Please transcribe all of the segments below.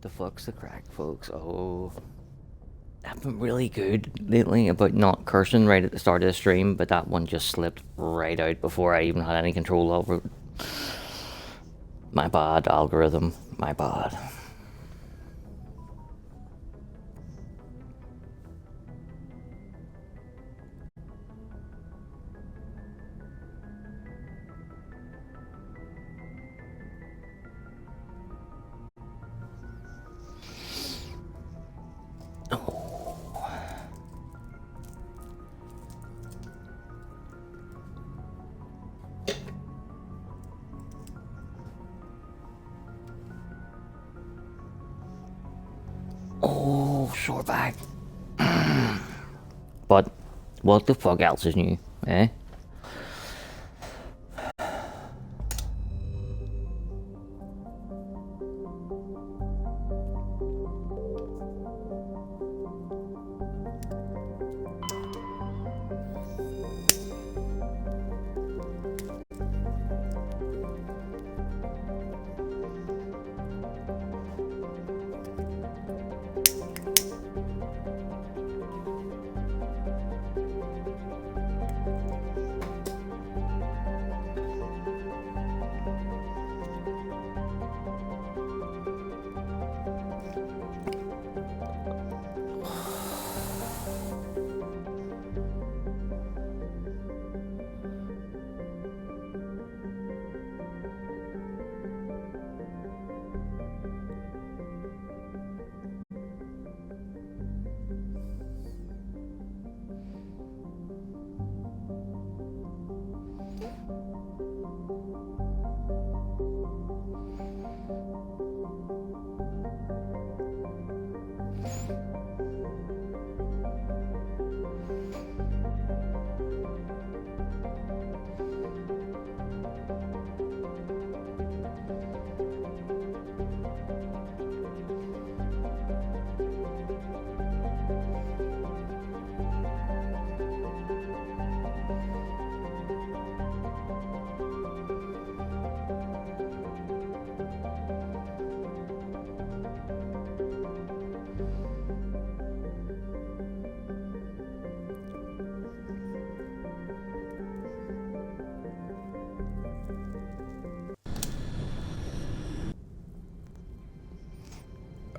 the fuck's the crack, folks? Oh, I've been really good lately about not cursing right at the start of the stream, but that one just slipped right out before I even had any control over it. My bad, algorithm. My bad. Oh, short back. But what the fuck else is new, eh?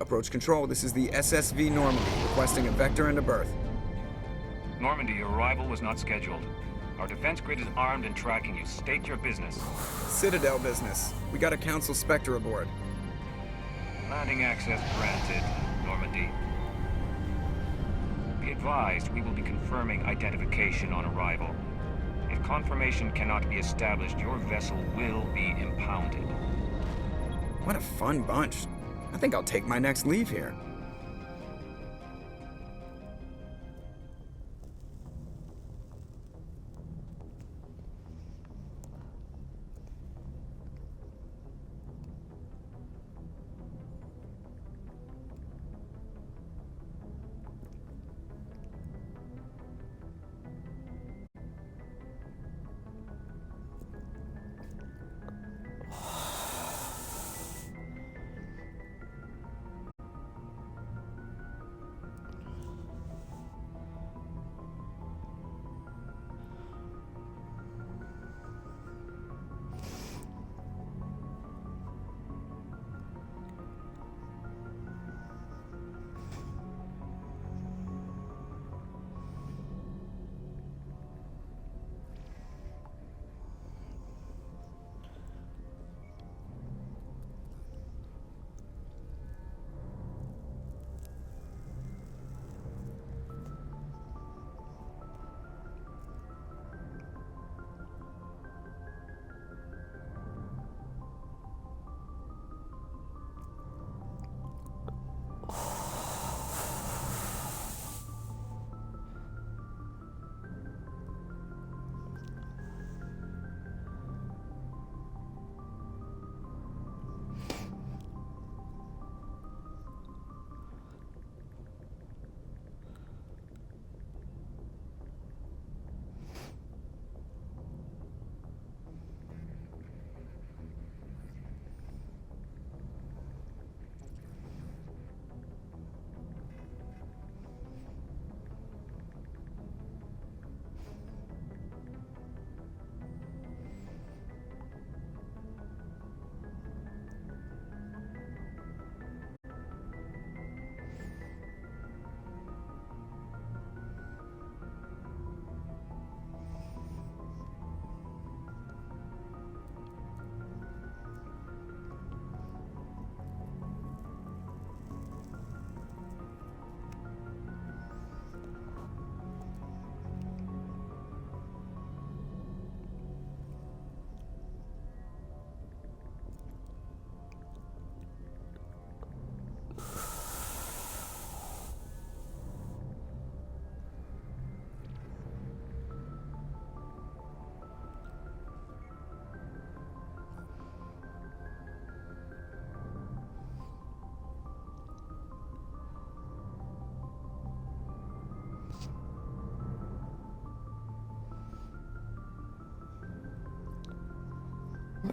Approach control, this is the SSV Normandy, requesting a vector and a berth. Normandy, your arrival was not scheduled. Our defense grid is armed and tracking you. State your business. Citadel business. We got a Council Spectre aboard. Landing access granted, Normandy. Be advised, we will be confirming identification on arrival. If confirmation cannot be established, your vessel will be impounded. What a fun bunch. I think I'll take my next leave here.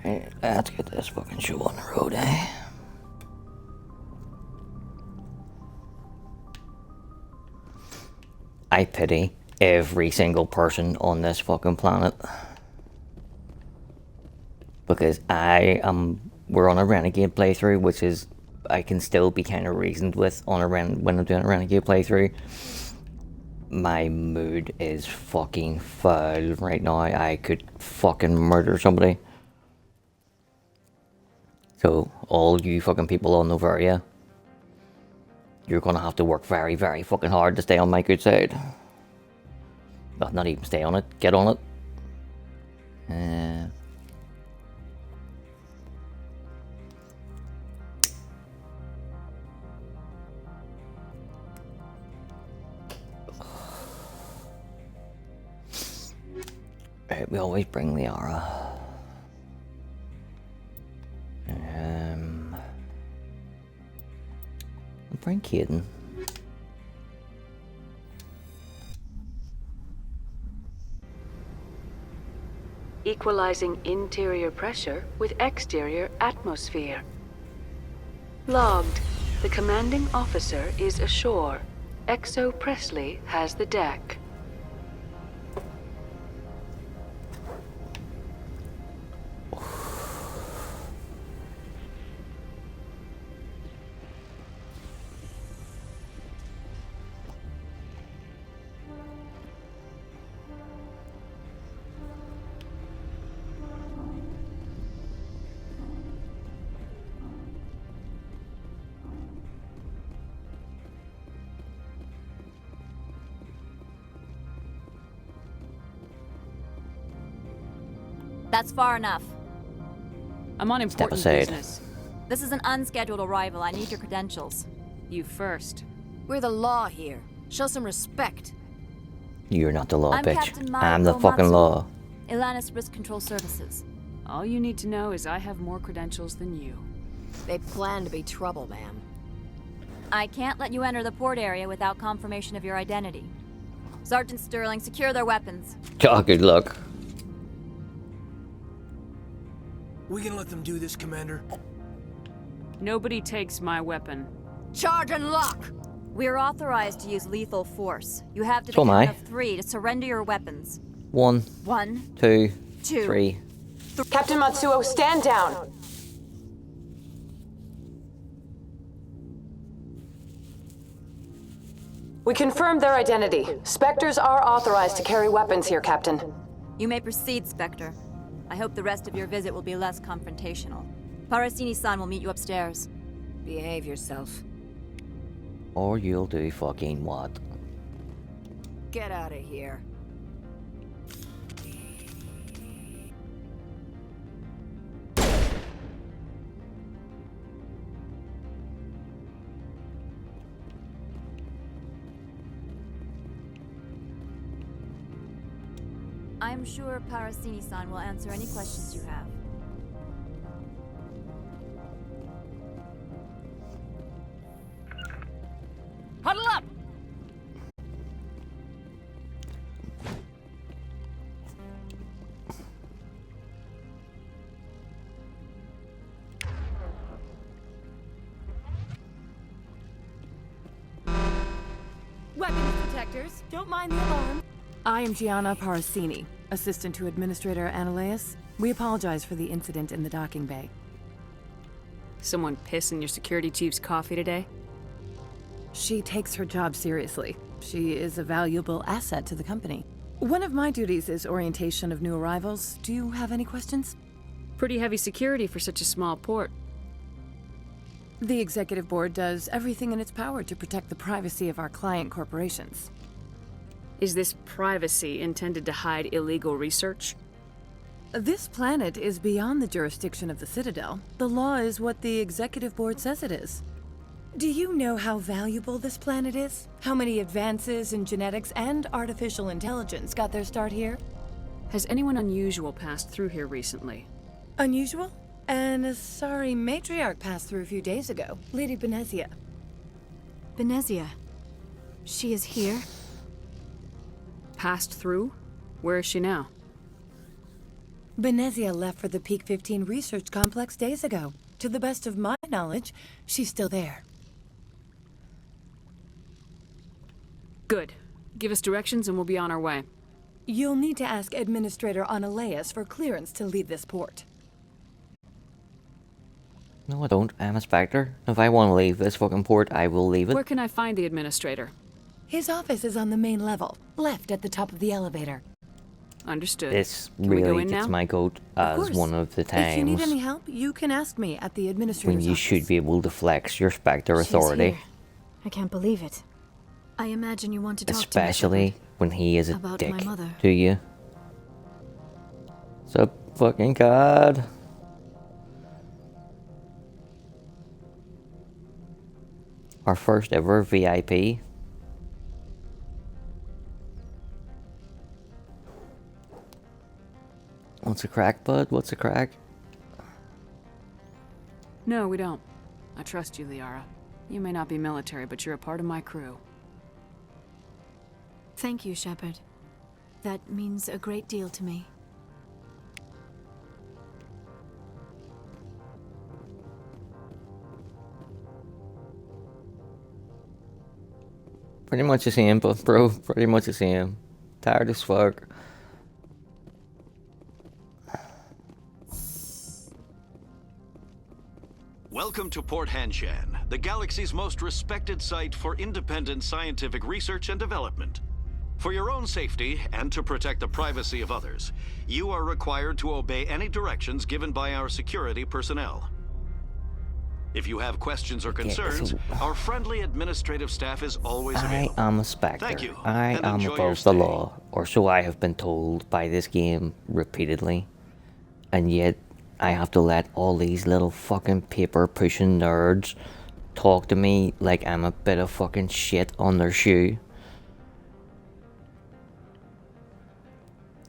Alright, let's get this fucking show on the road, eh? I pity every single person on this fucking planet. Because we're on a Renegade playthrough, which is, I can still be kind of reasoned with when I'm doing a Renegade playthrough. My mood is fucking foul right now. I could fucking murder somebody. So, all you fucking people on Noveria, you're gonna have to work very, very fucking hard to stay on my good side. Well, not even stay on it, get on it. Right, we always bring Liara. Bring Caden. Equalizing interior pressure with exterior atmosphere. Logged. The commanding officer is ashore. Exo Presley has the deck. That's far enough. I'm on important aside. business. This is an unscheduled arrival. I need your credentials. You first. We're the law here. Show some respect. You're not the law, I'm bitch. Captain I'm the Maiko fucking Matsu. law. Ilanis Risk Control Services. All you need to know is I have more credentials than you. They plan to be trouble, ma'am. I can't let you enter the port area without confirmation of your identity. Sergeant Sterling, secure their weapons. Oh, good luck. We can let them do this, Commander. Nobody takes my weapon. Charge and lock! We're authorized to use lethal force. You have to So am count I. of 3 to surrender your weapons. 1, 1, 2, 2. 3. Captain Matsuo, stand down! We confirmed their identity. Spectres are authorized to carry weapons here, Captain. You may proceed, Spectre. I hope the rest of your visit will be less confrontational. Parasini-san will meet you upstairs. Behave yourself. Or you'll do fucking what? Get out of here. I'm sure Parasini-san will answer any questions you have. Huddle up! Weapons detectors, don't mind the alarm. I am Gianna Parasini, assistant to Administrator Ananias. We apologize for the incident in the docking bay. Someone piss in your security chief's coffee today? She takes her job seriously. She is a valuable asset to the company. One of my duties is orientation of new arrivals. Do you have any questions? Pretty heavy security for such a small port. The Executive Board does everything in its power to protect the privacy of our client corporations. Is this privacy intended to hide illegal research? This planet is beyond the jurisdiction of the Citadel. The law is what the Executive Board says it is. Do you know how valuable this planet is? How many advances in genetics and artificial intelligence got their start here? Has anyone unusual passed through here recently? Unusual? And a sorry matriarch passed through a few days ago, Lady Benezia. Benezia. She is here? Passed through? Where is she now? Benezia left for the Peak 15 research complex days ago. To the best of my knowledge, she's still there. Good. Give us directions and we'll be on our way. You'll need to ask Administrator Analeas for clearance to leave this port. No, I don't. I'm a Spectre. If I want to leave this fucking port, I will leave it. Where can I find the Administrator? His office is on the main level, left at the top of the elevator. Understood. This Can we go really in gets now? my goat Of as course. one of the If you need times any help, you can ask me at the Administrator's when you office. should be able to flex your Spectre authority. She's here. I can't believe it. I imagine you want to talk Especially to me, when he is a About dick my mother. to you. So fucking god. Our first ever VIP. What's a crack, bud? What's a crack? No, we don't. I trust you, Liara. You may not be military, but you're a part of my crew. Thank you, Shepard. That means a great deal to me. Pretty much the same, but bro, pretty much the same. Tired as fuck. Welcome to Port Hanshan, the galaxy's most respected site for independent scientific research and development. For your own safety and to protect the privacy of others, you are required to obey any directions given by our security personnel. If you have questions or concerns, our friendly administrative staff is always I available. am a Spectre. Thank you, I and am enjoy your above the stay. law, or so I have been told by this game repeatedly. And yet, I have to let all these little fucking paper-pushing nerds talk to me like I'm a bit of fucking shit on their shoe.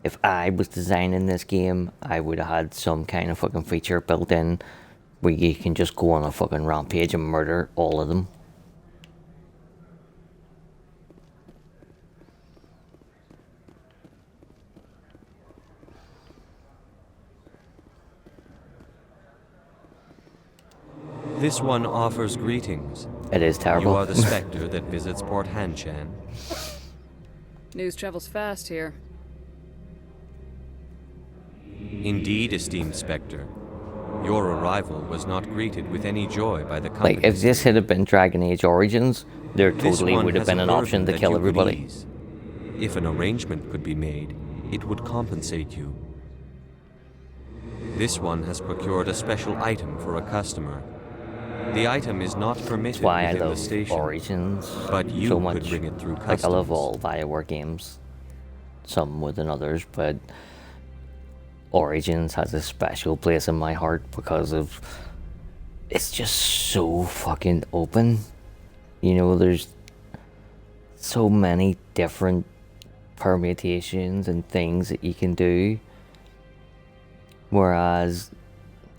If I was designing this game, I would have had some kind of fucking feature built in where you can just go on a fucking rampage and murder all of them. This one offers greetings. It is terrible. You are the Spectre that visits Port Hanshan. News travels fast here. Indeed, esteemed Spectre. Your arrival was not greeted with any joy by the company. Like, if this had been Dragon Age Origins, there This totally one would have has been a an option burden to that kill you could everybody. ease. If an arrangement could be made, it would compensate you. This one has procured a special item for a customer. The item is not permitted That's why I within the love station, Origins but you so could much. bring it through Like, I love customs. all Bioware games, some more than others, but Origins has a special place in my heart because of it's just so fucking open. You know, there's so many different permutations and things that you can do. Whereas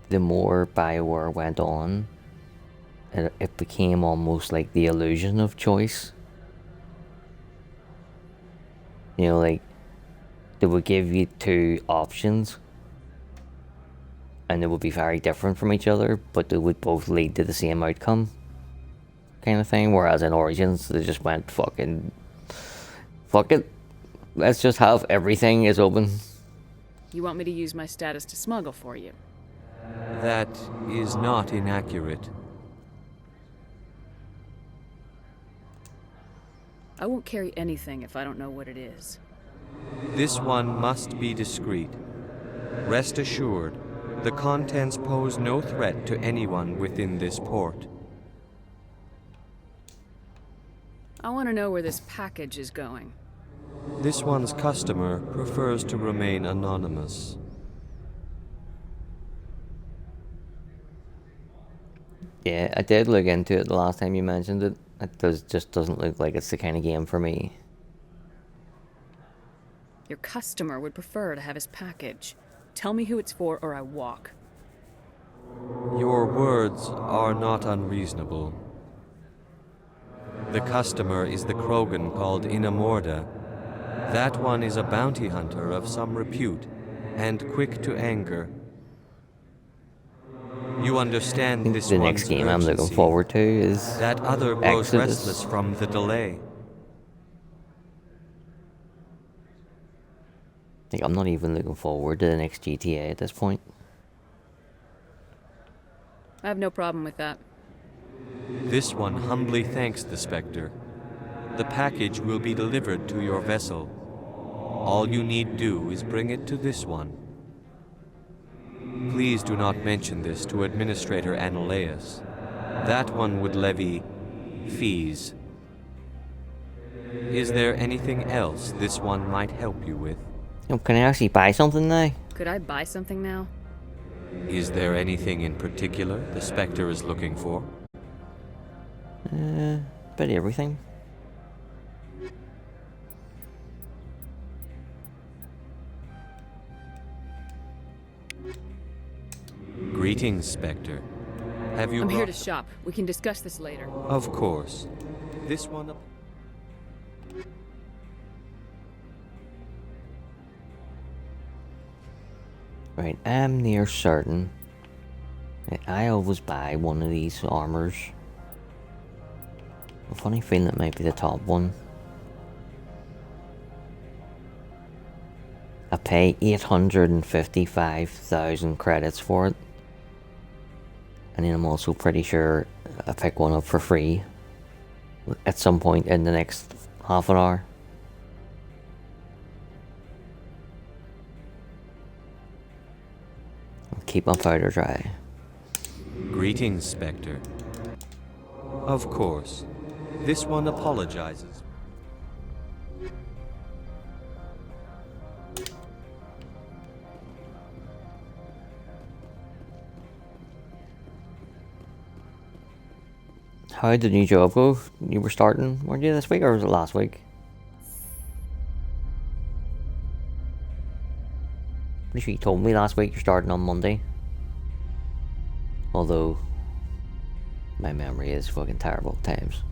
the more Bioware went on, it became almost like the illusion of choice. You know, like, they would give you two options, and they would be very different from each other, but they would both lead to the same outcome, kind of thing. Whereas in Origins, they just went fuck it, let's just have everything is open. You want me to use my status to smuggle for you? That is not inaccurate. I won't carry anything if I don't know what it is. This one must be discreet. Rest assured, the contents pose no threat to anyone within this port. I want to know where this package is going. This one's customer prefers to remain anonymous. Yeah, I did look into it the last time you mentioned it. It just doesn't look like it's the kind of game for me. Your customer would prefer to have his package. Tell me who it's for or I walk. Your words are not unreasonable. The customer is the Krogan called Inamorda. That one is a bounty hunter of some repute, and quick to anger. You understand think this the one's next game I'm looking urgency. forward to is That other grows Exodus. restless from the delay. Like, I'm not even looking forward to the next GTA at this point. I have no problem with that. This one humbly thanks the Spectre. The package will be delivered to your vessel. All you need do is bring it to this one. Please do not mention this to Administrator Analaeus. That one would levy fees. Is there anything else this one might help you with? Oh, can I actually buy something now? Could I buy something now? Is there anything in particular the Spectre is looking for? About everything. Greetings, Spectre. Have you I'm here brought- to shop. We can discuss this later. Of course. This one... Right, I'm near certain that I always buy one of these armors. A funny feeling it might be the top one. I pay 855,000 credits for it. And then I'm also pretty sure I pick one up for free at some point in the next half an hour. I'll keep my powder dry. Greetings, Spectre. Of course. This one apologizes. How did the new job go? You were starting, weren't you, this week, or was it last week? Pretty sure you told me last week you're starting on Monday. Although, my memory is fucking terrible at times.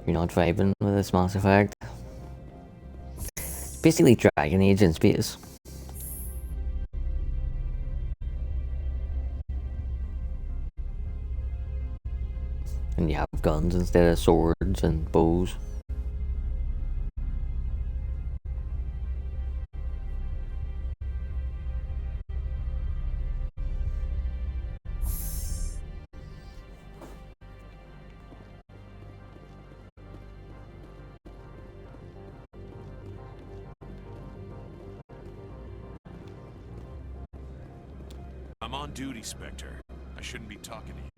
You're not vibing with this Mass Effect. It's basically Dragon Age in space. And you have guns instead of swords and bows. I'm on duty, Spectre. I shouldn't be talking to you.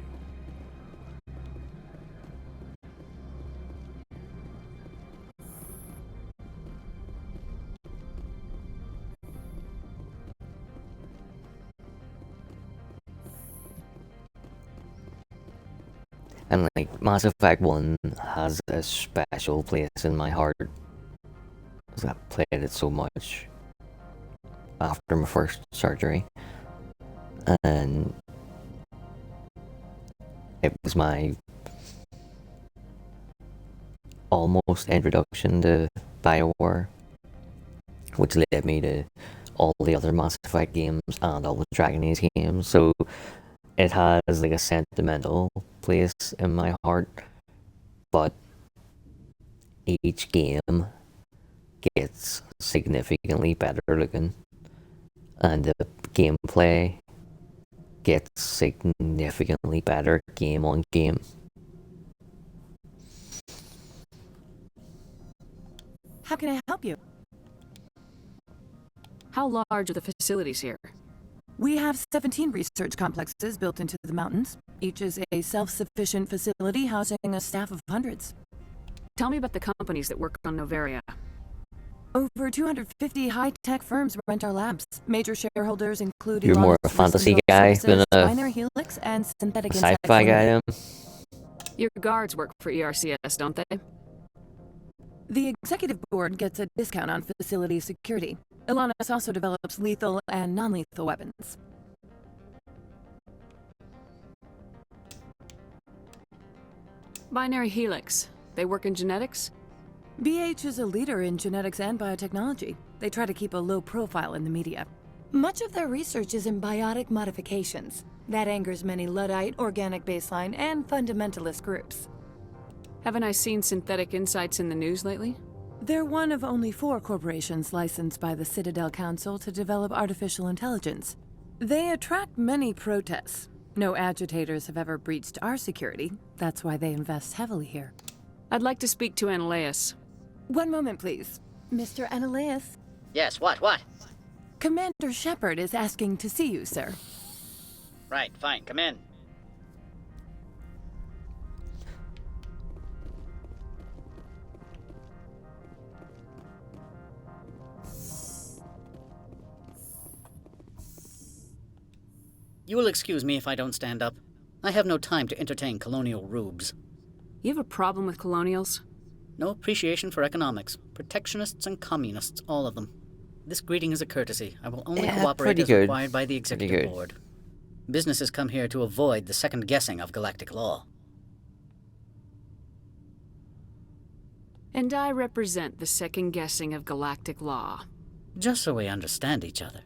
And like, Mass Effect 1 has a special place in my heart. Because I played it so much after my first surgery. And it was my almost introduction to BioWare, which led me to all the other Mass Effect games and all the Dragon Age games. So it has like a sentimental place in my heart. but each game gets significantly better looking, and the gameplay gets significantly better game on game. How can I help you? How large are the facilities here? We have 17 research complexes built into the mountains. Each is a self-sufficient facility housing a staff of hundreds. Tell me about the companies that work on Noveria. Over 250 high-tech firms rent our labs. Major shareholders include You're more a fantasy guy than a Binary Helix and Synthetic Insect sci-fi guy. Limited. Your guards work for ERCS, don't they? The executive board gets a discount on facility security. Ilanis also develops lethal and non-lethal weapons. Binary Helix. They work in genetics? BH is a leader in genetics and biotechnology. They try to keep a low profile in the media. Much of their research is in biotic modifications. That angers many Luddite, organic baseline, and fundamentalist groups. Haven't I seen synthetic insights in the news lately? They're one of only 4 corporations licensed by the Citadel Council to develop artificial intelligence. They attract many protests. No agitators have ever breached our security. That's why they invest heavily here. I'd like to speak to Annaleus. One moment, please. Mr. Annaleus? Yes, what? Commander Shepard is asking to see you, sir. Right, fine, come in. You will excuse me if I don't stand up. I have no time to entertain colonial rubes. You have a problem with colonials? No appreciation for economics. Protectionists and communists, all of them. This greeting is a courtesy. I will only cooperate as required by the executive board. Businesses come here to avoid the second guessing of galactic law. And I represent the second guessing of galactic law. Just so we understand each other.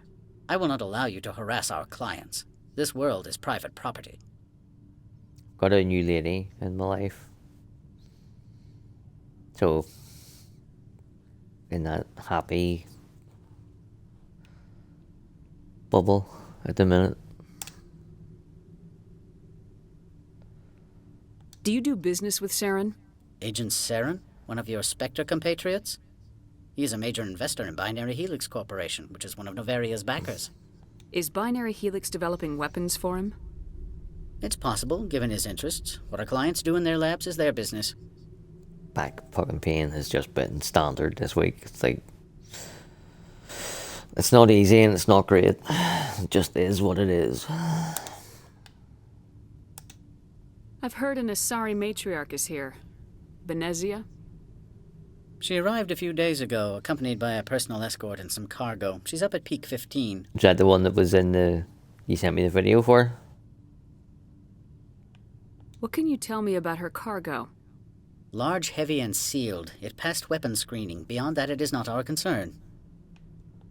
I will not allow you to harass our clients. This world is private property. Got a new lady in my life. So, in that happy bubble at the minute. Do you do business with Saren? Agent Saren? One of your Spectre compatriots? He is a major investor in Binary Helix Corporation, which is one of Noveria's backers. Is Binary Helix developing weapons for him? It's possible, given his interests. What our clients do in their labs is their business. Back fucking pain has just been standard this week. It's like, it's not easy and it's not great. It just is what it is. I've heard an Asari matriarch is here. Benezia? She arrived a few days ago, accompanied by a personal escort and some cargo. She's up at Peak 15. Is that the one that was in the... you sent me the video for? What can you tell me about her cargo? Large, heavy, and sealed. It passed weapons screening. Beyond that, it is not our concern.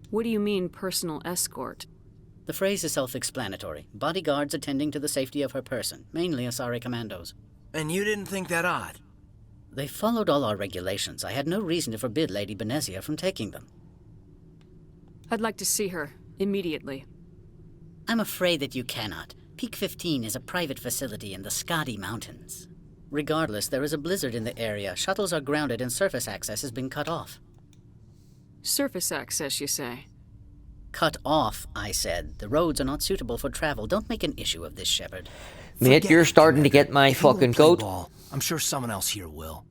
What do you mean, personal escort? The phrase is self-explanatory. Bodyguards attending to the safety of her person, mainly Asari commandos. And you didn't think that odd? They followed all our regulations. I had no reason to forbid Lady Benezia from taking them. I'd like to see her, immediately. I'm afraid that you cannot. Peak 15 is a private facility in the Skadi Mountains. Regardless, there is a blizzard in the area. Shuttles are grounded and surface access has been cut off. Surface access, you say? Cut off, I said. The roads are not suitable for travel. Don't make an issue of this, Shepard. Mate, you're starting to get my fucking goat. Ball, I'm sure someone else here will.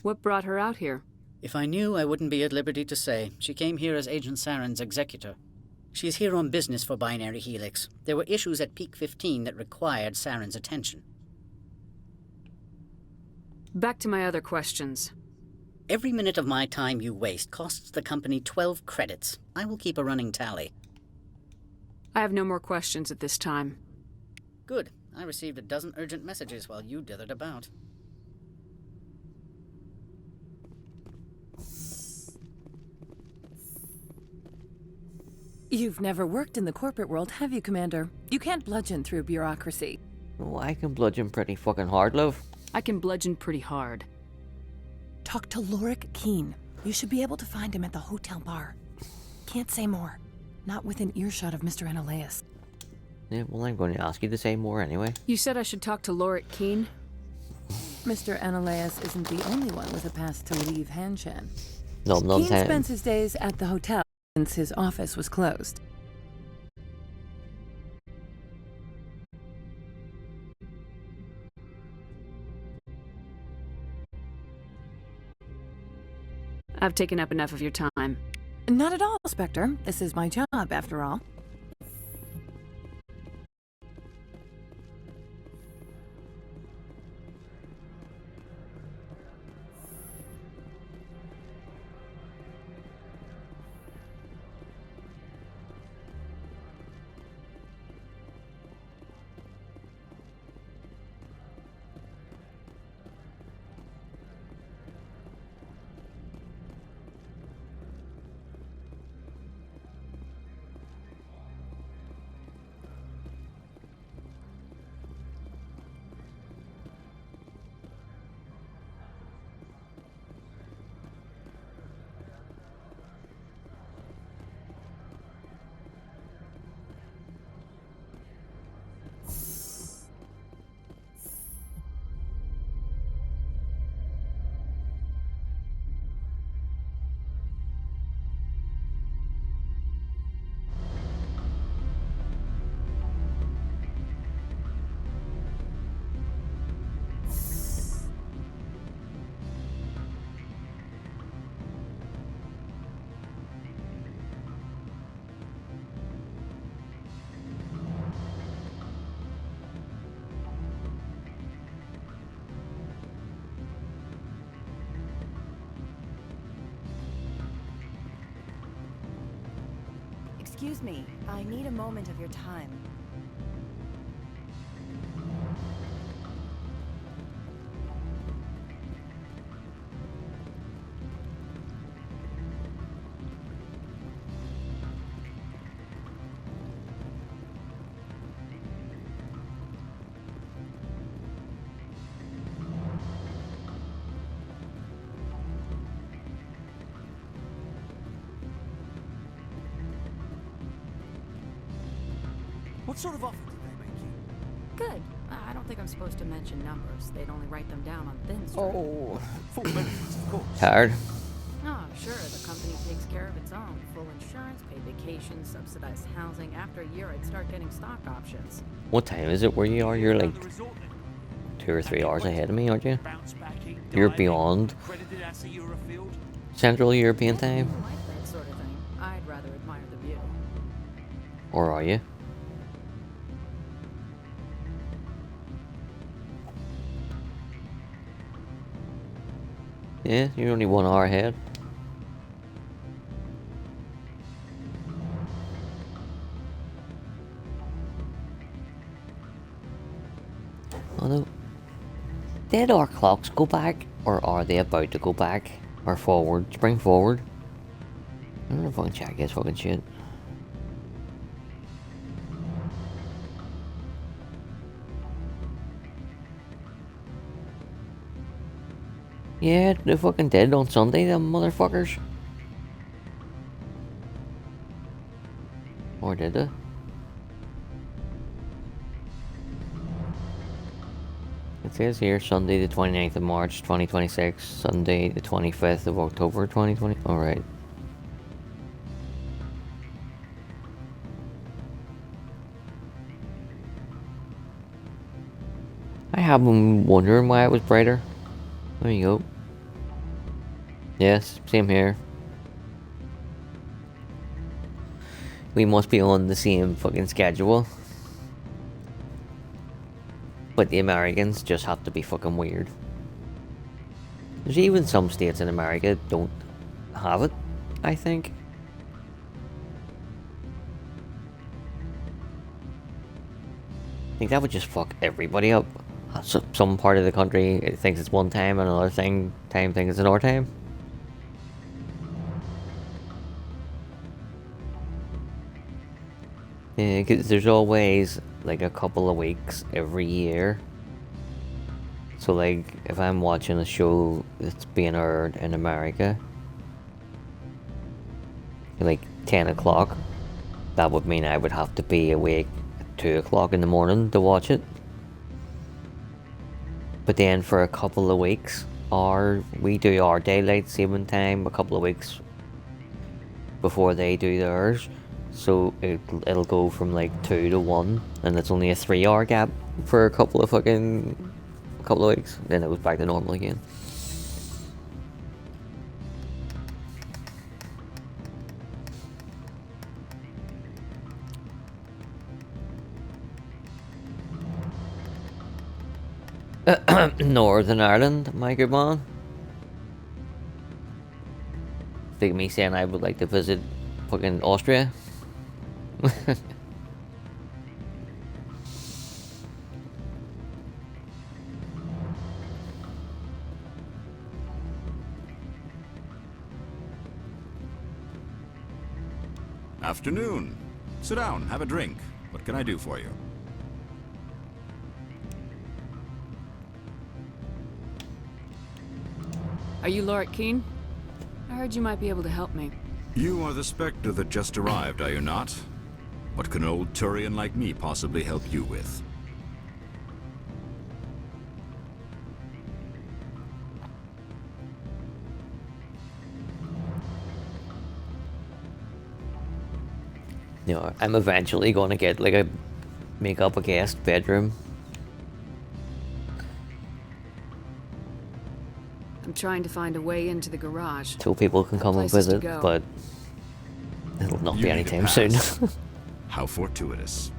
What brought her out here? If I knew, I wouldn't be at liberty to say. She came here as Agent Saren's executor. She is here on business for Binary Helix. There were issues at Peak 15 that required Saren's attention. Back to my other questions. Every minute of my time you waste costs the company 12 credits. I will keep a running tally. I have no more questions at this time. Good. I received a dozen urgent messages while you dithered about. You've never worked in the corporate world, have you, Commander? You can't bludgeon through bureaucracy. Oh, I can bludgeon pretty fucking hard, love. I can bludgeon pretty hard. Talk to Lorik Keene. You should be able to find him at the hotel bar. Can't say more. Not within earshot of Mr. Analaeus. Yeah, well, I'm going to ask you to say more anyway. You said I should talk to Lorik Keene? Mr. Analaeus isn't the only one with a pass to leave Hanshan. Keene spends his days at the hotel since his office was closed. I've taken up enough of your time. Not at all, Spectre. This is my job, after all. Excuse me, I need a moment of your time. What sort of offer did they make you? Good. I don't think I'm supposed to mention numbers. They'd only write them down on thin string. Oh. Full benefits, of course. Tired. Oh, sure. The company takes care of its own. Full insurance, paid vacation, subsidized housing. After a year, I'd start getting stock options. What time is it where you are? You're like 2 or 3 hours ahead of me, aren't you? You're beyond Central European time. I like that sort of thing. I'd rather admire the view. Or are you? Yeah, you're only 1 hour ahead. Although, did our clocks go back, or are they about to go back, or forward, spring forward? I don't know if I can check this fucking shit. Yeah, they fucking did on Sunday, them motherfuckers. Or did they? It says here Sunday the 29th of March 2026, Sunday the 25th of October 2020. Alright. I have been wondering why it was brighter. There you go. Yes, same here. We must be on the same fucking schedule. But the Americans just have to be fucking weird. There's even some states in America that don't have it, I think. I think that would just fuck everybody up. Some part of the country it thinks it's one time, and another time thinks it's another time. Yeah, because there's always like a couple of weeks every year. So like if I'm watching a show that's being aired in America, like 10 o'clock, that would mean I would have to be awake at 2 o'clock in the morning to watch it. But then for a couple of weeks, we do our daylight saving time a couple of weeks before they do theirs. So it'll go from like 2 to 1, and it's only a 3-hour gap for a couple of weeks. Then it was back to normal again. Northern Ireland, my good man. Think me saying I would like to visit fucking Austria. Afternoon. Sit down, have a drink. What can I do for you? Are you Lorik Keene? I heard you might be able to help me. You are the Spectre that just arrived, are you not? What can an old Turian like me possibly help you with? You know, I'm eventually going to get like make up a guest bedroom. I'm trying to find a way into the garage. So people can come and visit, but it'll not be anytime soon. How fortuitous.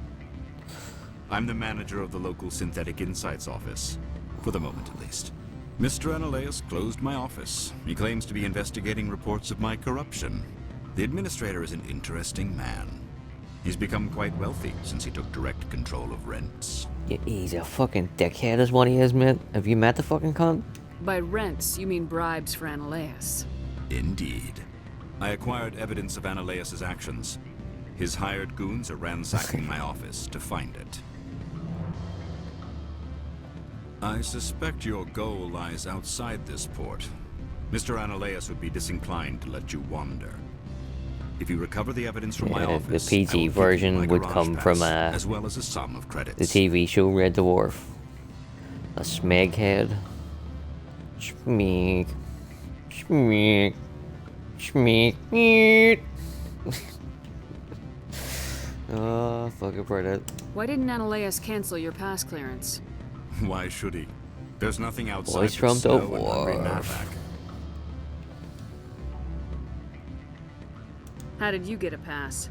I'm the manager of the local Synthetic Insights office. For the moment, at least. Mr. Analaeus closed my office. He claims to be investigating reports of my corruption. The administrator is an interesting man. He's become quite wealthy since he took direct control of rents. Yeah, he's a fucking dickhead is what he is, mate. Have you met the fucking cunt? By rents, you mean bribes for Analaeus. Indeed. I acquired evidence of Analaeus' actions. His hired goons are ransacking my office to find it. I suspect your goal lies outside this port. Mr. Analaeus would be disinclined to let you wander. If you recover the evidence from my office, the PG version would come from as well as a sum of credits. The TV show Red Dwarf. A smeghead. Schmeek. Schmeek. Schmeek. Oh, fucking brilliant. Why didn't Analaeus cancel your pass clearance? Why should he? There's nothing outside Boys from the Dwarf. How did you get a pass?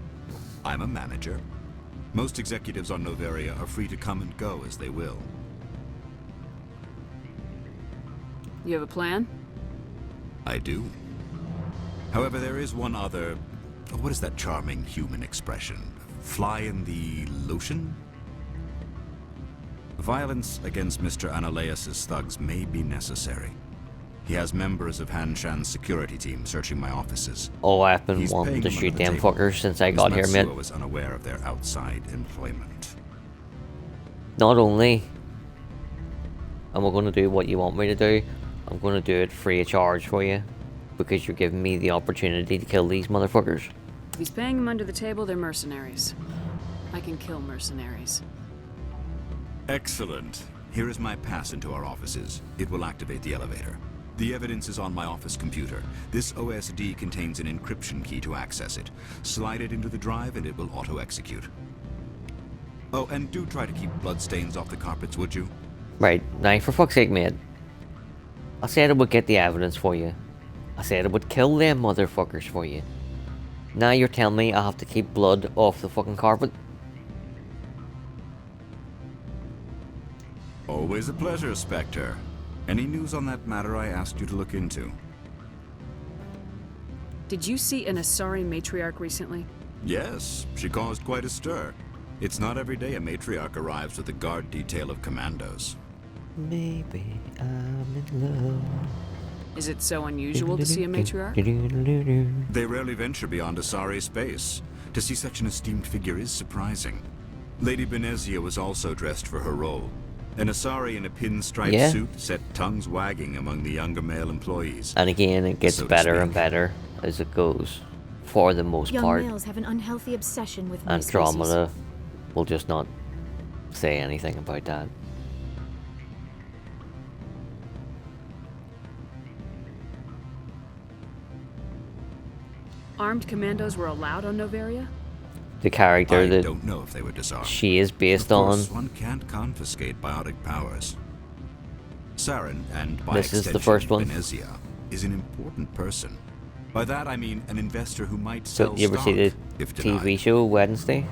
I'm a manager. Most executives on Noveria are free to come and go as they will. You have a plan? I do. However, there is one other... What is that charming human expression? Fly in the lotion? Violence against Mr. Analaeus' thugs may be necessary. He has members of Hanshan's security team searching my offices. Oh, I've been wanting to shoot them fuckers since I got here, mate. Matsuo is unaware of their outside employment. Not only am I going to do what you want me to do, I'm going to do it free of charge for you. Because you're giving me the opportunity to kill these motherfuckers. If he's paying them under the table, they're mercenaries. I can kill mercenaries. Excellent. Here is my pass into our offices. It will activate the elevator. The evidence is on my office computer. This OSD contains an encryption key to access it. Slide it into the drive and it will auto-execute. Oh, and do try to keep bloodstains off the carpets, would you? Right. Now, for fuck's sake, mate. I said I would get the evidence for you. I said I would kill them motherfuckers for you. Now you're telling me I have to keep blood off the fucking carpet? Always a pleasure, Spectre. Any news on that matter I asked you to look into? Did you see an Asari matriarch recently? Yes, she caused quite a stir. It's not every day a matriarch arrives with a guard detail of commandos. Maybe I'm in love. Is it so unusual to see a matriarch? They rarely venture beyond Asari space. To see such an esteemed figure is surprising. Lady Benezia was also dressed for her role. An Asari in a pinstripe suit set tongues wagging among the younger male employees. And again, it gets better and better as it goes, for the most part. Young males have an unhealthy obsession with Andromeda will just not say anything about that. Armed commandos were allowed on Noveria? The character that don't know if they were disarmed. she is based Of course, on. one can't confiscate biotic powers. Saren, and by This is extension, the first one. Benezia, is an important person. By that I mean an investor who might So sell you ever stock, see the if TV denied. show Wednesday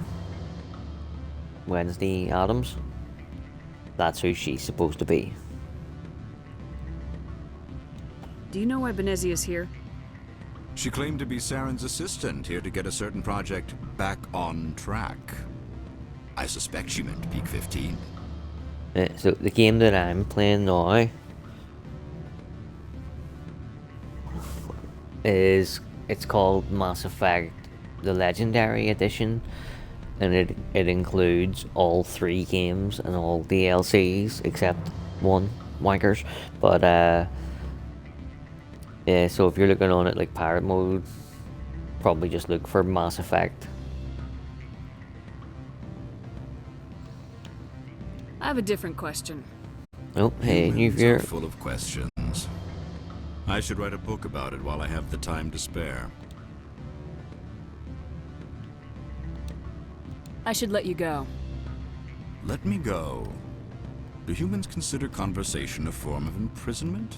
Addams? That's who she's supposed to be. Do you know why Benezia is here? She claimed to be Saren's assistant, here to get a certain project back on track. I suspect she meant Peak 15. So the game that I'm playing now it's called Mass Effect the Legendary Edition, and it includes all 3 games and all DLCs except one, wankers. But yeah, so if you're looking on it like pirate mode, probably just look for Mass Effect. I have a different question. Oh, hey, new Humans viewer. are full of questions. I should write a book about it while I have the time to spare. I should let you go. Let me go. Do humans consider conversation a form of imprisonment?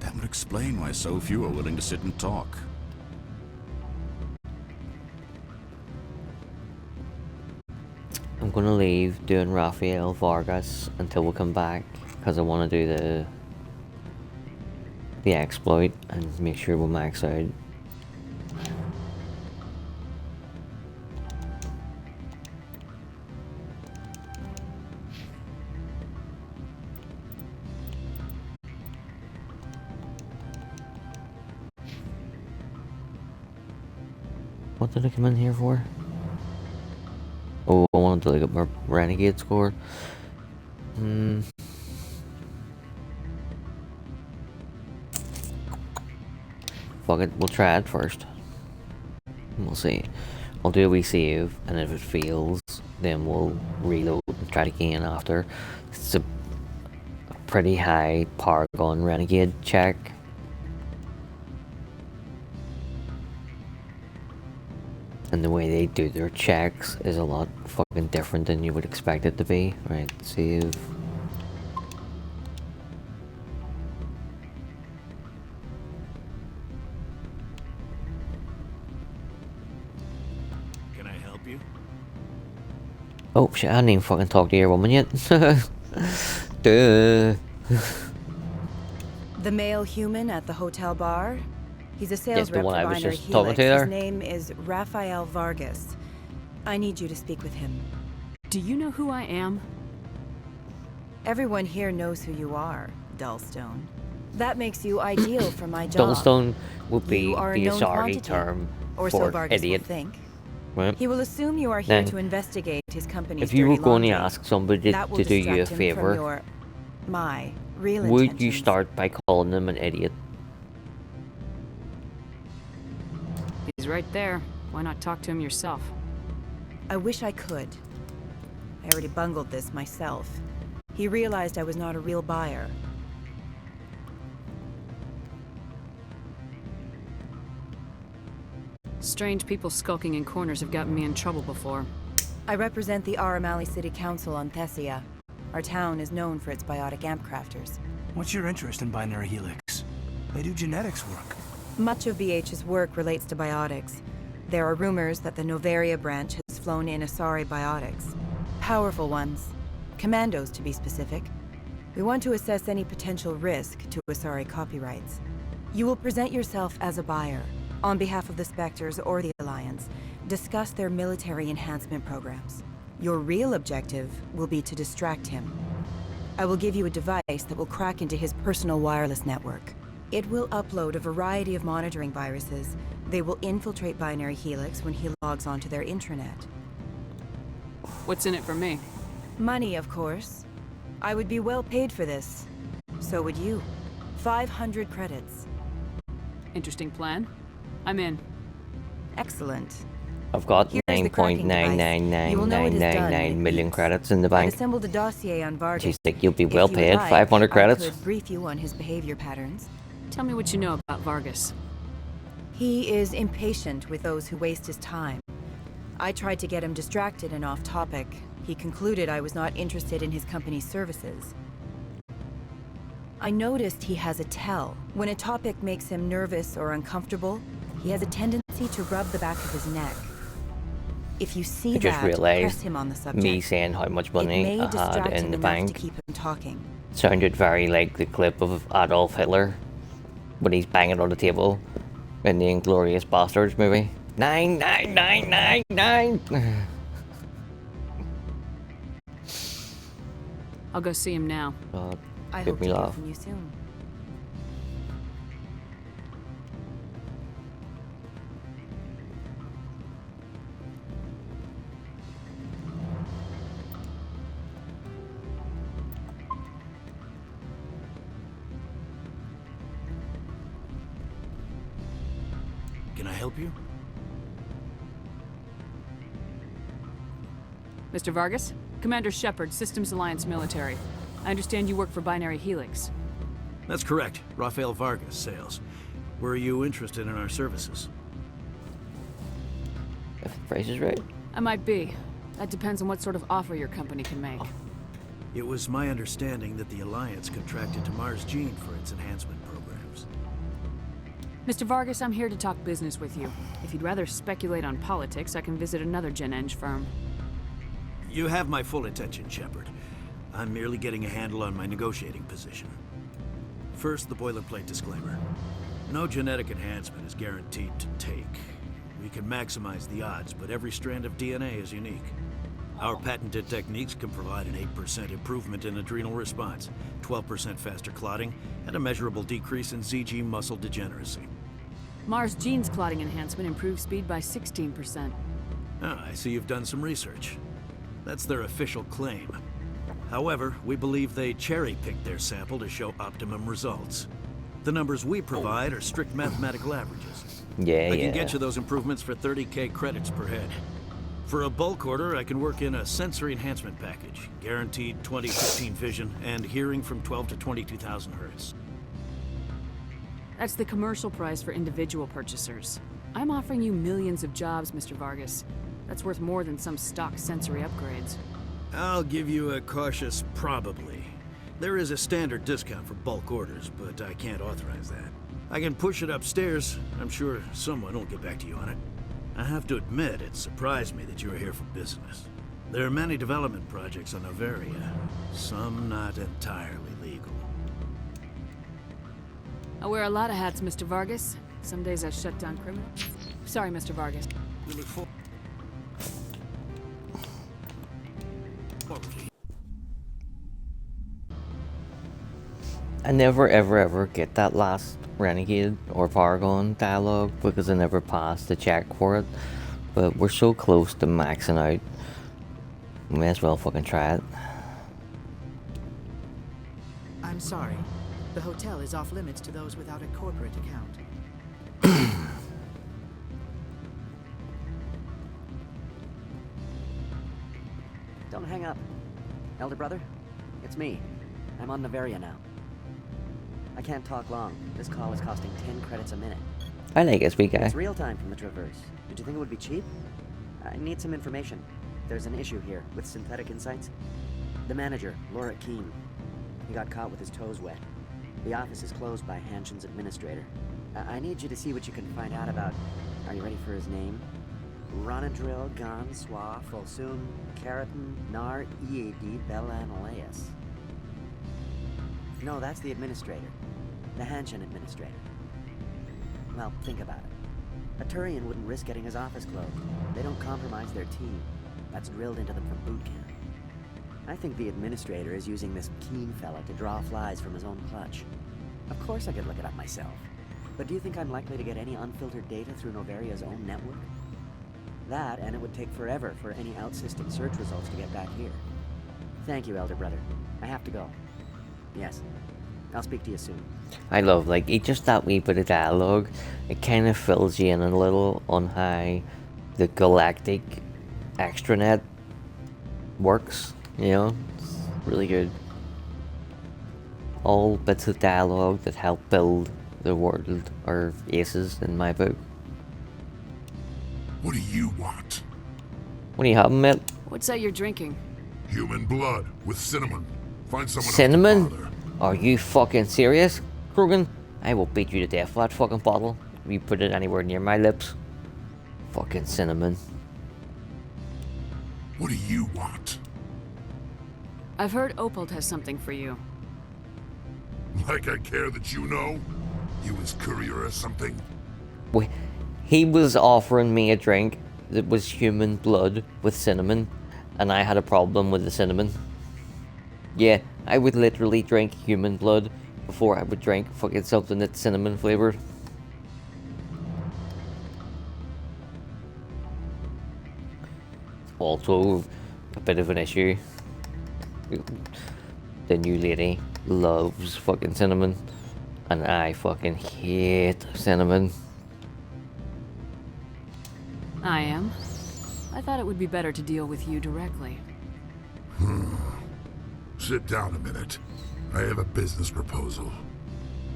That would explain why so few are willing to sit and talk. I'm gonna leave doing Rafael Vargas until we come back, because I want to do the exploit and make sure we max out. What did I come in here for? Oh, I wanted to look at my Renegade score. Fuck it, we'll try it first. We'll see. I'll do a wee save, and if it fails, then we'll reload and try it again after. It's a pretty high Paragon Renegade check. And the way they do their checks is a lot fucking different than you would expect it to be. Right, save. Can I help you? Oh shit, I hadn't even fucking talked to your woman yet. Duh. The male human at the hotel bar? He's a sales the rep one for I was Binary just talking Helix. to there. His name is Rafael Vargas. I need you to speak with him. Do you know who I am? Everyone here knows who you are, Dullstone. That makes you ideal for my job. Dullstone would be You are a the known Asari quantity, term or so for Vargas will idiot. think. Right? He will assume you are here Then, to investigate his company's if you were dirty going to laundry. ask somebody That will to do you a distract him from favor, my real would intentions. you start by calling them an idiot? He's right there. Why not talk to him yourself? I wish I could. I already bungled this myself. He realized I was not a real buyer. Strange people skulking in corners have gotten me in trouble before. I represent the Aramali City Council on Thessia. Our town is known for its biotic amp crafters. What's your interest in Binary Helix? They do genetics work. Much of BH's work relates to biotics. There are rumors that the Noveria branch has flown in Asari biotics. Powerful ones. Commandos, to be specific. We want to assess any potential risk to Asari copyrights. You will present yourself as a buyer, on behalf of the Spectres or the Alliance, discuss their military enhancement programs. Your real objective will be to distract him. I will give you a device that will crack into his personal wireless network. It will upload a variety of monitoring viruses. They will infiltrate Binary Helix when he logs onto their intranet. What's in it for me? Money, of course. I would be well paid for this. So would you. 500 credits. Interesting plan. I'm in. Excellent. I've got 9.99999 million credits in the bank. I assembled a dossier on Vargas. She's like, you'll be well paid. 500 credits. I could brief you on his behavior patterns. Tell me what you know about Vargas. He is impatient with those who waste his time. I tried to get him distracted and off topic. He concluded I was not interested in his company's services. I noticed he has a tell. When a topic makes him nervous or uncomfortable, he has a tendency to rub the back of his neck. If you see I just that, realized press him on the subject. me saying how much money I had in the bank to keep him talking. sounded very like the clip of Adolf Hitler when he's banging on the table in the Inglourious Bastards movie. 99999. I'll go see him now. God, I give hope me to hear laugh. from you soon. Can I help you? Mr. Vargas? Commander Shepard, Systems Alliance Military. I understand you work for Binary Helix. That's correct. Rafael Vargas, sales. Were you interested in our services? If the price is right. I might be. That depends on what sort of offer your company can make. It was my understanding that the Alliance contracted to Mars Gene for its enhancement programs. Mr. Vargas, I'm here to talk business with you. If you'd rather speculate on politics, I can visit another Gen Eng firm. You have my full attention, Shepard. I'm merely getting a handle on my negotiating position. First, the boilerplate disclaimer. No genetic enhancement is guaranteed to take. We can maximize the odds, but every strand of DNA is unique. Our patented techniques can provide an 8% improvement in adrenal response, 12% faster clotting, and a measurable decrease in ZG muscle degeneracy. Mars Gene's clotting enhancement improves speed by 16%. Ah, I see you've done some research. That's their official claim. However, we believe they cherry-picked their sample to show optimum results. The numbers we provide are strict mathematical averages. I can get you those improvements for 30K credits per head. For a bulk order, I can work in a sensory enhancement package, guaranteed 20/15 vision, and hearing from 12 to 22,000 hertz. That's the commercial price for individual purchasers. I'm offering you millions of jobs, Mr. Vargas. That's worth more than some stock sensory upgrades. I'll give you a cautious probably. There is a standard discount for bulk orders, but I can't authorize that. I can push it upstairs. I'm sure someone will get back to you on it. I have to admit, it surprised me that you were here for business. There are many development projects on Noveria, some not entirely legal. I wear a lot of hats, Mr. Vargas. Some days I shut down criminals. Sorry, Mr. Vargas. We look forward. I never ever get that last Renegade or Paragon dialogue because I never passed the check for it. But we're so close to maxing out. We may as well fucking try it. I'm sorry. The hotel is off limits to those without a corporate account. Don't hang up. Elder brother, it's me. I'm on Noveria now. I can't talk long. This call is costing 10 credits a minute. I like it, sweet guy. It's real time from the Traverse. Did you think it would be cheap? I need some information. There's an issue here with Synthetic Insights. The manager, Laura Keene. He got caught with his toes wet. The office is closed by Hanshen's administrator. I need you to see what you can find out about... Are you ready for his name? Ronadril Gan Swa Folsum Keratin Nar Ead Belanaleus. No, that's the administrator. The Hanshen administrator. Well, think about it. A Turian wouldn't risk getting his office closed. They don't compromise their team. That's drilled into them from boot camp. I think the administrator is using this Keene fella to draw flies from his own clutch. Of course I could look it up myself. But do you think I'm likely to get any unfiltered data through Noveria's own network? that, and it would take forever for any out-system search results to get back here. Thank you, Elder Brother. I have to go. Yes. I'll speak to you soon. I love, like, just that wee bit of dialogue. It kind of fills you in a little on how the galactic extranet works, you know? It's really good. All bits of dialogue that help build the world are aces in my book. What do you want? What do you have, mate? What's that you're drinking? Human blood with cinnamon. Find someone Cinnamon? else to bother. Are you fucking serious, Krogan? I will beat you to death with that fucking bottle if you put it anywhere near my lips. Fucking cinnamon. What do you want? I've heard Opal has something for you. Like I care that you know? You his courier or something? Wait, he was offering me a drink that was human blood with cinnamon, and I had a problem with the cinnamon. Yeah, I would literally drink human blood before I would drink fucking something that's cinnamon flavored. Also, a bit of an issue. The new lady loves fucking cinnamon, and I fucking hate cinnamon. I am. I thought it would be better to deal with you directly. Sit down a minute. I have a business proposal.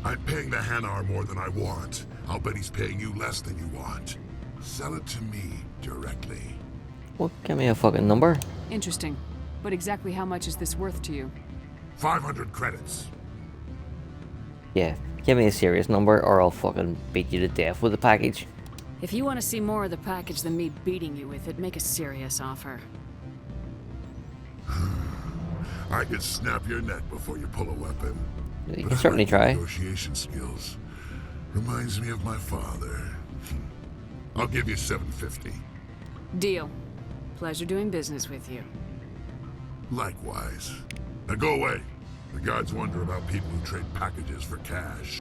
I'm paying the Hanar more than I want. I'll bet he's paying you less than you want. Sell it to me directly. Well, give me a fucking number. Interesting. But exactly how much is this worth to you? 500 credits. Yeah, give me a serious number or I'll fucking beat you to death with the package. If you want to see more of the package than me beating you with it, make a serious offer. I could snap your neck before you pull a weapon. You can certainly try. Negotiation skills. Reminds me of my father. I'll give you 750. Deal. Pleasure doing business with you. Likewise. Now go away. The guards wonder about people who trade packages for cash.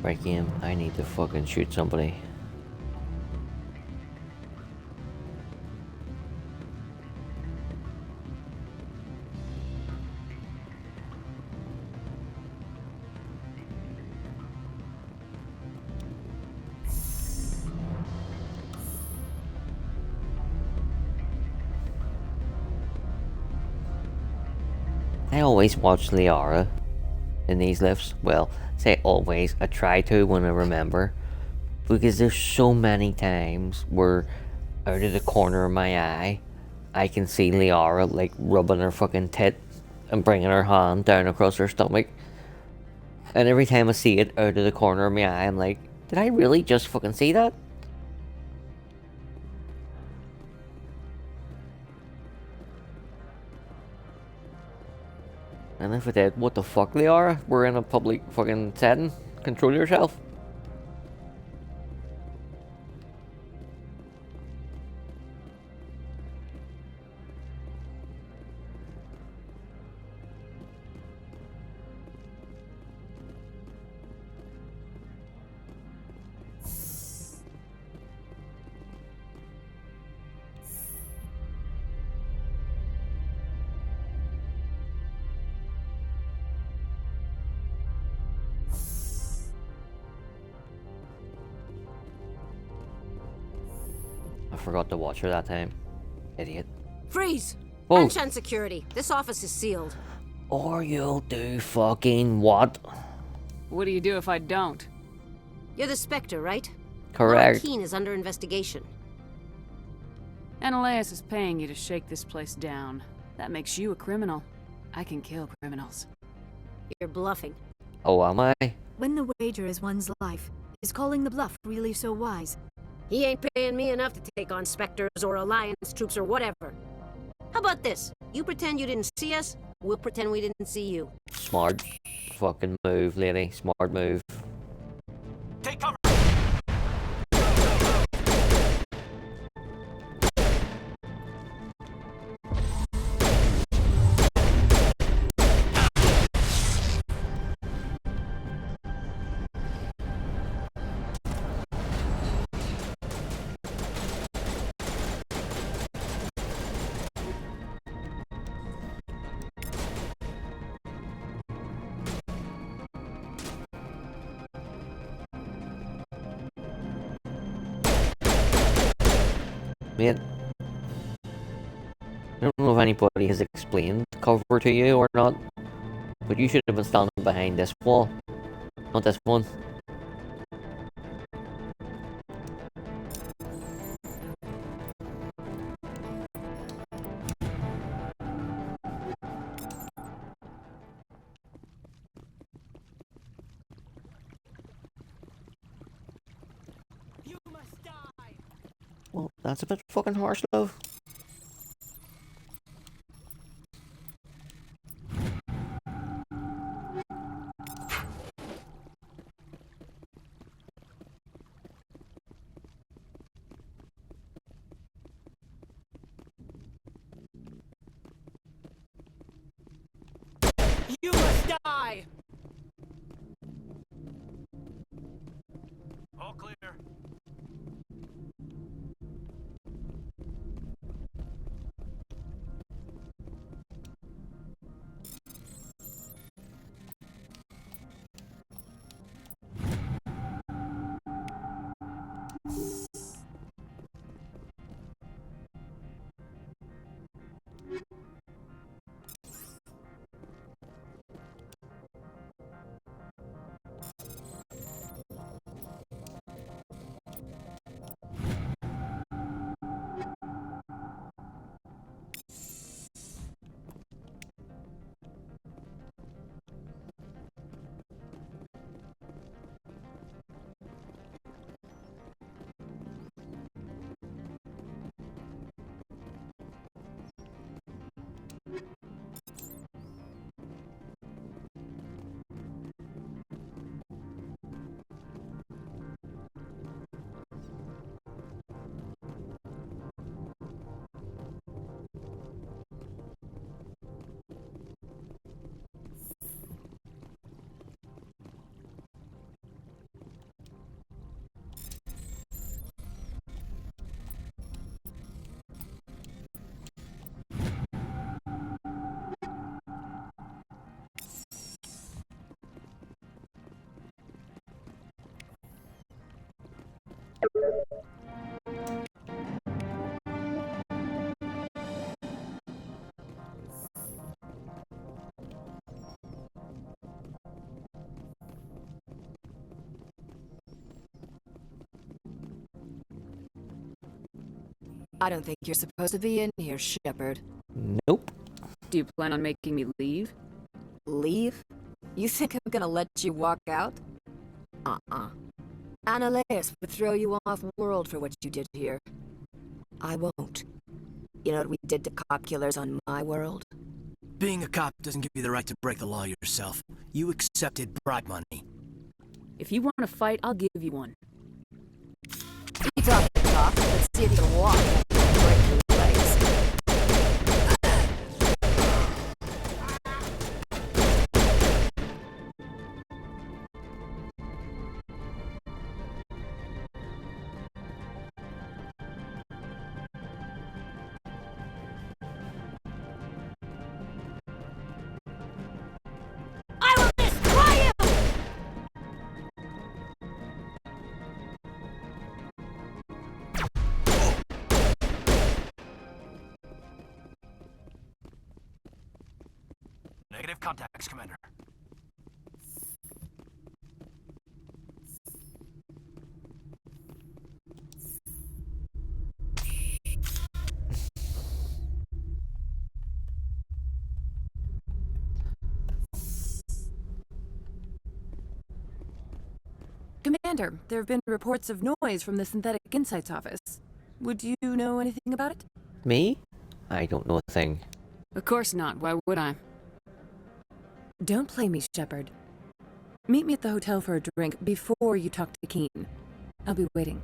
Right, game. I need to fucking shoot somebody. I always watch Liara in these lifts. Well, say always, I try to when I remember, because there's so many times where out of the corner of my eye I can see Liara like rubbing her fucking tit and bringing her hand down across her stomach, and every time I see it out of the corner of my eye I'm like, did I really just fucking see that? And if it did, what the fuck, Liara? We're in a public fucking setting. Control yourself. I forgot to watch her that time. Idiot. Freeze! Whoa. Anshan security. This office is sealed. Or you'll do fucking what? What do you do if I don't? You're the Spectre, right? Correct. Lord Keene is under investigation. Ananias is paying you to shake this place down. That makes you a criminal. I can kill criminals. You're bluffing. Oh, am I? When the wager is one's life, is calling the bluff really so wise? He ain't paying me enough to take on Spectres or Alliance troops or whatever. How about this? You pretend you didn't see us, we'll pretend we didn't see you. Smart fucking move, lady. Smart move. Take cover! Mate, I don't know if anybody has explained cover to you or not, but you should have been standing behind this wall, not this one. Well, that's a bit fucking harsh, love. You must die! All clear. I don't think you're supposed to be in here, Shepard. Nope. Do you plan on making me leave? Leave? You think I'm gonna let you walk out? Annaleus would throw you off world for what you did here. I won't. You know what we did to cop killers on my world? Being a cop doesn't give you the right to break the law yourself. You accepted bribe money. If you want to fight, I'll give you one. You talk the talk. Let's see if you can walk. Break your legs. I will destroy you! Negative contacts, Commander. Commander, there have been reports of noise from the synthetic Synthetic Insights office. Would you know anything about it? Me? I don't know a thing. Of course not. Why would I? Don't play me, Shepard. Meet me at the hotel for a drink before you talk to Keen. I'll be waiting.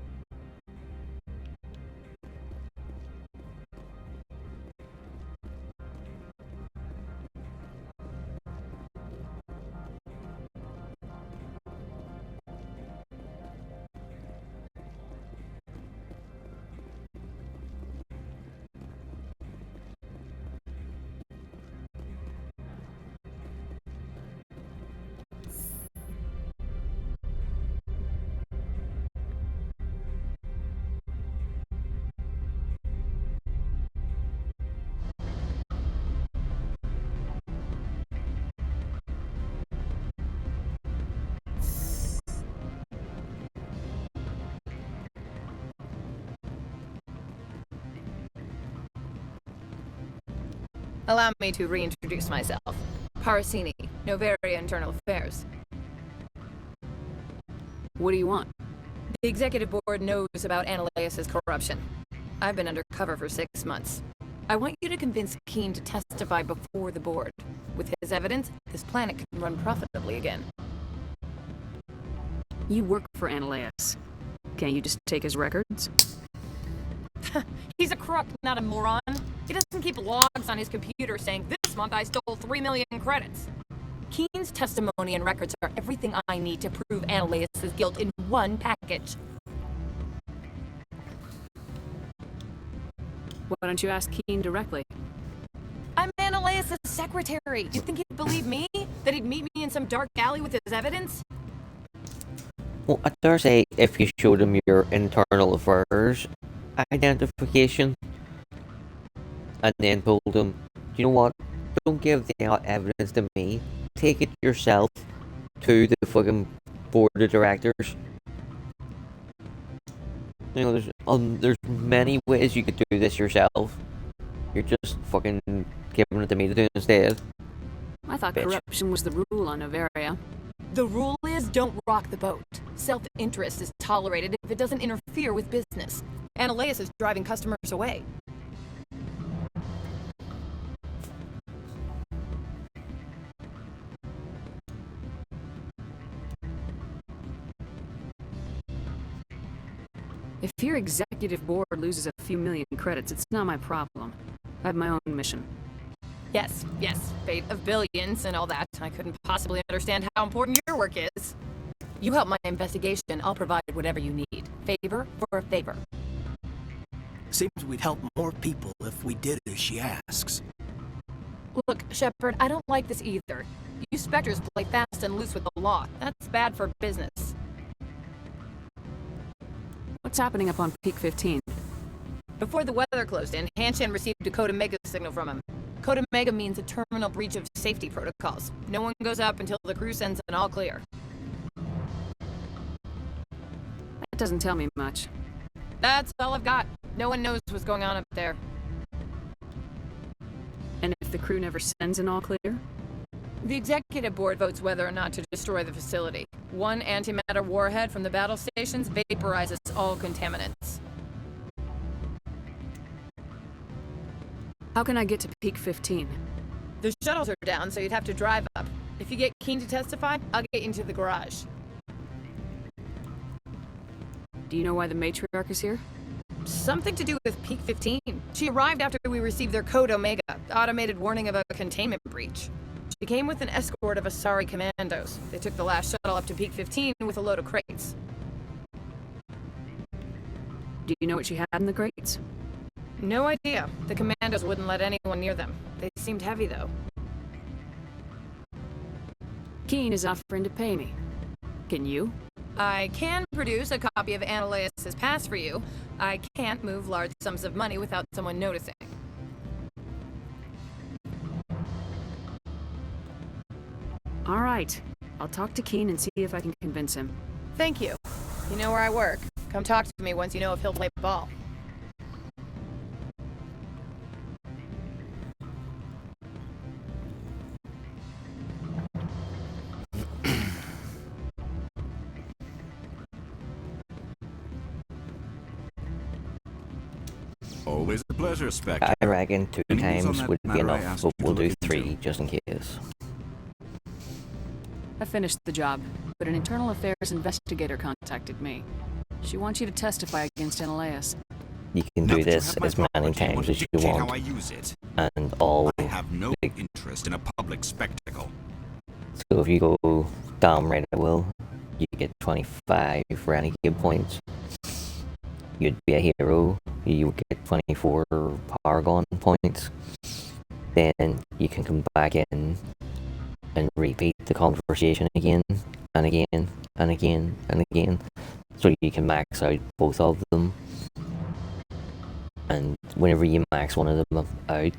Allow me to reintroduce myself. Parasini, Noveria Internal Affairs. What do you want? The executive board knows about Ananias' corruption. I've been undercover for 6 months. I want you to convince Keen to testify before the board. With his evidence, this planet can run profitably again. You work for Ananias. Can't you just take his records? He's a crook, not a moron. He doesn't keep logs on his computer saying, "This month I stole 3 million credits." Keen's testimony and records are everything I need to prove Ananias' guilt in one package. Why don't you ask Keen directly? I'm Ananias' secretary. You think he'd believe me? That he'd meet me in some dark alley with his evidence? Well, I dare say if you showed him your internal affairs identification and then told him, you know what, don't give the evidence to me, take it yourself to the fucking board of directors. You know, there's many ways you could do this yourself. You're just fucking giving it to me to do instead. I thought corruption was the rule on Noveria. The rule is don't rock the boat. Self-interest is tolerated if it doesn't interfere with business. Ananias is driving customers away. If your executive board loses a few million credits, it's not my problem. I have my own mission. Yes, fate of billions and all that. I couldn't possibly understand how important your work is. You help my investigation, I'll provide whatever you need. Favor for a favor. Seems we'd help more people if we did as she asks. Look, Shepard, I don't like this either. You Spectres play fast and loose with the law. That's bad for business. What's happening up on Peak 15? Before the weather closed in, Hanshan received a Code Omega signal from him. Code Omega means a terminal breach of safety protocols. No one goes up until the crew sends an all clear. That doesn't tell me much. That's all I've got. No one knows what's going on up there. And if the crew never sends an all clear? The executive board votes whether or not to destroy the facility. One antimatter warhead from the battle stations vaporizes all contaminants. How can I get to Peak 15? The shuttles are down, so you'd have to drive up. If you get Keen to testify, I'll get you into the garage. Do you know why the matriarch is here? Something to do with Peak 15. She arrived after we received their Code Omega, automated warning of a containment breach. She came with an escort of Asari commandos. They took the last shuttle up to Peak 15 with a load of crates. Do you know what she had in the crates? No idea. The commandos wouldn't let anyone near them. They seemed heavy, though. Keen is offering to pay me. Can you? I can produce a copy of Ananias' pass for you. I can't move large sums of money without someone noticing. All right. I'll talk to Keen and see if I can convince him. Thank you. You know where I work. Come talk to me once you know if he'll play ball. Always a pleasure, Spectre. I reckon 2 Anything on times that would be matter I enough, asked but you to we'll do look into? 3 just in case. I finished the job, but an internal affairs investigator contacted me. She wants you to testify against Analeas. You can do this as many times as you want, How I use it. and all. I have no interest in a public spectacle. So if you go damn right I will, you get 25 renegade points. You'd be a hero. You would get 24 Paragon points. Then you can come back in and repeat the conversation again and again and again and again, so you can max out both of them. And whenever you max one of them out,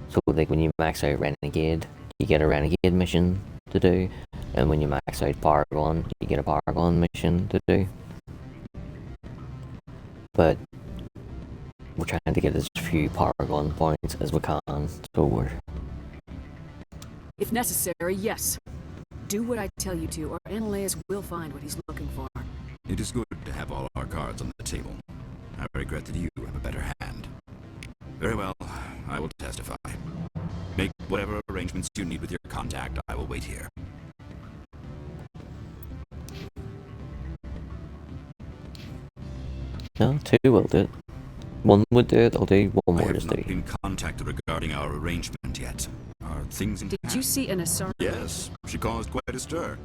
so like when you max out Renegade, you get a Renegade mission to do, and when you max out Paragon, you get a Paragon mission to do. But we're trying to get as few Paragon points as we can, so we're... If necessary, yes. Do what I tell you to, or Analeas will find what he's looking for. It is good to have all our cards on the table. I regret that you have a better hand. Very well, I will testify. Make whatever arrangements you need with your contact. I will wait here. No, 2 will do it. 1 would do it, I'll do 1 more just I do. have not been contacted regarding our arrangement yet. Are things in Did you see an Asari? Yes, she caused quite a stir.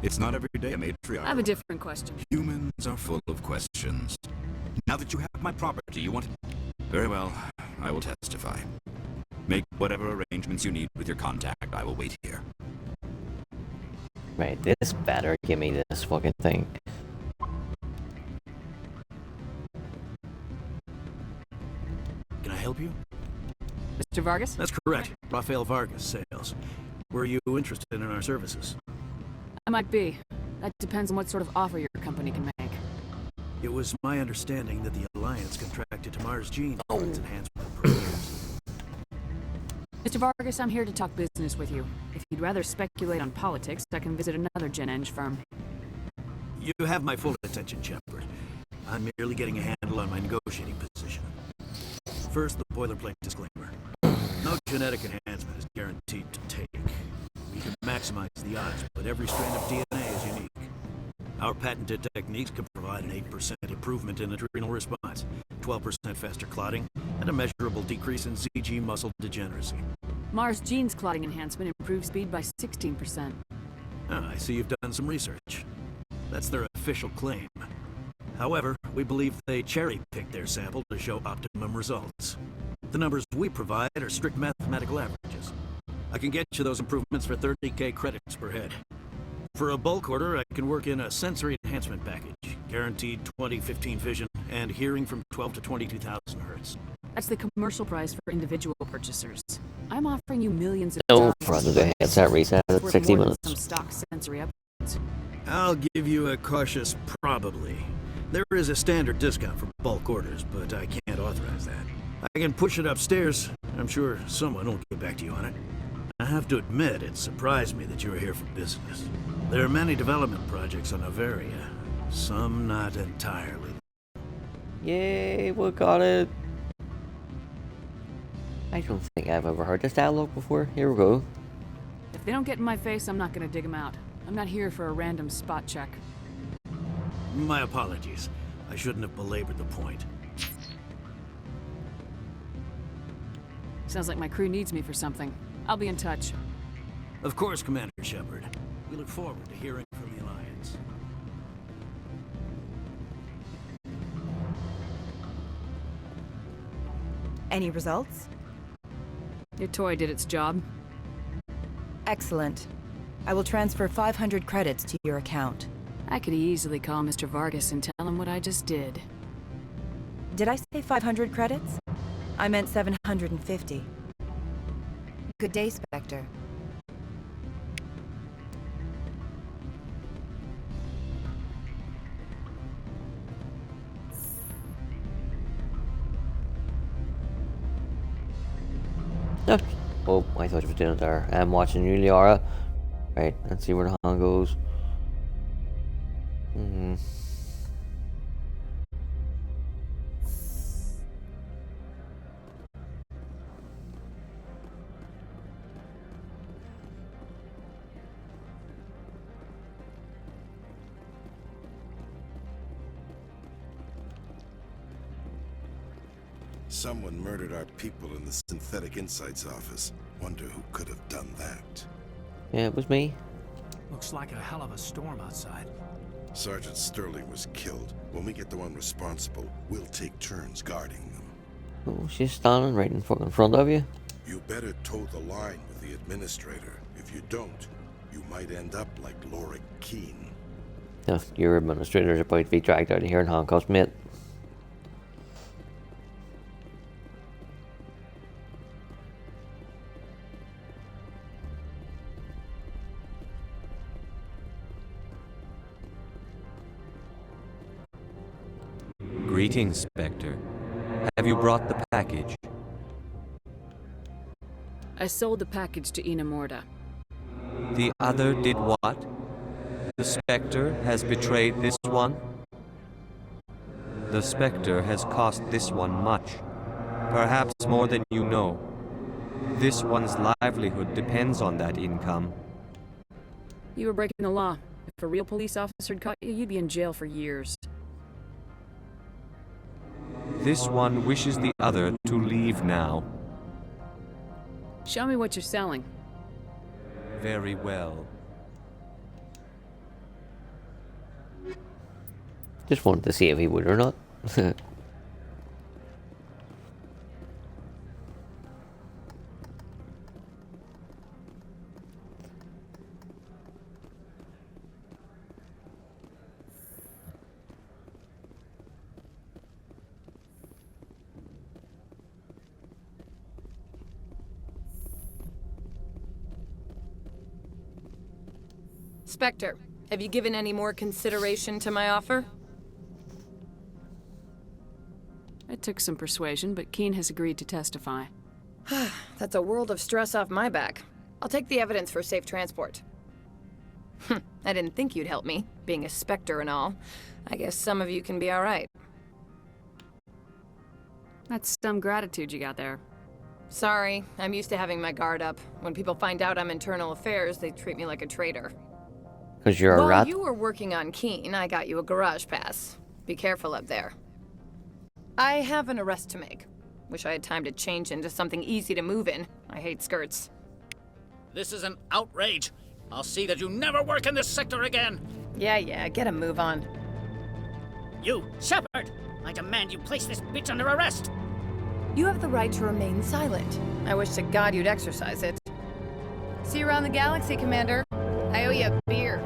It's not every day a matriarch. I have a different question. Humans are full of questions. Now that you have my property, you want it? Very well, I will testify. Make whatever arrangements you need with your contact. I will wait here. Right, this better give me this fucking thing. Can I help you? Mr. Vargas? That's correct. Rafael Vargas, sales. Were you interested in our services? I might be. That depends on what sort of offer your company can make. It was my understanding that the Alliance contracted to Mars Gene for its enhancement programs. Mr. Vargas, I'm here to talk business with you. If you'd rather speculate on politics, I can visit another Gen Eng firm. You have my full attention, Shepard. I'm merely getting a handle on my negotiating position. First, the boilerplate disclaimer. No genetic enhancement is guaranteed to take. We can maximize the odds, but every strand of DNA is unique. Our patented techniques can provide an 8% improvement in adrenal response, 12% faster clotting, and a measurable decrease in ZG muscle degeneracy. Mars Gene's clotting enhancement improves speed by 16%. I see you've done some research. That's their official claim. However, we believe they cherry-picked their sample to show optimum results. The numbers we provide are strict mathematical averages. I can get you those improvements for 30k credits per head. For a bulk order, I can work in a sensory enhancement package, guaranteed 20/15 vision, and hearing from 12 to 22,000 hertz. That's the commercial price for individual purchasers. I'm offering you millions of No, dollars. brother, the headset reset at 60 minutes. Some stock sensory upgrades. I'll give you a cautious probably. There is a standard discount for bulk orders, but I can't authorize that. I can push it upstairs. I'm sure someone will get back to you on it. I have to admit, it surprised me that you were here for business. There are many development projects on Noveria, some not entirely. Yay, we got it. I don't think I've ever heard this dialogue before. Here we go. If they don't get in my face, I'm not gonna dig them out. I'm not here for a random spot check. My apologies. I shouldn't have belabored the point. Sounds like my crew needs me for something. I'll be in touch. Of course, Commander Shepard. We look forward to hearing from the Alliance. Any results? Your toy did its job. Excellent. I will transfer 500 credits to your account. I could easily call Mr. Vargas and tell him what I just did. Did I say 500 credits? I meant 750. Good day, Spectre. Oh, I thought you were doing it there. I'm watching you, Liara. Right, let's see where the hand goes. Someone murdered our people in the Synthetic Insights office. Wonder who could have done that. Yeah, it was me. Looks like a hell of a storm outside. Sergeant Sterling was killed. When we get the one responsible, we'll take turns guarding them. Oh, she's standing right in fucking front of you. You better toe the line with the administrator. If you don't, you might end up like Laura Keene. Yeah, your administrator's about to be dragged out of here in handcuffs, mate. Greetings, Spectre. Have you brought the package? I sold the package to Ina Morda. The other did what? The Spectre has betrayed this one? The Spectre has cost this one much. Perhaps more than you know. This one's livelihood depends on that income. You were breaking the law. If a real police officer had caught you, you'd be in jail for years. This one wishes the other to leave now. Show me what you're selling. Very well. Just wanted to see if he would or not. Spectre, have you given any more consideration to my offer? It took some persuasion, but Keene has agreed to testify. That's a world of stress off my back. I'll take the evidence for safe transport. I didn't think you'd help me, being a Spectre and all. I guess some of you can be alright. That's some gratitude you got there. Sorry, I'm used to having my guard up. When people find out I'm internal affairs, they treat me like a traitor. Because you're a rat? While you were working on Keene, I got you a garage pass. Be careful up there. I have an arrest to make. Wish I had time to change into something easy to move in. I hate skirts. This is an outrage. I'll see that you never work in this sector again. Yeah, get a move on. You, Shepard! I demand you place this bitch under arrest! You have the right to remain silent. I wish to God you'd exercise it. See you around the galaxy, Commander. I owe you a beer.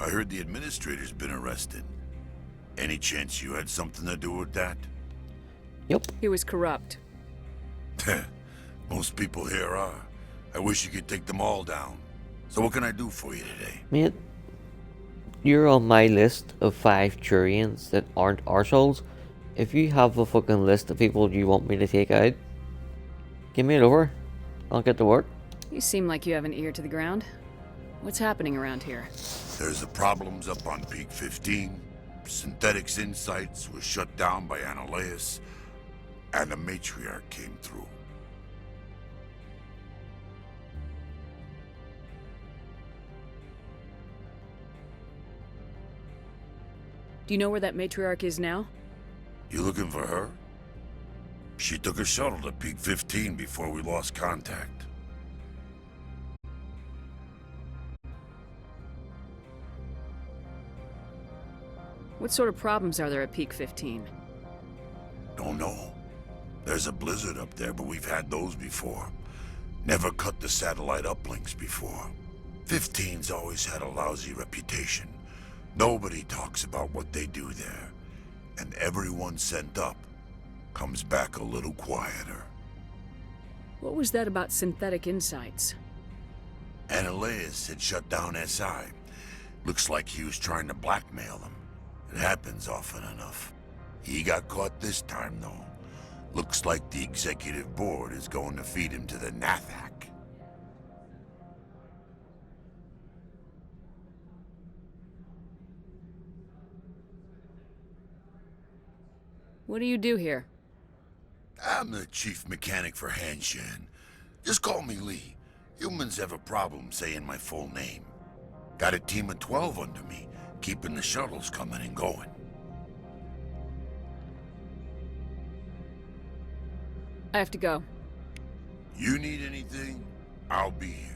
I heard the administrator's been arrested. Any chance you had something to do with that? Yep. He was corrupt. Most people here are. I wish you could take them all down. So what can I do for you today? Mate, you're on my list of 5 Turians that aren't arseholes. If you have a fucking list of people you want me to take out, give me it over. I'll get to work. You seem like you have an ear to the ground. What's happening around here? There's the problems up on Peak 15. Synthetics Insights was shut down by Annaleus. And the Matriarch came through. Do you know where that matriarch is now? You looking for her? She took a shuttle to Peak 15 before we lost contact. What sort of problems are there at Peak 15? Don't know. There's a blizzard up there, but we've had those before. Never cut the satellite uplinks before. 15's always had a lousy reputation. Nobody talks about what they do there. And everyone sent up comes back a little quieter. What was that about synthetic insights? Ananias had shut down SI. Looks like he was trying to blackmail them. It happens often enough. He got caught this time, though. Looks like the executive board is going to feed him to the Nathak. What do you do here? I'm the chief mechanic for Hanshan. Just call me Lee. Humans have a problem saying my full name. Got a team of 12 under me, keeping the shuttles coming and going. I have to go. You need anything? I'll be here.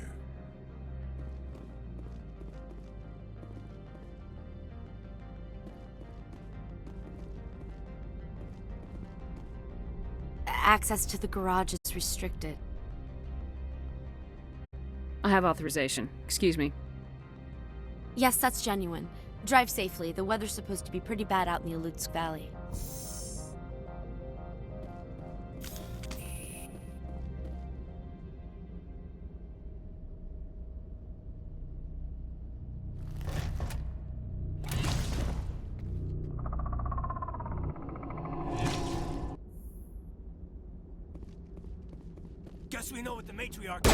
Access to the garage is restricted. I have authorization. Excuse me. Yes, that's genuine. Drive safely. The weather's supposed to be pretty bad out in the Alutsk Valley. Guess we know what the matriarch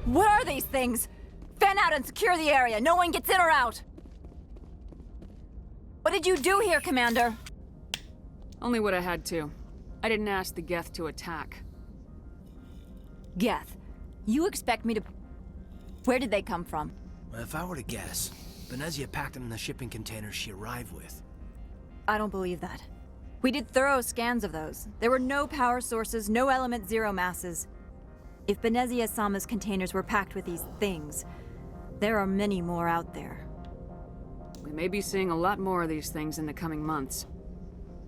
What are these things? Fan out and secure the area. No one gets in or out. What did you do here, Commander? Only what I had to. I didn't ask the Geth to attack. Geth, you expect me to... Where did they come from? If I were to guess, Venezia packed them in the shipping containers she arrived with. I don't believe that. We did thorough scans of those. There were no power sources, no element zero masses. If Venezia-sama's containers were packed with these things, there are many more out there. We may be seeing a lot more of these things in the coming months.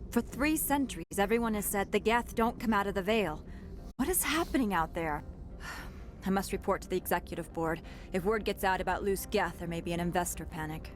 For 3 centuries, everyone has said the Geth don't come out of the Veil. What is happening out there? I must report to the executive board. If word gets out about loose Geth, there may be an investor panic.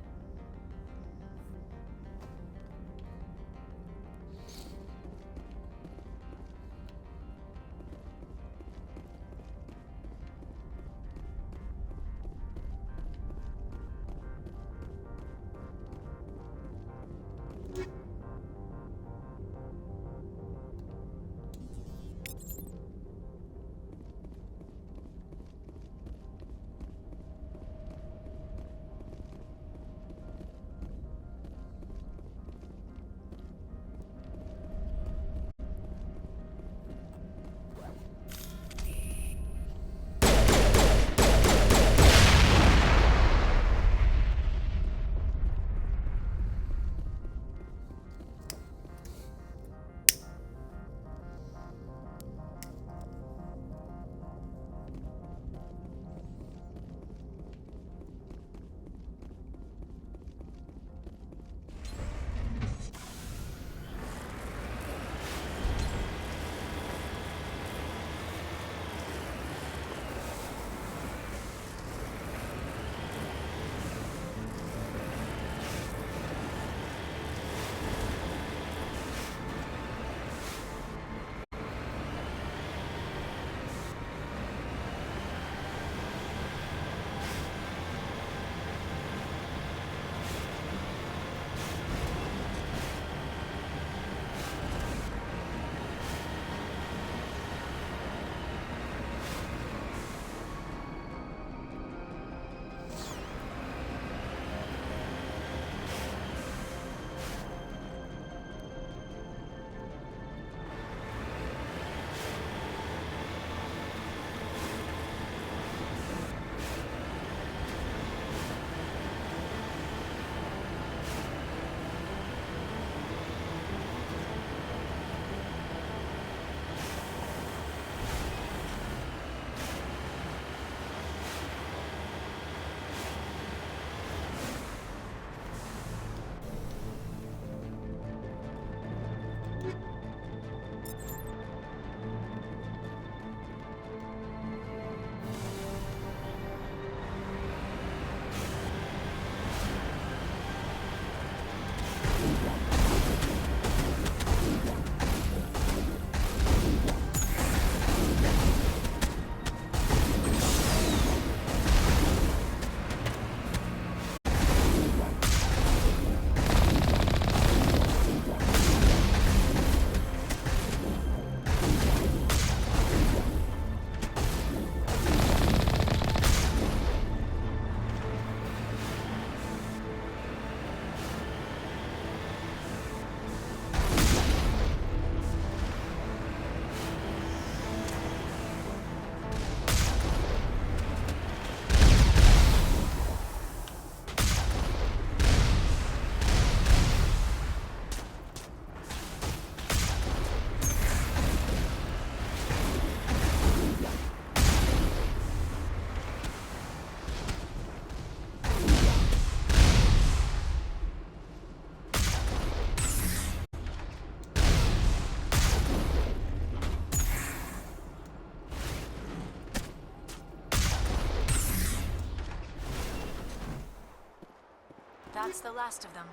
That's the last of them.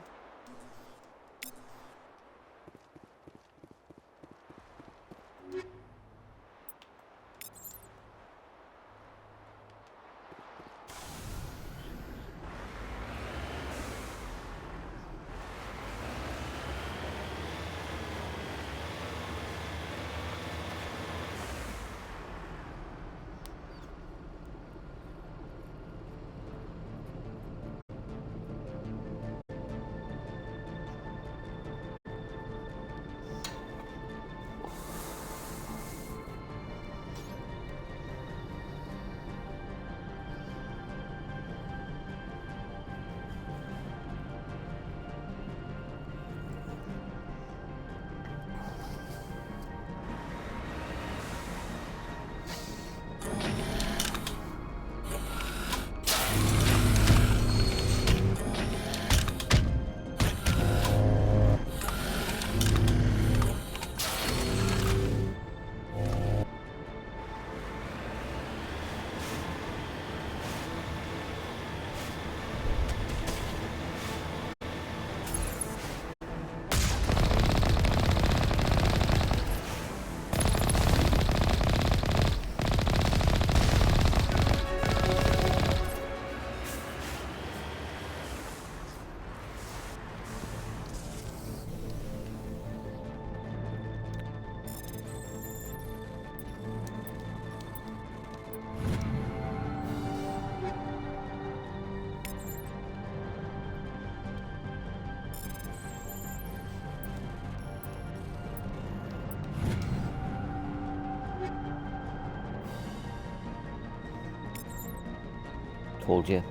Told you.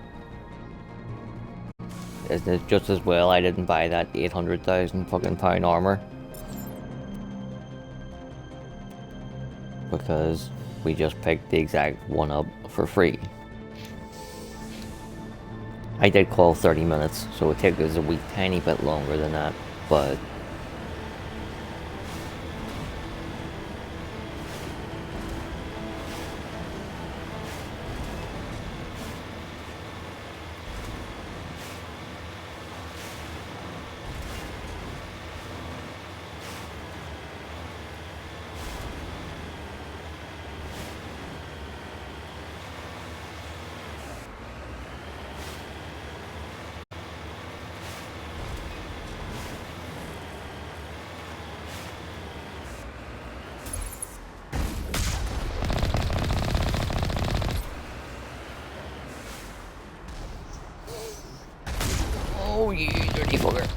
Isn't it just as well I didn't buy that 800,000 fucking pound armor? Because we just picked the exact one up for free. I did call 30 minutes, so it took us a wee tiny bit longer than that, but oh, you dirty fucker.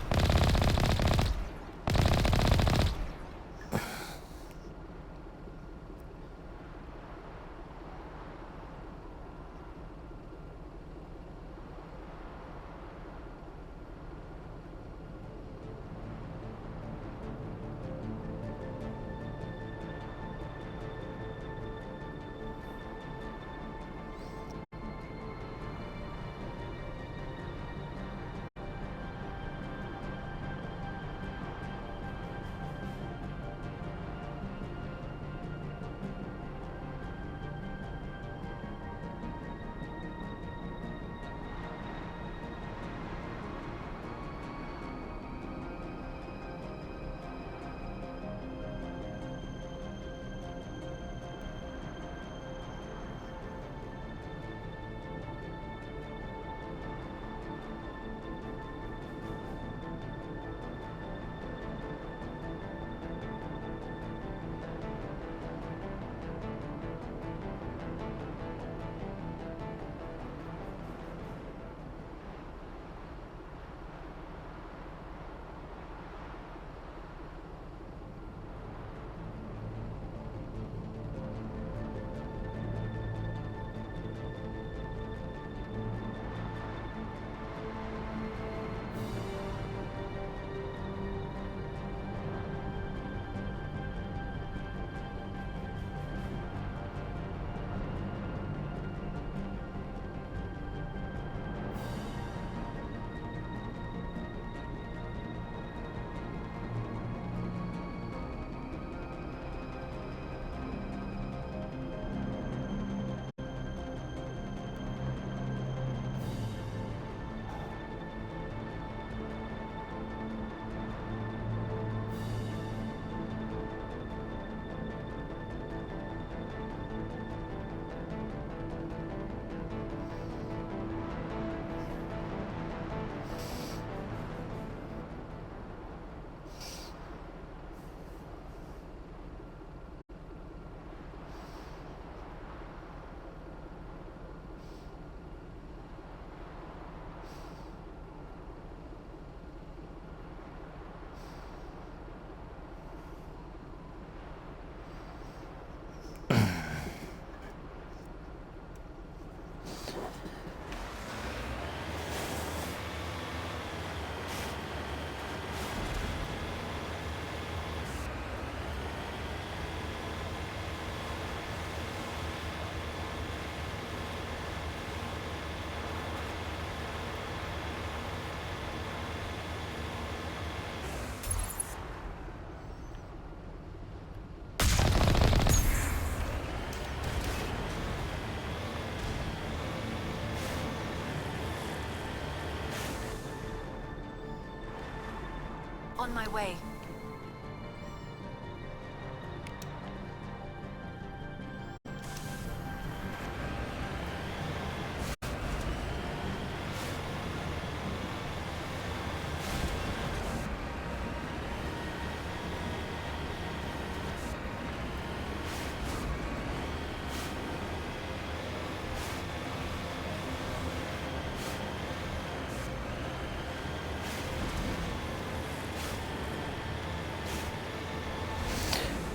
On my way.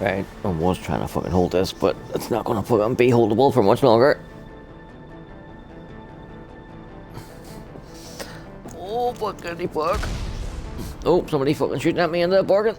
Right, I was trying to fucking hold this, but it's not gonna fucking be holdable for much longer. Oh, fuckity fuck. Oh, somebody fucking shooting at me in the bargain.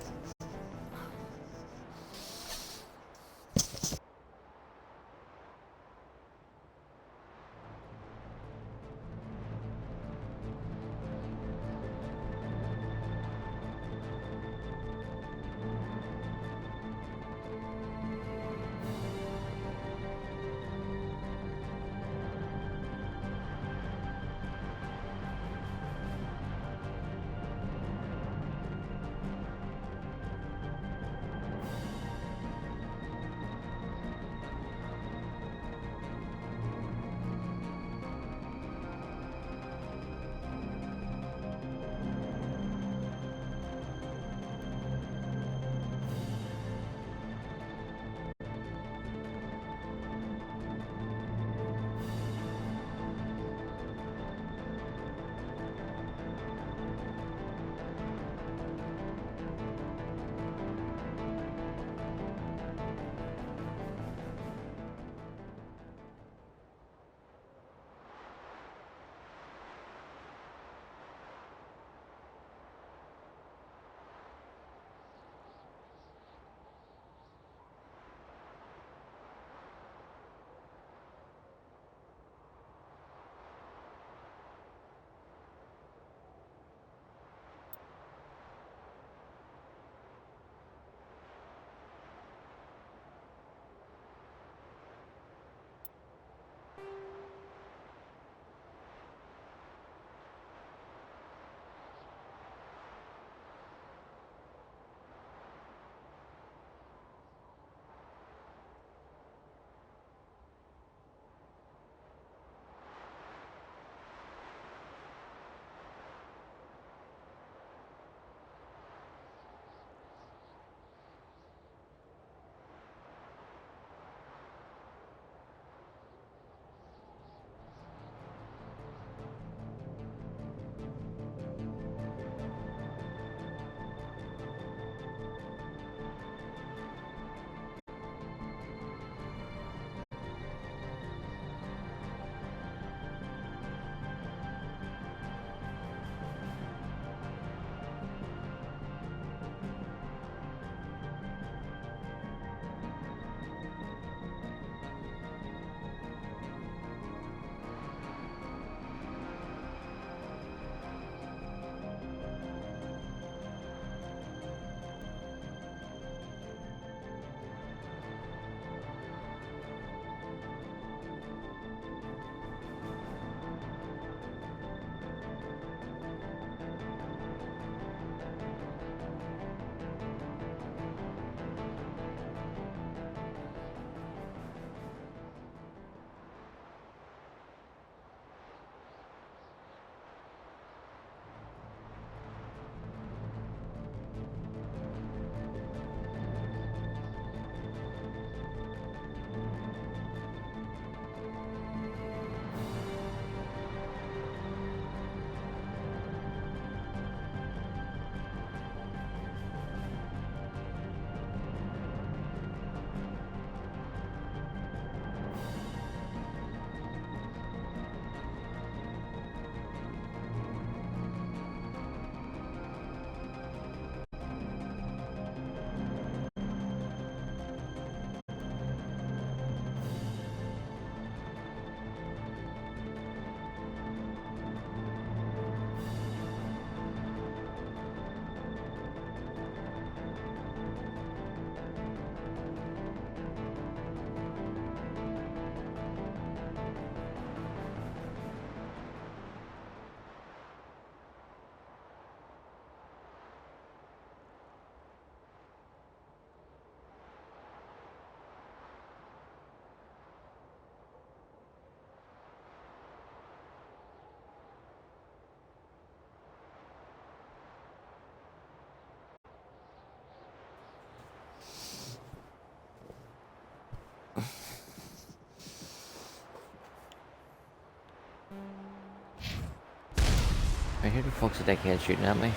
Right here, the fuck's a dickhead shooting at me?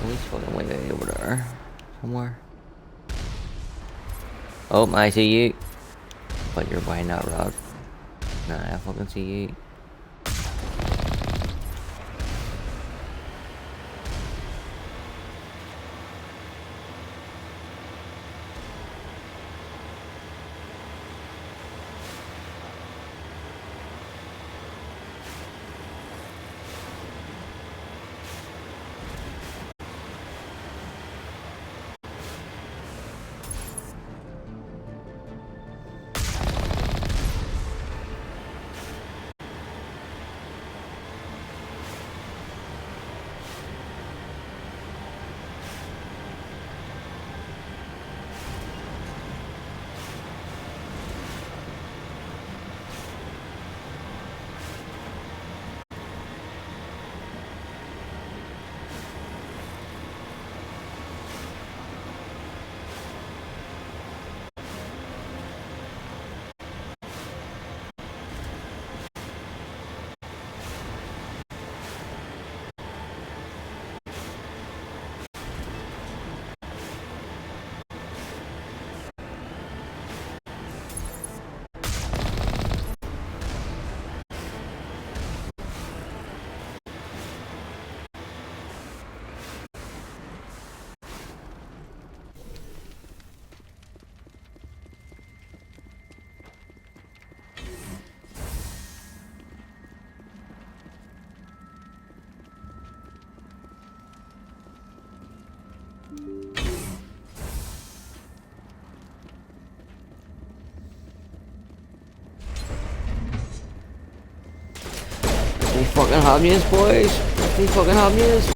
Oh, he's fucking way over there. Somewhere. Oh, I see you. But you're behind that rock. Nah, I fucking see you. We fucking hot news, boys. We fucking hot news.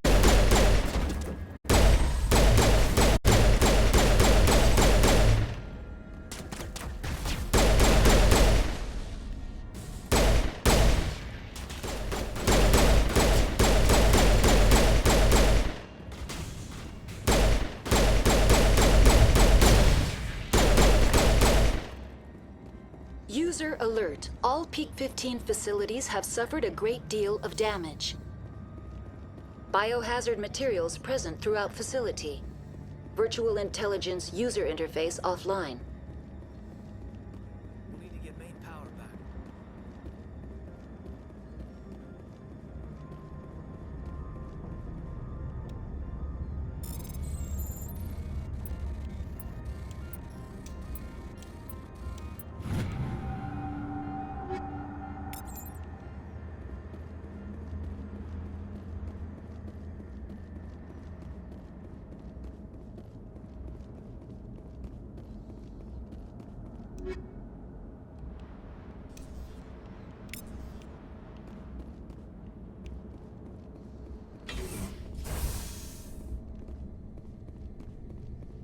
User alert. All Peak 15 facilities have suffered a great deal of damage. Biohazard materials present throughout facility. Virtual intelligence user interface offline. We need to get main power back.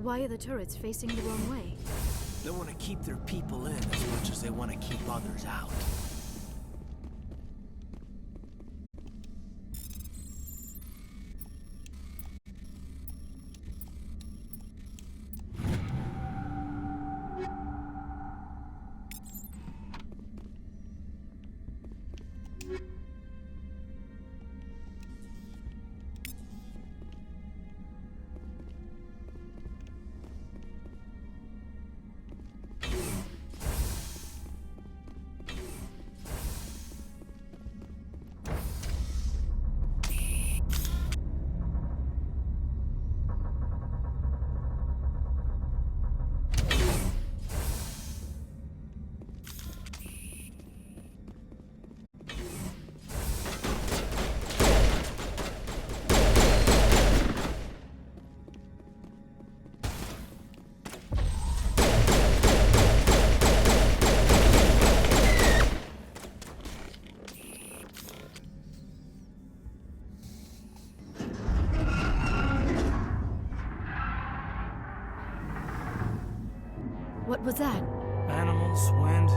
Why are the turrets facing the wrong way? They want to keep their people in as much as they want to keep others out. What was that? Animals, wind.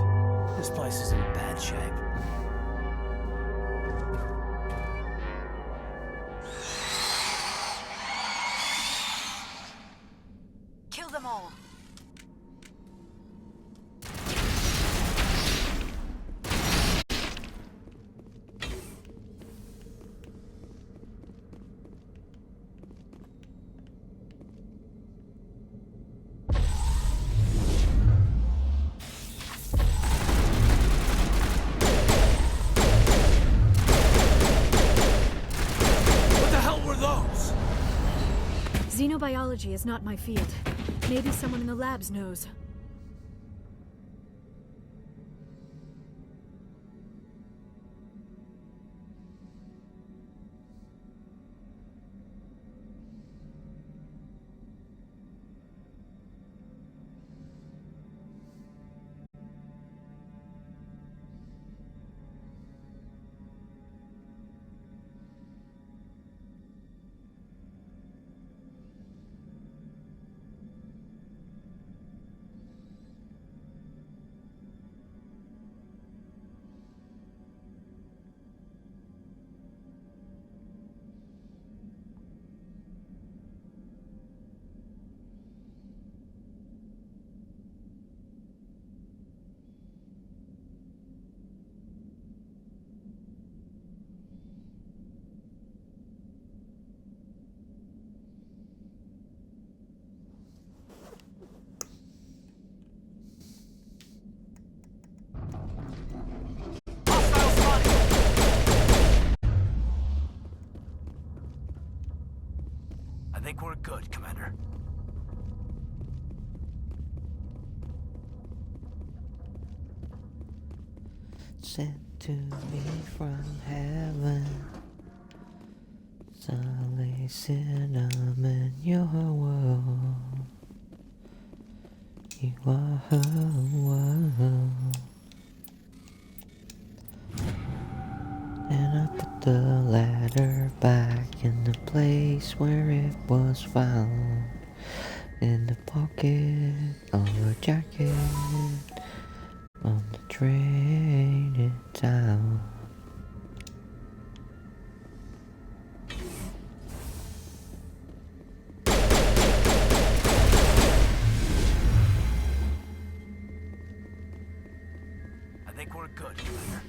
This place is in bad shape. Kill them all. Biology is not my field. Maybe someone in the labs knows. I think we're good, Commander. Sent to me from heaven, Sally cinnamon, your world. You are her world. And I put the ladder back in the place where it was found, in the pocket of a jacket on the train in town. I think we're good, Commander.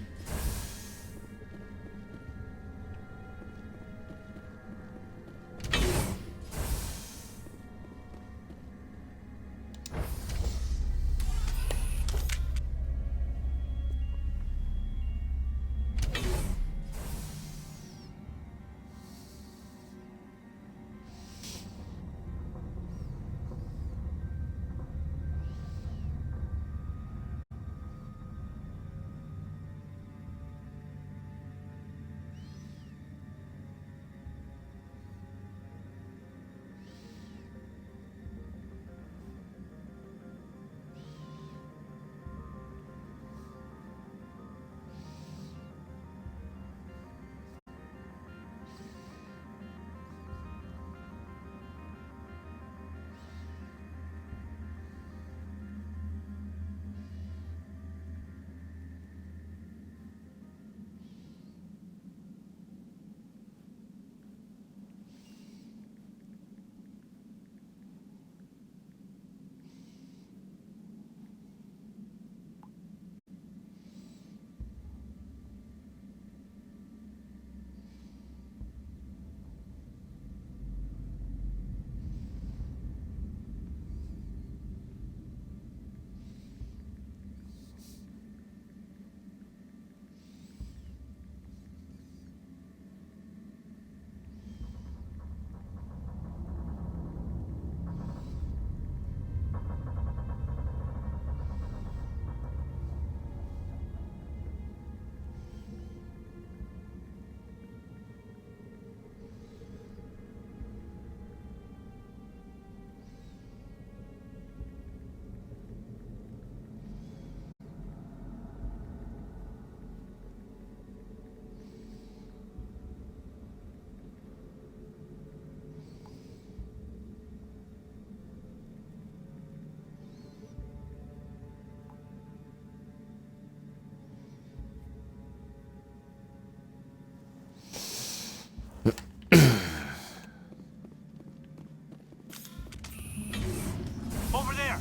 Over there!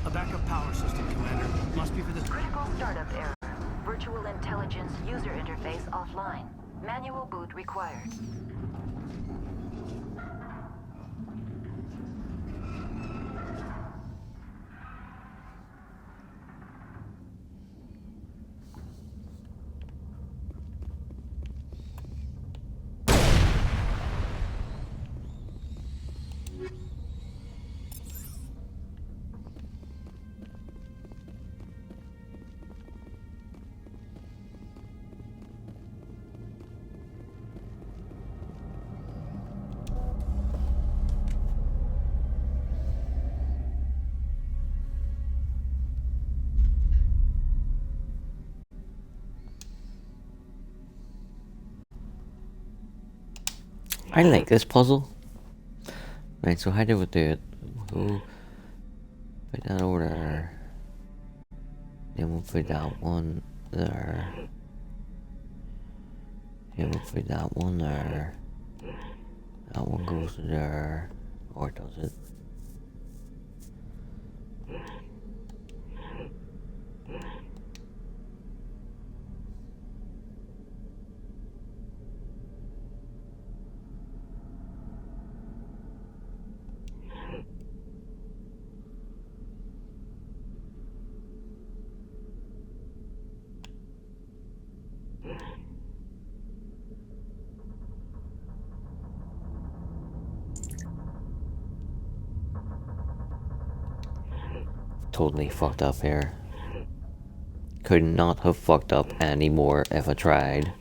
A backup power system, Commander. Must be for the critical startup error. Virtual intelligence user interface offline. Manual boot required. I like this puzzle. Right, so how do we do it? We'll put that over there. Then we'll put that one there. Then we'll put that one there. That one goes there. Or does it? Totally fucked up here. Could not have fucked up anymore if I tried.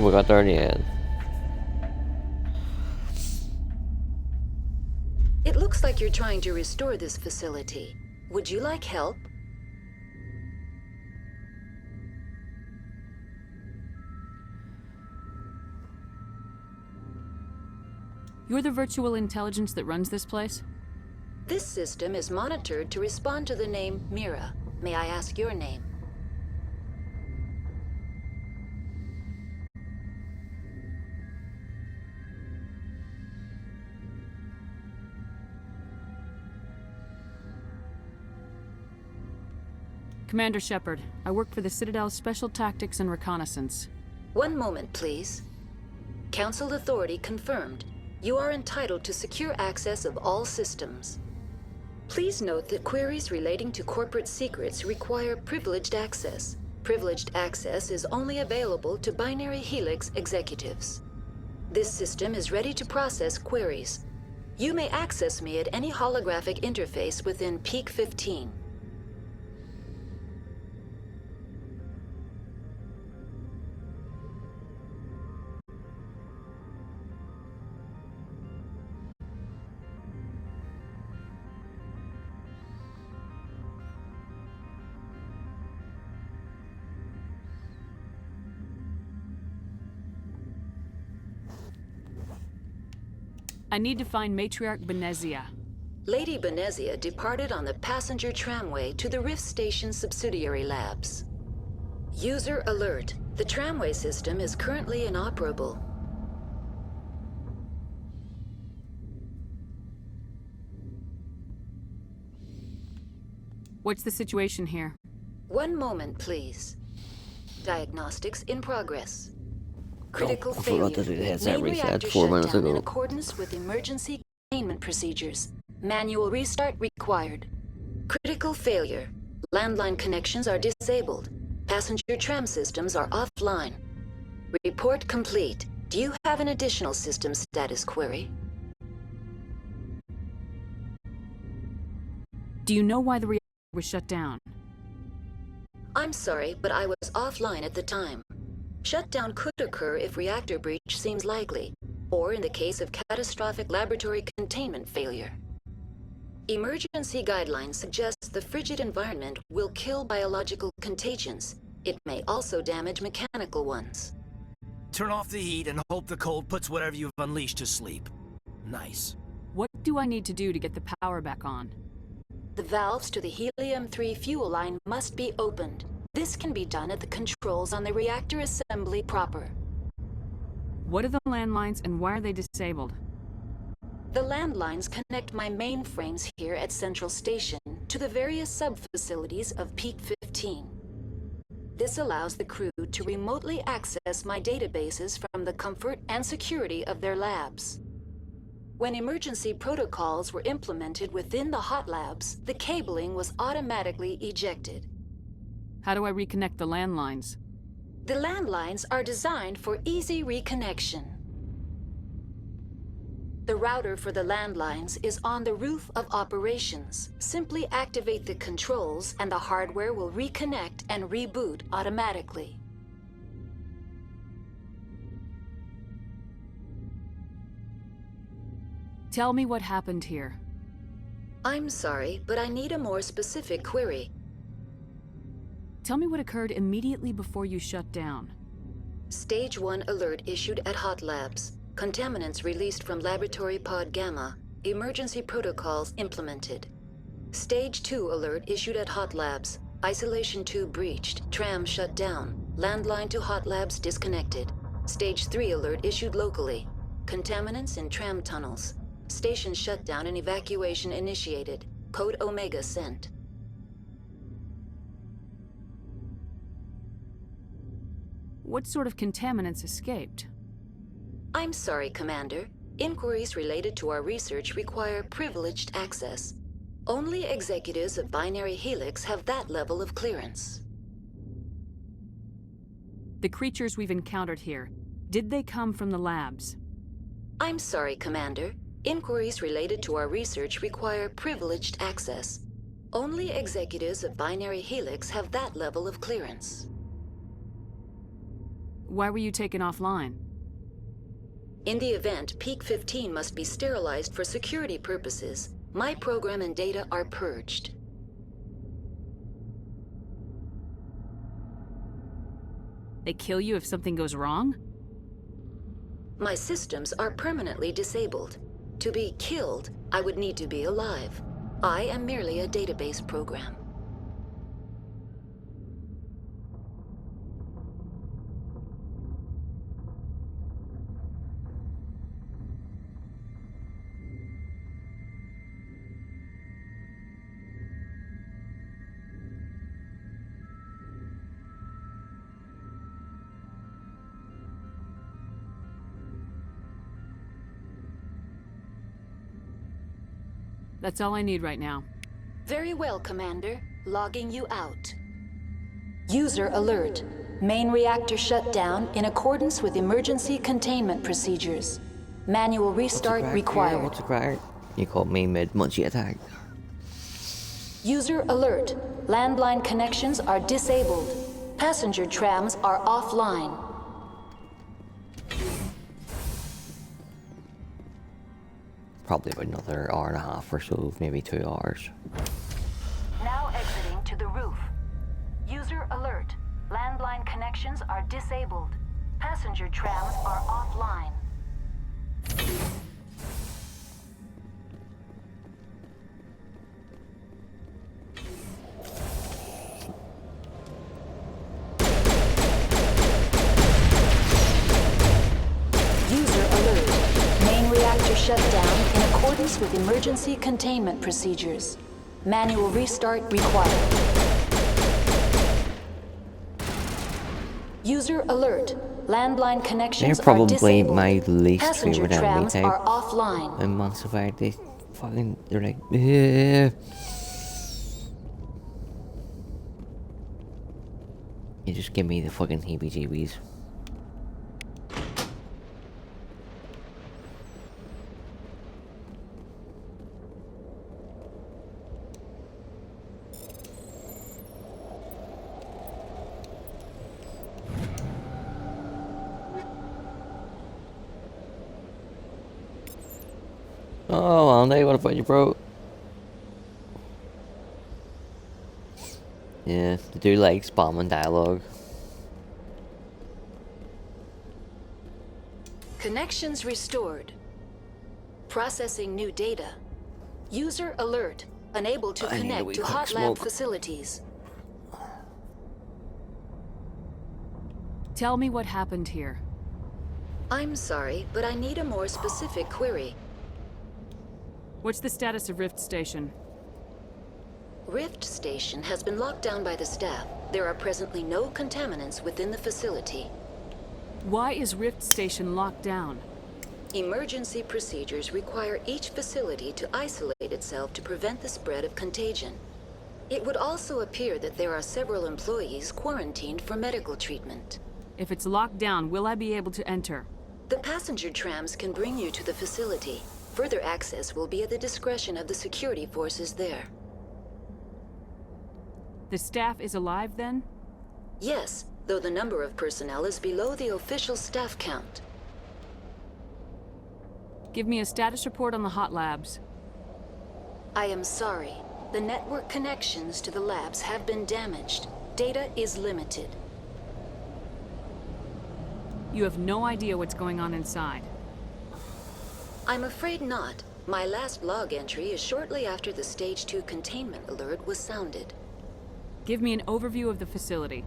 We got there in the end. It looks like you're trying to restore this facility. Would you like help? You're the virtual intelligence that runs this place? This system is monitored to respond to the name Mira. May I ask your name? Commander Shepard, I work for the Citadel's Special Tactics and Reconnaissance. One moment, please. Council authority confirmed. You are entitled to secure access of all systems. Please note that queries relating to corporate secrets require privileged access. Privileged access is only available to Binary Helix executives. This system is ready to process queries. You may access me at any holographic interface within Peak 15. I need to find Matriarch Benezia. Lady Benezia departed on the passenger tramway to the Rift Station subsidiary labs. User alert. The tramway system is currently inoperable. What's the situation here? One moment, please. Diagnostics in progress. Critical failure. I forgot to do the headset Main reset reactor 4 minutes shutdown in ago. accordance with emergency containment procedures. Manual restart required. Critical failure. Landline connections are disabled. Passenger tram systems are offline. Report complete. Do you have an additional system status query? Do you know why the reactor was shut down? I'm sorry, but I was offline at the time. Shutdown could occur if reactor breach seems likely, or in the case of catastrophic laboratory containment failure. Emergency guidelines suggest the frigid environment will kill biological contagions. It may also damage mechanical ones. Turn off the heat and hope the cold puts whatever you've unleashed to sleep. Nice. What do I need to do to get the power back on? The valves to the helium-3 fuel line must be opened. This can be done at the controls on the reactor assembly proper. What are the landlines and why are they disabled? The landlines connect my mainframes here at Central Station to the various sub-facilities of Peak 15. This allows the crew to remotely access my databases from the comfort and security of their labs. When emergency protocols were implemented within the hot labs, the cabling was automatically ejected. How do I reconnect the landlines? The landlines are designed for easy reconnection. The router for the landlines is on the roof of operations. Simply activate the controls and the hardware will reconnect and reboot automatically. Tell me what happened here. I'm sorry, but I need a more specific query. Tell me what occurred immediately before you shut down. Stage 1 alert issued at Hot Labs. Contaminants released from Laboratory Pod Gamma. Emergency protocols implemented. Stage 2 alert issued at Hot Labs. Isolation tube breached. Tram shut down. Landline to Hot Labs disconnected. Stage 3 alert issued locally. Contaminants in tram tunnels. Station shutdown and evacuation initiated. Code Omega sent. What sort of contaminants escaped? I'm sorry, Commander. Inquiries related to our research require privileged access. Only executives of Binary Helix have that level of clearance. The creatures we've encountered here, did they come from the labs? I'm sorry, Commander. Inquiries related to our research require privileged access. Only executives of Binary Helix have that level of clearance. Why were you taken offline? In the event, Peak 15 must be sterilized for security purposes. My program and data are purged. They kill you if something goes wrong? My systems are permanently disabled. To be killed, I would need to be alive. I am merely a database program. That's all I need right now. Very well, Commander. Logging you out. User alert. Main reactor shut down in accordance with emergency containment procedures. Manual restart required. What's the crack? You caught me mid-munchie attack. User alert. Landline connections are disabled. Passenger trams are offline. Probably about another hour and a half or so, maybe 2 hours. Now exiting to the roof. User alert. Landline connections are disabled. Passenger trams are offline. Shut down in accordance with emergency containment procedures. Manual restart required. User alert. Landline connections They're probably are disabled. my least Passenger favorite enemy trams type. are offline. In Mass Effect, they fucking, they're like, yeah. You just give me the fucking heebie-jeebies. Oh, Andy, what about you, bro? Yeah, they do like spamming dialogue. Connections restored. Processing new data. User alert. Unable to connect to hot lab facilities. Tell me what happened here. I'm sorry, but I need a more specific query. What's the status of Rift Station? Rift Station has been locked down by the staff. There are presently no contaminants within the facility. Why is Rift Station locked down? Emergency procedures require each facility to isolate itself to prevent the spread of contagion. It would also appear that there are several employees quarantined for medical treatment. If it's locked down, will I be able to enter? The passenger trams can bring you to the facility. Further access will be at the discretion of the security forces there. The staff is alive then? Yes, though the number of personnel is below the official staff count. Give me a status report on the hot labs. I am sorry. The network connections to the labs have been damaged. Data is limited. You have no idea what's going on inside. I'm afraid not. My last log entry is shortly after the Stage 2 containment alert was sounded. Give me an overview of the facility.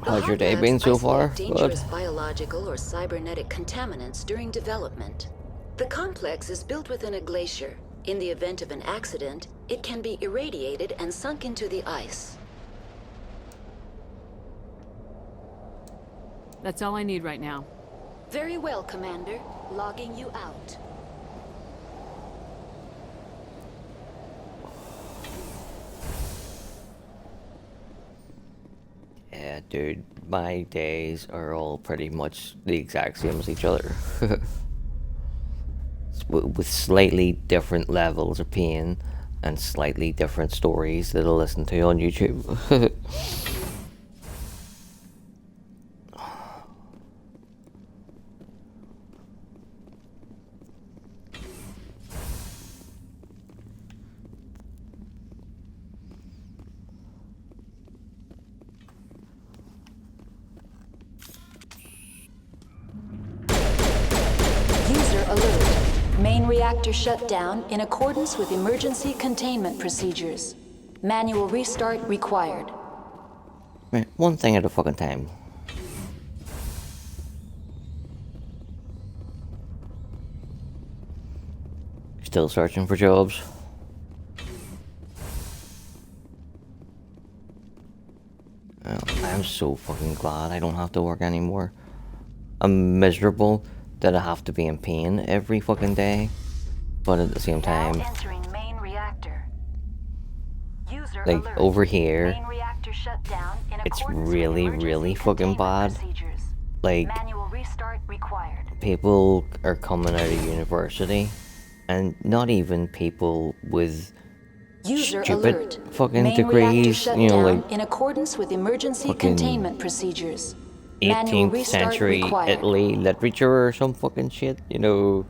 How's your day been so far? Dangerous biological or cybernetic contaminants during development. The complex is built within a glacier. In the event of an accident, it can be irradiated and sunk into the ice. That's all I need right now. Very well, Commander. Logging you out. Yeah, dude, my days are all pretty much the exact same as each other. With slightly different levels of pain and slightly different stories that I'll listen to on YouTube. Main reactor shut down in accordance with emergency containment procedures. Manual restart required. Right, one thing at a fucking time. Still searching for jobs. Oh, I'm so fucking glad I don't have to work anymore. I'm miserable that I have to be in pain every fucking day, but at the same time, like over here, it's really, really fucking bad. Like, people are coming out of university, and not even people with stupid fucking degrees, you know, like in accordance with emergency containment procedures. 18th century Italy literature or some fucking shit, you know.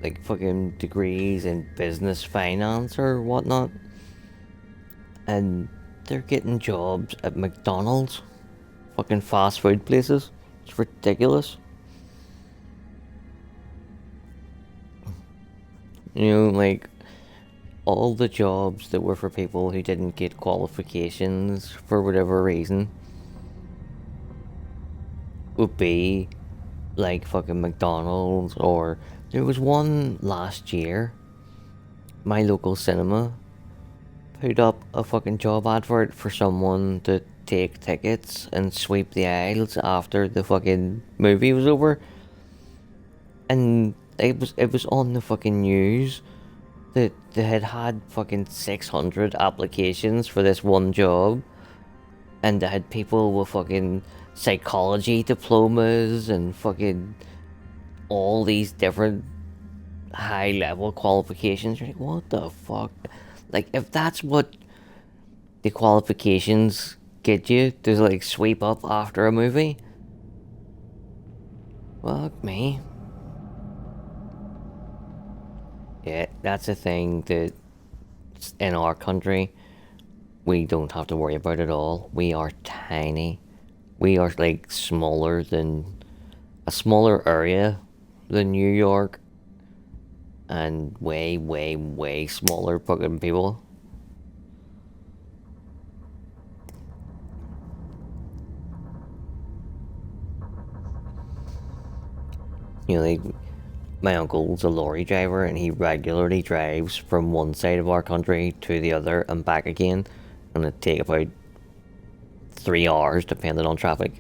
Like fucking degrees in business finance or whatnot. And they're getting jobs at McDonald's. Fucking fast food places. It's ridiculous. You know, like, all the jobs that were for people who didn't get qualifications for whatever reason would be like fucking McDonald's, or there was one last year, my local cinema put up a fucking job advert for someone to take tickets and sweep the aisles after the fucking movie was over, and it was on the fucking news that they had fucking 600 applications for this one job, and they had people with fucking psychology diplomas and fucking all these different high level qualifications. You're like, what the fuck? Like, if that's what the qualifications get you to like sweep up after a movie, fuck me. Yeah, that's a thing that in our country we don't have to worry about at all. We are tiny. We are like smaller than a smaller area than New York, and way, way, way smaller fucking people. You know, like, my uncle's a lorry driver, and he regularly drives from one side of our country to the other and back again, and it take about 3 hours depending on traffic.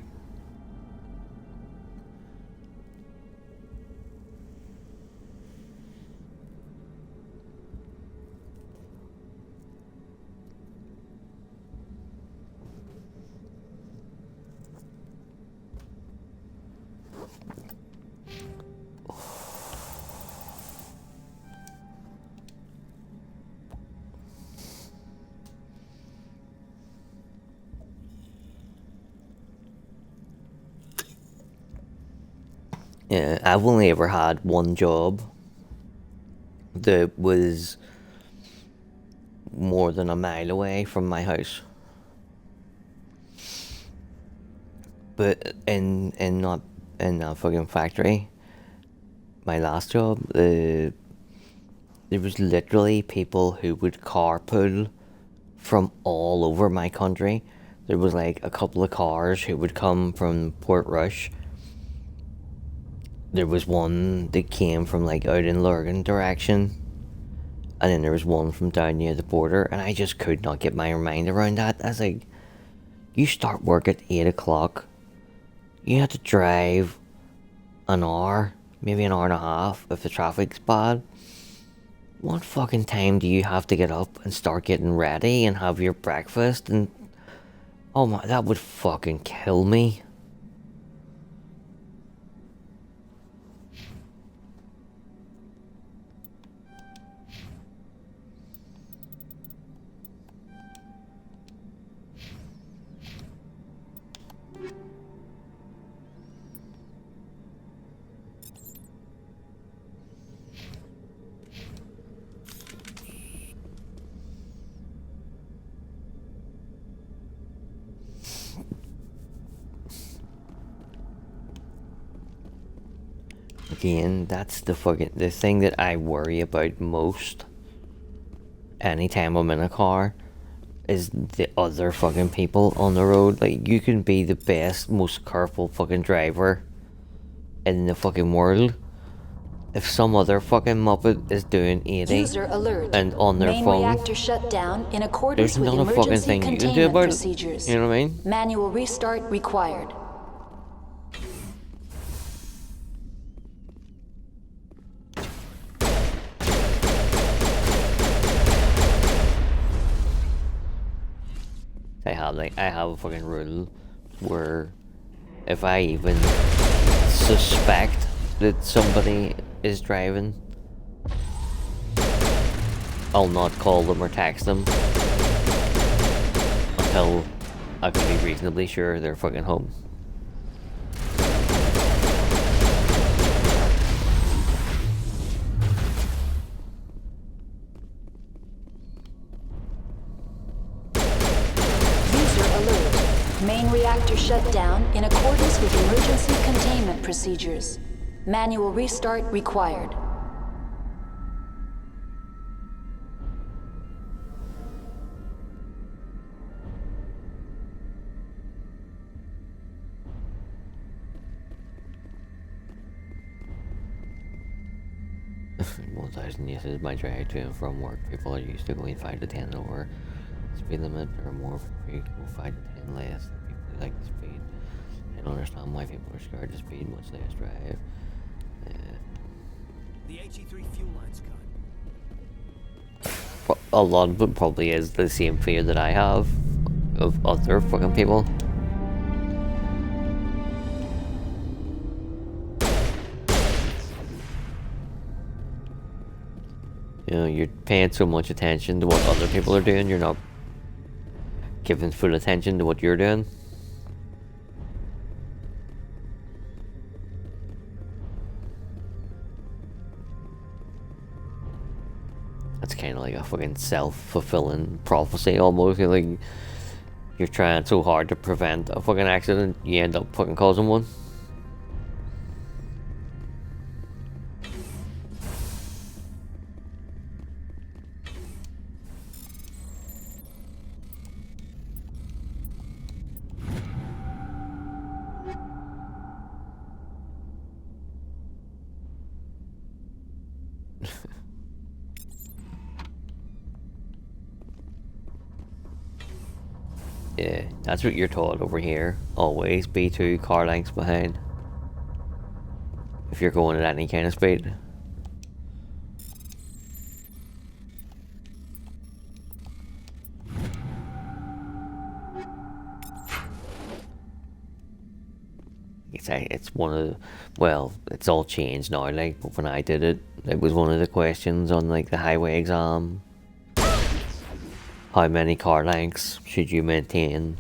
Yeah, I've only ever had one job that was more than a mile away from my house. But in that fucking factory, my last job, there was literally people who would carpool from all over my country. There was like a couple of cars who would come from Port Rush. There was one that came from like out in Lurgan direction. And then there was one from down near the border. And I just could not get my mind around that. I was like, you start work at 8 o'clock. You have to drive an hour, maybe an hour and a half if the traffic's bad. What fucking time do you have to get up and start getting ready and have your breakfast? And oh my, that would fucking kill me. Again, that's the thing that I worry about most anytime I'm in a car is the other fucking people on the road. Like, you can be the best, most careful fucking driver in the fucking world. If some other fucking muppet is doing 80 User alert. and on their Main phone, reactor shut down in accordance there's with not a fucking emergency thing you can do containment about procedures. it. You know what I mean? Manual restart required. I have a fucking rule where if I even suspect that somebody is driving, I'll not call them or text them until I can be reasonably sure they're fucking home. Main reactor shut down in accordance with emergency containment procedures. Manual restart required. Well, 1,000 uses my drive to and from work. People are used to going 5 to 10 over speed limit or more. People 5 to 10 less. People who like the speed. I don't understand why people are scared to speed, much less drive. The HE3 fuel line's cut. A lot of it probably is the same fear that I have of other fucking people. You know, you're paying so much attention to what other people are doing, you're not giving full attention to what you're doing. That's kind of like a fucking self-fulfilling prophecy almost. You're like, you're trying so hard to prevent a fucking accident, you end up fucking causing one. Yeah, that's what you're taught over here. Always be 2 car lengths behind. If you're going at any kind of speed. It's one of the, well, it's all changed now, like, but when I did it, it was one of the questions on, like, the highway exam. How many car lengths should you maintain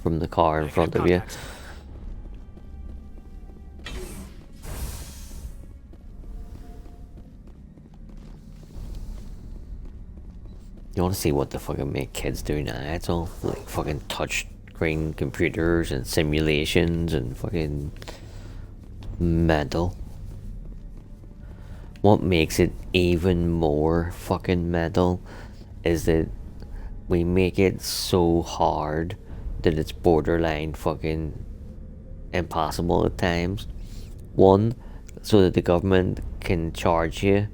from the car in front of you? You want to see what the fucking make kids do now? It's all like fucking touch screen computers and simulations and fucking mental. What makes it even more fucking mental is that we make it so hard that it's borderline fucking impossible at times. One, so that the government can charge you,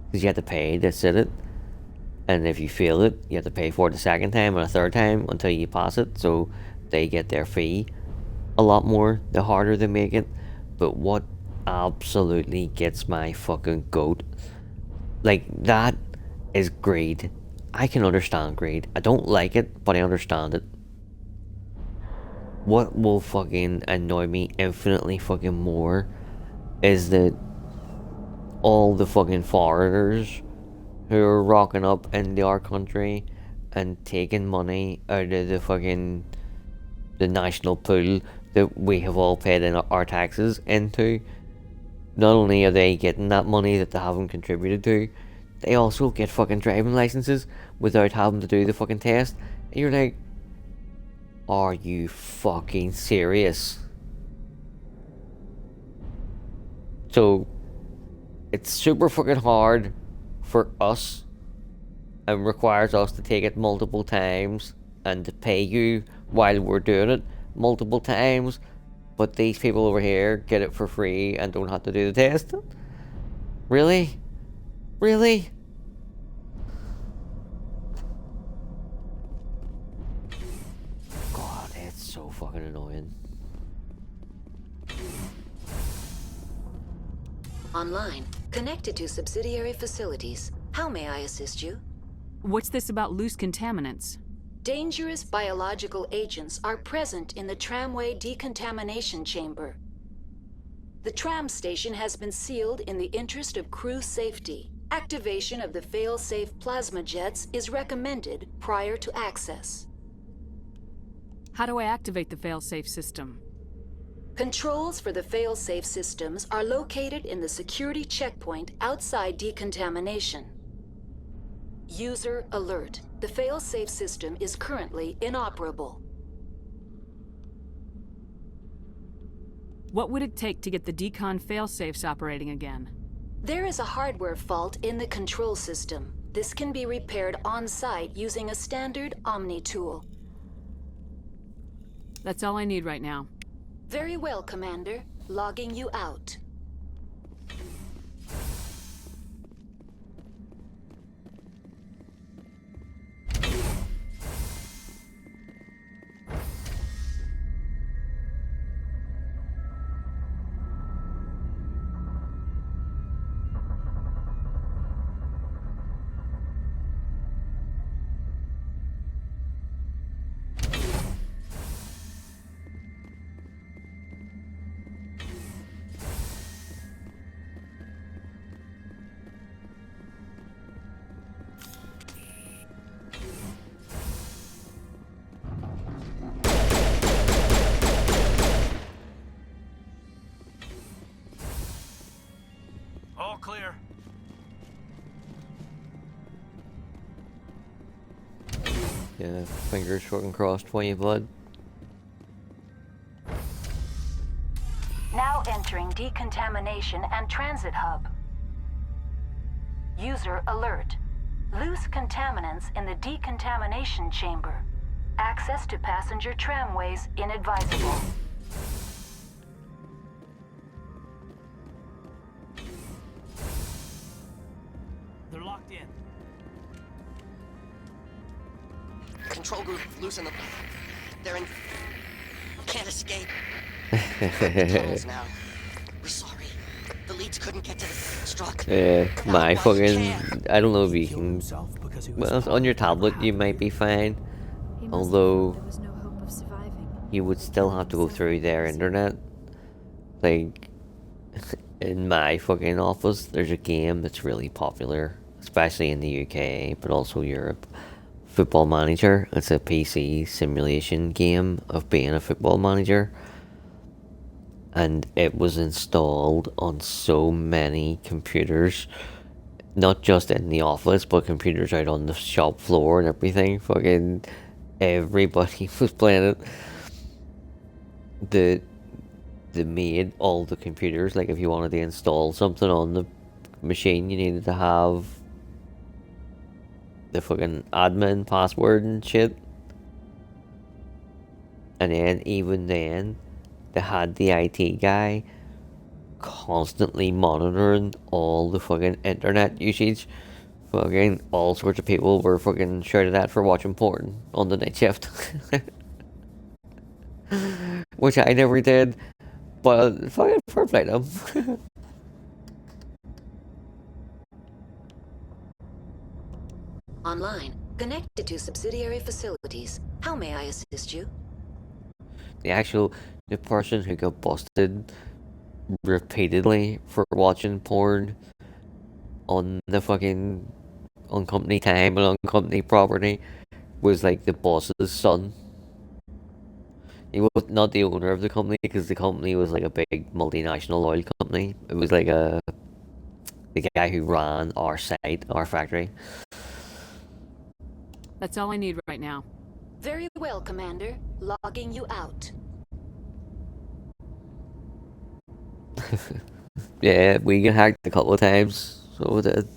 because you have to pay to sit it. And if you fail it, you have to pay for it a second time and a third time until you pass it, so they get their fee a lot more the harder they make it. But what absolutely gets my fucking goat, like, that is greed. I can understand greed. I don't like it, but I understand it. What will fucking annoy me infinitely fucking more is that all the fucking foreigners who are rocking up into our country and taking money out of the fucking the national pool that we have all paid in our taxes into. Not only are they getting that money that they haven't contributed to, they also get fucking driving licenses without having to do the fucking test. And you're like, are you fucking serious? So it's super fucking hard for us and requires us to take it multiple times and to pay you while we're doing it multiple times, but these people over here get it for free and don't have to do the test. Really? Really? God, it's so fucking annoying. Online, connected to subsidiary facilities. How may I assist you? What's this about loose contaminants? Dangerous biological agents are present in the tramway decontamination chamber. The tram station has been sealed in the interest of crew safety. Activation of the fail-safe plasma jets is recommended prior to access. How do I activate the fail-safe system? Controls for the fail-safe systems are located in the security checkpoint outside decontamination. User alert. The fail-safe system is currently inoperable. What would it take to get the decon fail-safes operating again? There is a hardware fault in the control system. This can be repaired on-site using a standard Omni tool. That's all I need right now. Very well, Commander. Logging you out. All clear. Yeah, fingers fucking crossed for you, bud. Now entering decontamination and transit hub. User alert. Loose contaminants in the decontamination chamber. Access to passenger tramways inadvisable. They're locked in. Control group, loosen them. They're in... Can't escape. Tunnels now. We're sorry. The leads couldn't get to the struck. My fucking... I don't know if you can... Well, on your tablet you might be fine. Although... you would still have to go through their internet. Like... in my fucking office, there's a game that's really popular. Especially in the UK, but also Europe. Football Manager. It's a PC simulation game of being a football manager. And it was installed on so many computers. Not just in the office, but computers out on the shop floor and everything. Fucking everybody was playing it. They made all the computers, like if you wanted to install something on the machine, you needed to have the fucking admin password and shit. And then, even then, they had the IT guy constantly monitoring all the fucking internet usage. Fucking all sorts of people were fucking shouted at for watching porn on the night shift. Which I never did, but fucking fair play to them. Online, connected to subsidiary facilities. How may I assist you? The person who got busted repeatedly for watching porn on the fucking on company time and on company property was like the boss's son. He was not the owner of the company, because the company was like a big multinational oil company. It was like the guy who ran our site, our factory. That's all I need right now. Very well, Commander. Logging you out. Yeah, we got hacked a couple of times, so we did.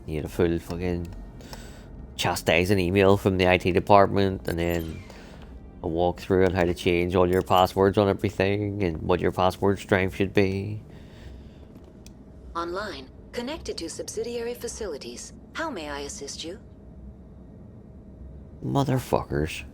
You had a full fucking chastising email from the IT department, and then a walkthrough on how to change all your passwords on everything, and what your password strength should be. Online, connected to subsidiary facilities. How may I assist you? Motherfuckers.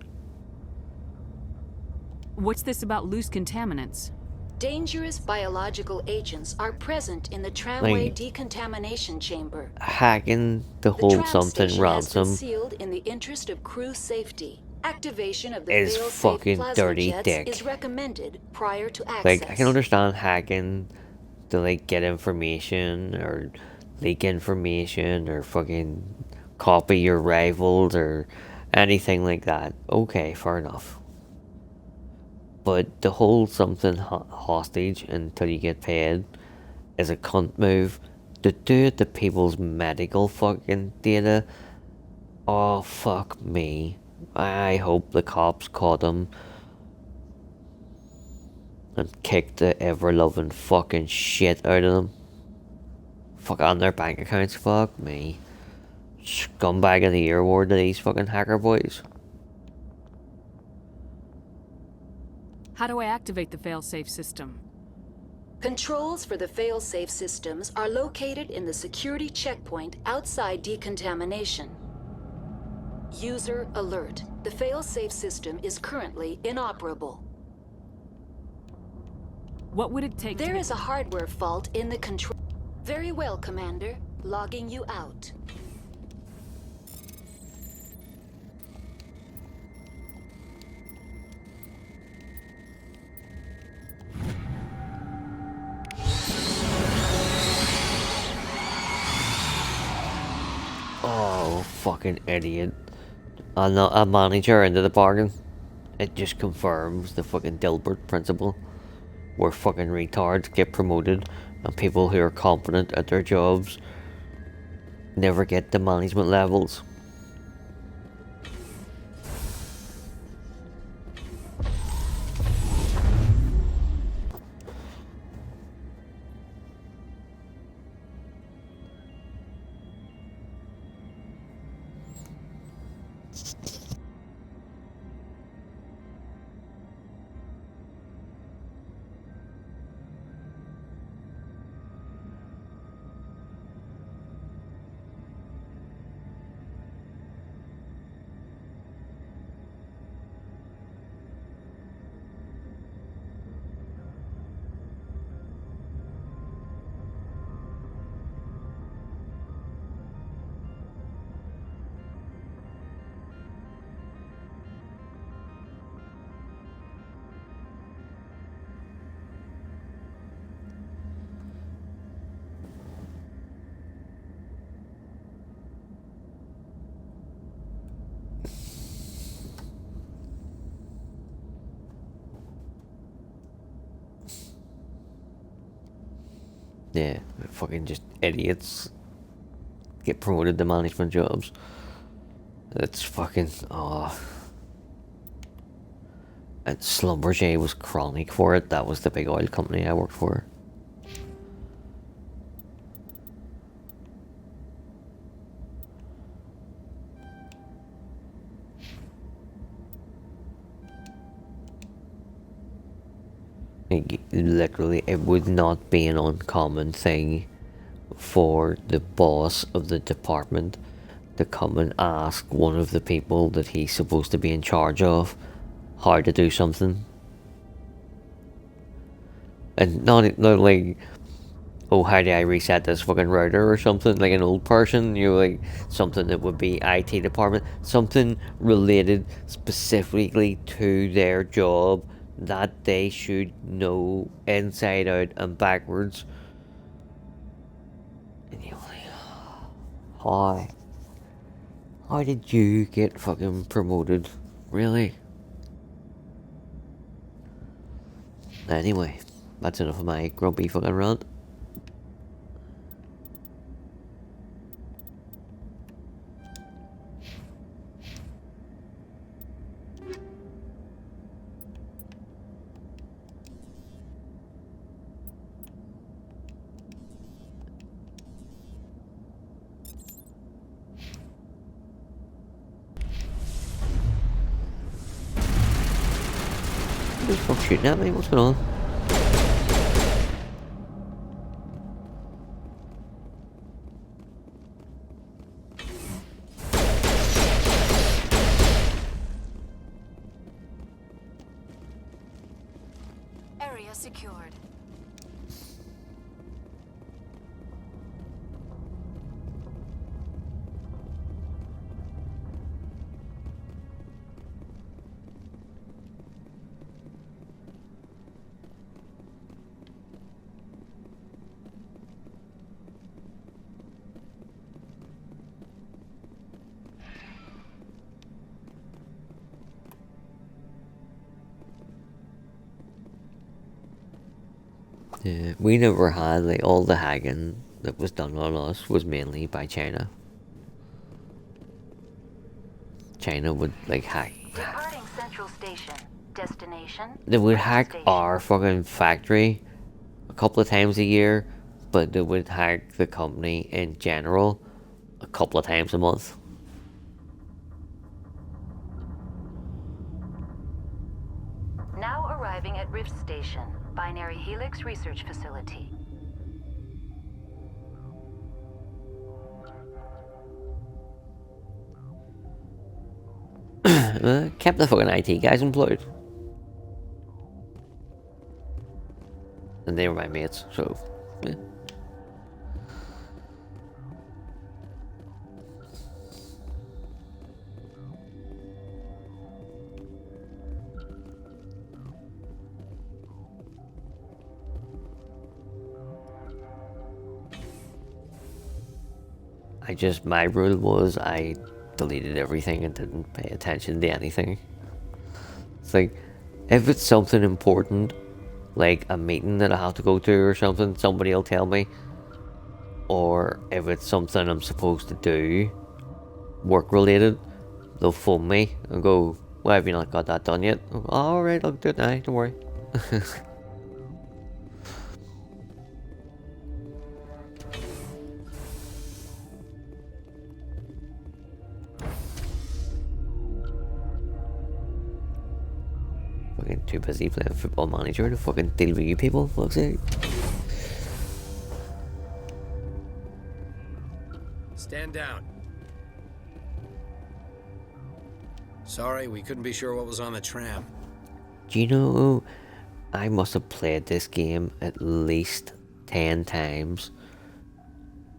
What's this about loose contaminants? Dangerous biological agents are present in the tramway Like, decontamination chamber. hacking to hold something Has been ransom sealed in the interest of crew safety. Activation of the is fail-safe fucking plasma dirty jets dick. is recommended prior to access. Like, I can understand hacking to like get information or leak information or fucking copy your rivals or anything like that. Okay, fair enough. But to hold something hostage until you get paid is a cunt move. To do it to people's medical fucking data, oh fuck me. I hope the cops caught him and kicked the ever-loving fucking shit out of them. Fuck on their bank accounts, fuck me. Scumbag of the year award to these fucking hacker boys. How do I activate the failsafe system? Controls for the fail-safe systems are located in the security checkpoint outside decontamination. User alert. The fail-safe system is currently inoperable. What would it take? There is a hardware fault in the control. Very well, Commander. Logging you out. Oh, fucking idiot. A manager into the bargain. It just confirms the fucking Dilbert principle, where fucking retards get promoted and people who are competent at their jobs never get the management levels. Yeah, fucking just idiots get promoted to management jobs. It's fucking, oh. And Schlumberger was chronic for it. That was the big oil company I worked for. Like, literally, it would not be an uncommon thing for the boss of the department to come and ask one of the people that he's supposed to be in charge of how to do something. And not like, oh, how do I reset this fucking router or something, like an old person, you know, like something that would be IT department, something related specifically to their job that they should know inside out and backwards. And you're like, how did you get fucking promoted? Really? Anyway, that's enough of my grumpy fucking rant. Who's fuck shooting at me? What's going on? Area secured. Yeah, we never had, like, all the hacking that was done on us was mainly by China. China would, like, hack. Departing Central Station. Destination. They would hack our fucking factory a couple of times a year, but they would hack the company in general a couple of times a month. Now arriving at Rift Station, Binary Helix Research Facility. Kept the fucking IT guys employed. And they were my mates, so, yeah. My rule was I deleted everything and didn't pay attention to anything. It's like, if it's something important, like a meeting that I have to go to or something, somebody will tell me. Or if it's something I'm supposed to do, work related, they'll phone me and go, why have you not got that done yet? I'll go, oh, alright, I'll do it now, don't worry. Fucking too busy playing Football Manager to fucking deal with you people, looks like. Stand down. Sorry, we couldn't be sure what was on the tram. Do you know, I must have played this game at least 10 times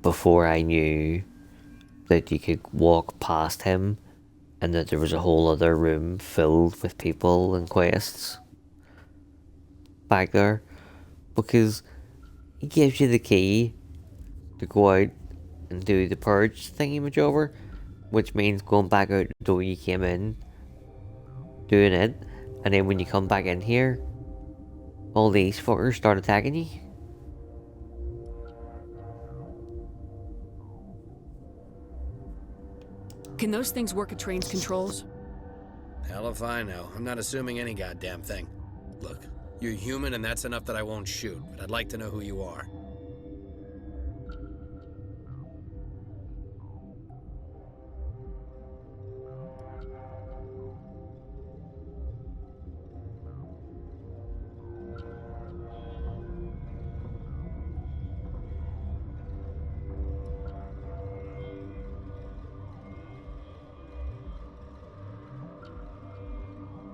before I knew that you could walk past him and that there was a whole other room filled with people and quests back there, because he gives you the key to go out and do the purge thingy-majobber, which means going back out the door you came in, doing it, and then when you come back in here, all these fuckers start attacking you. Can those things work at train's controls? Hell if I know. I'm not assuming any goddamn thing. Look, you're human and that's enough that I won't shoot, but I'd like to know who you are.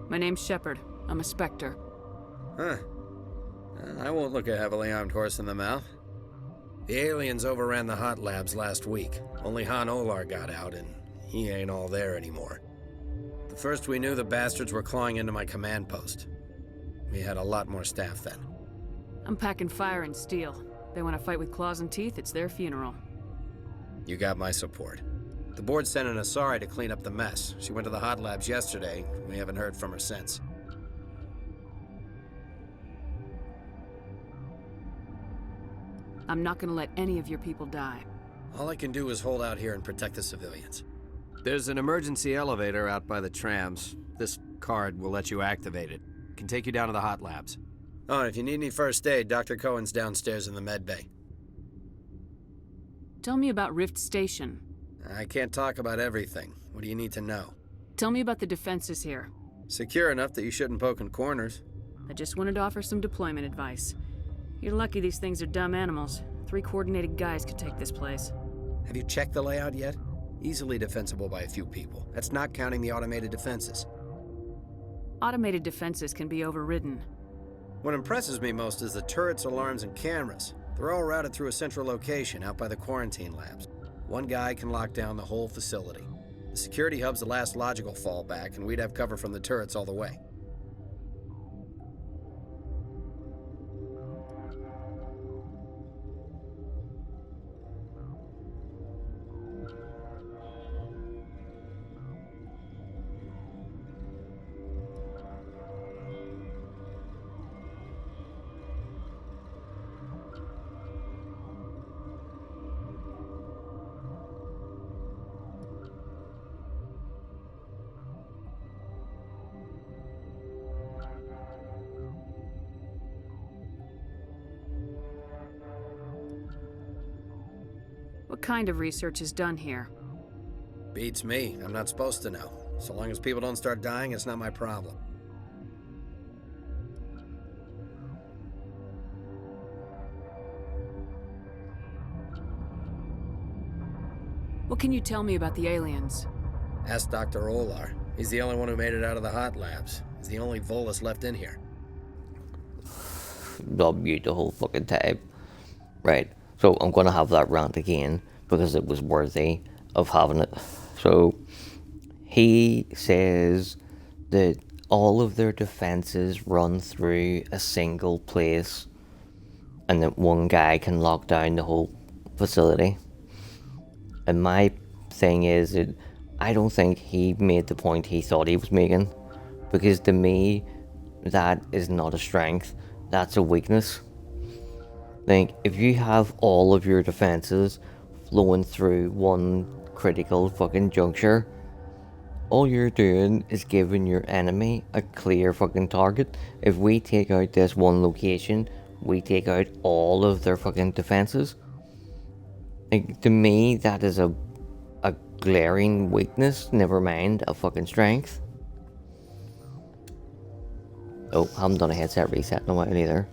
My name's Shepard. I'm a Spectre. Huh. I won't look a heavily armed horse in the mouth. The aliens overran the hot labs last week. Only Han Olar got out, and he ain't all there anymore. The first we knew, the bastards were clawing into my command post. We had a lot more staff then. I'm packing fire and steel. They want to fight with claws and teeth, it's their funeral. You got my support. The board sent an Asari to clean up the mess. She went to the hot labs yesterday. We haven't heard from her since. I'm not gonna let any of your people die. All I can do is hold out here and protect the civilians. There's an emergency elevator out by the trams. This card will let you activate it. It can take you down to the hot labs. Oh, and if you need any first aid, Dr. Cohen's downstairs in the med bay. Tell me about Rift Station. I can't talk about everything. What do you need to know? Tell me about the defenses here. Secure enough that you shouldn't poke in corners. I just wanted to offer some deployment advice. You're lucky these things are dumb animals. 3 coordinated guys could take this place. Have you checked the layout yet? Easily defensible by a few people. That's not counting the automated defenses. Automated defenses can be overridden. What impresses me most is the turrets, alarms, and cameras. They're all routed through a central location out by the quarantine labs. One guy can lock down the whole facility. The security hub's the last logical fallback, and we'd have cover from the turrets all the way. What kind of research is done here? Beats me. I'm not supposed to know. So long as people don't start dying, it's not my problem. What can you tell me about the aliens? Ask Dr. Olar. He's the only one who made it out of the hot labs. He's the only Volus left in here. I'll mute the whole fucking tab. Right. So I'm going to have that rant again because it was worthy of having it. So he says that all of their defenses run through a single place and that one guy can lock down the whole facility. And my thing is that I don't think he made the point he thought he was making, because to me that is not a strength, that's a weakness. Like, if you have all of your defenses flowing through one critical fucking juncture, all you're doing is giving your enemy a clear fucking target. If we take out this one location, we take out all of their fucking defenses. Like, to me, that is a glaring weakness, never mind a fucking strength. Oh, I haven't done a headset reset in a while either.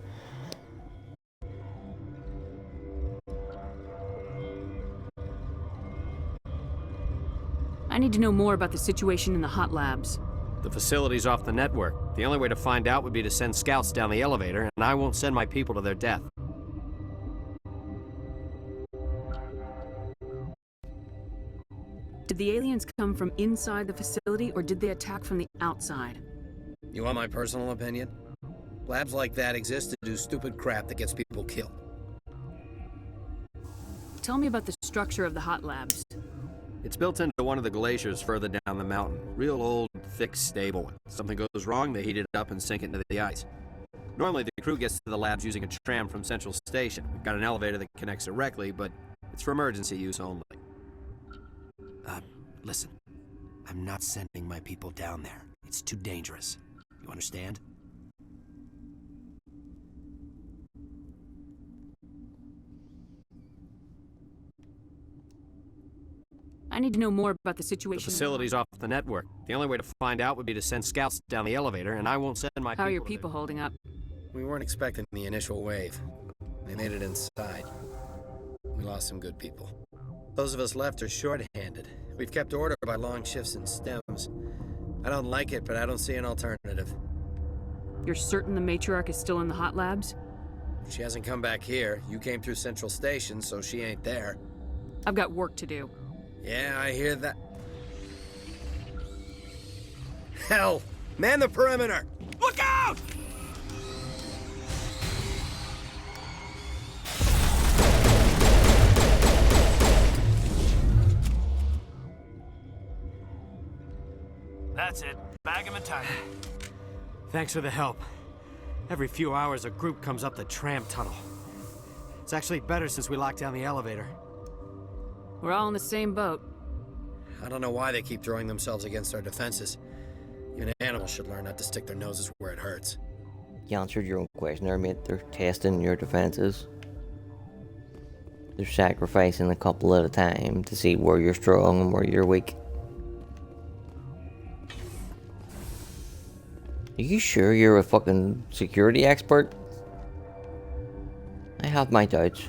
I need to know more about the situation in the hot labs. The facility's off the network. The only way to find out would be to send scouts down the elevator, and I won't send my people to their death. Did the aliens come from inside the facility, or did they attack from the outside? You want my personal opinion? Labs like that exist to do stupid crap that gets people killed. Tell me about the structure of the hot labs. It's built into one of the glaciers further down the mountain. Real old, thick, stable. If something goes wrong, they heat it up and sink it into the ice. Normally, the crew gets to the labs using a tram from Central Station. We've got an elevator that connects directly, but it's for emergency use only. Listen. I'm not sending my people down there. It's too dangerous. You understand? I need to know more about the situation. The facility's off the network. The only way to find out would be to send scouts down the elevator, and I won't send my people. How are your people holding up? We weren't expecting the initial wave. They made it inside. We lost some good people. Those of us left are short-handed. We've kept order by long shifts and stems. I don't like it, but I don't see an alternative. You're certain the matriarch is still in the hot labs? She hasn't come back here. You came through Central Station, so she ain't there. I've got work to do. Yeah, I hear that. Hell! Man the perimeter! Look out! That's it. Bag him and tie him. Thanks for the help. Every few hours, a group comes up the tram tunnel. It's actually better since we locked down the elevator. We're all in the same boat. I don't know why they keep throwing themselves against our defenses. Even animals should learn not to stick their noses where it hurts. You answered your own question there, mate. They're testing your defenses. They're sacrificing a couple at a time to see where you're strong and where you're weak. Are you sure you're a fucking security expert? I have my doubts.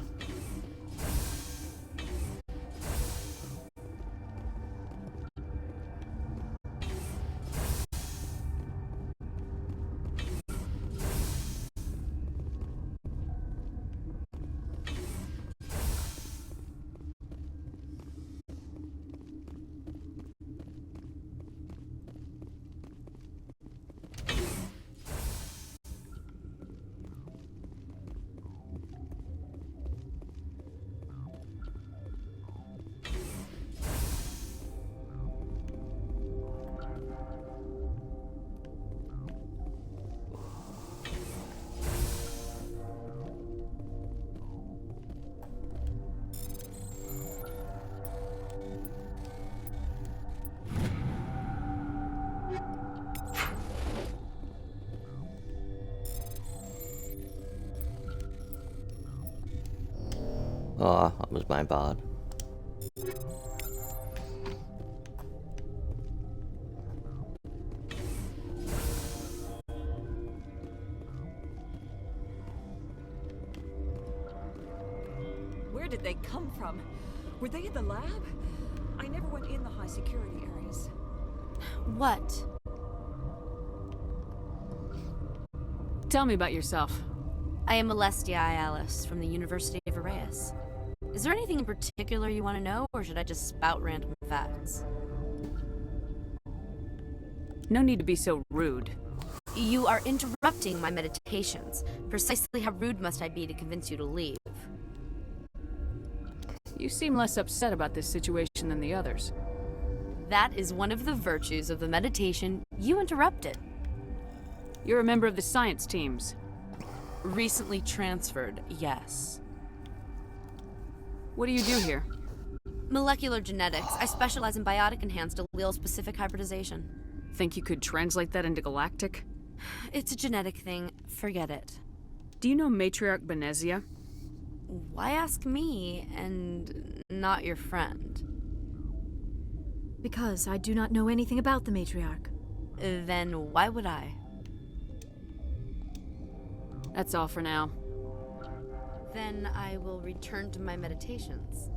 Oh, that was my bad. Where did they come from? Were they in the lab? I never went in the high security areas. What? Tell me about yourself. I am Alestia Ayalis from the University of Arraeus. Is there anything in particular you want to know, or should I just spout random facts? No need to be so rude. You are interrupting my meditations. Precisely how rude must I be to convince you to leave? You seem less upset about this situation than the others. That is one of the virtues of the meditation you interrupted. You're a member of the science teams. Recently transferred, yes. What do you do here? Molecular genetics. I specialize in biotic-enhanced allele-specific hybridization. Think you could translate that into galactic? It's a genetic thing. Forget it. Do you know Matriarch Benezia? Why ask me, and not your friend? Because I do not know anything about the matriarch. Then why would I? That's all for now. Then I will return to my meditations.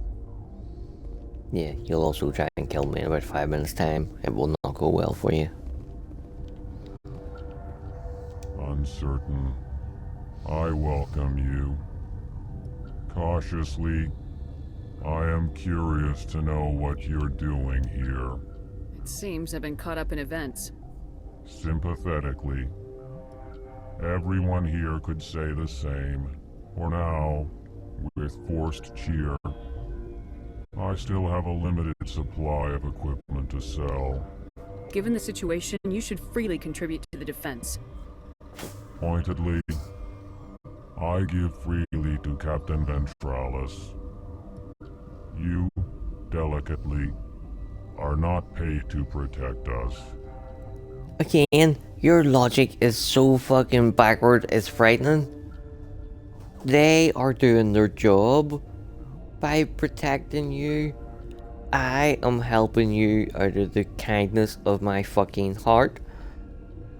Yeah, you'll also try and kill me in about 5 minutes' time. It will not go well for you. Uncertain. I welcome you. Cautiously, I am curious to know what you're doing here. It seems I've been caught up in events. Sympathetically. Everyone here could say the same. For now, with forced cheer, I still have a limited supply of equipment to sell. Given the situation, you should freely contribute to the defense. Pointedly, I give freely to Captain Ventralis. You, delicately, are not paid to protect us. Again, your logic is so fucking backward, it's frightening. They are doing their job by protecting you. I am helping you out of the kindness of my fucking heart.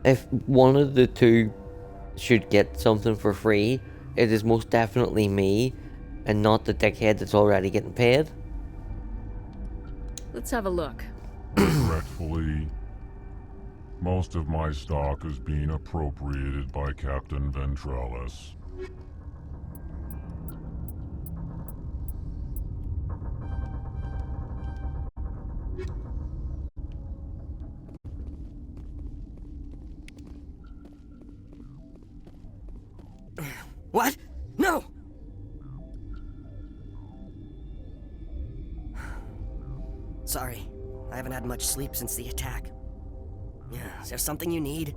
If one of the two should get something for free, it is most definitely me, and not the dickhead that's already getting paid. Let's have a look. Regretfully, most of my stock is being appropriated by Captain Ventralis. What? No! Sorry, I haven't had much sleep since the attack. Is there something you need?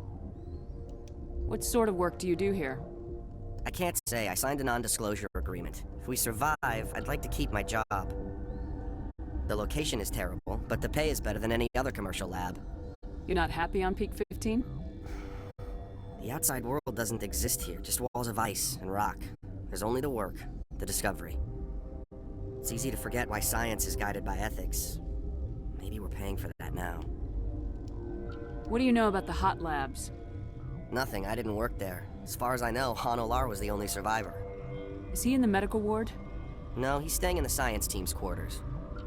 What sort of work do you do here? I can't say. I signed a non-disclosure agreement. If we survive, I'd like to keep my job. The location is terrible, but the pay is better than any other commercial lab. You're not happy on Peak 15? The outside world doesn't exist here, just walls of ice and rock. There's only the work, the discovery. It's easy to forget why science is guided by ethics. Maybe we're paying for that now. What do you know about the hot labs? Nothing, I didn't work there. As far as I know, Han Olar was the only survivor. Is he in the medical ward? No, he's staying in the science team's quarters.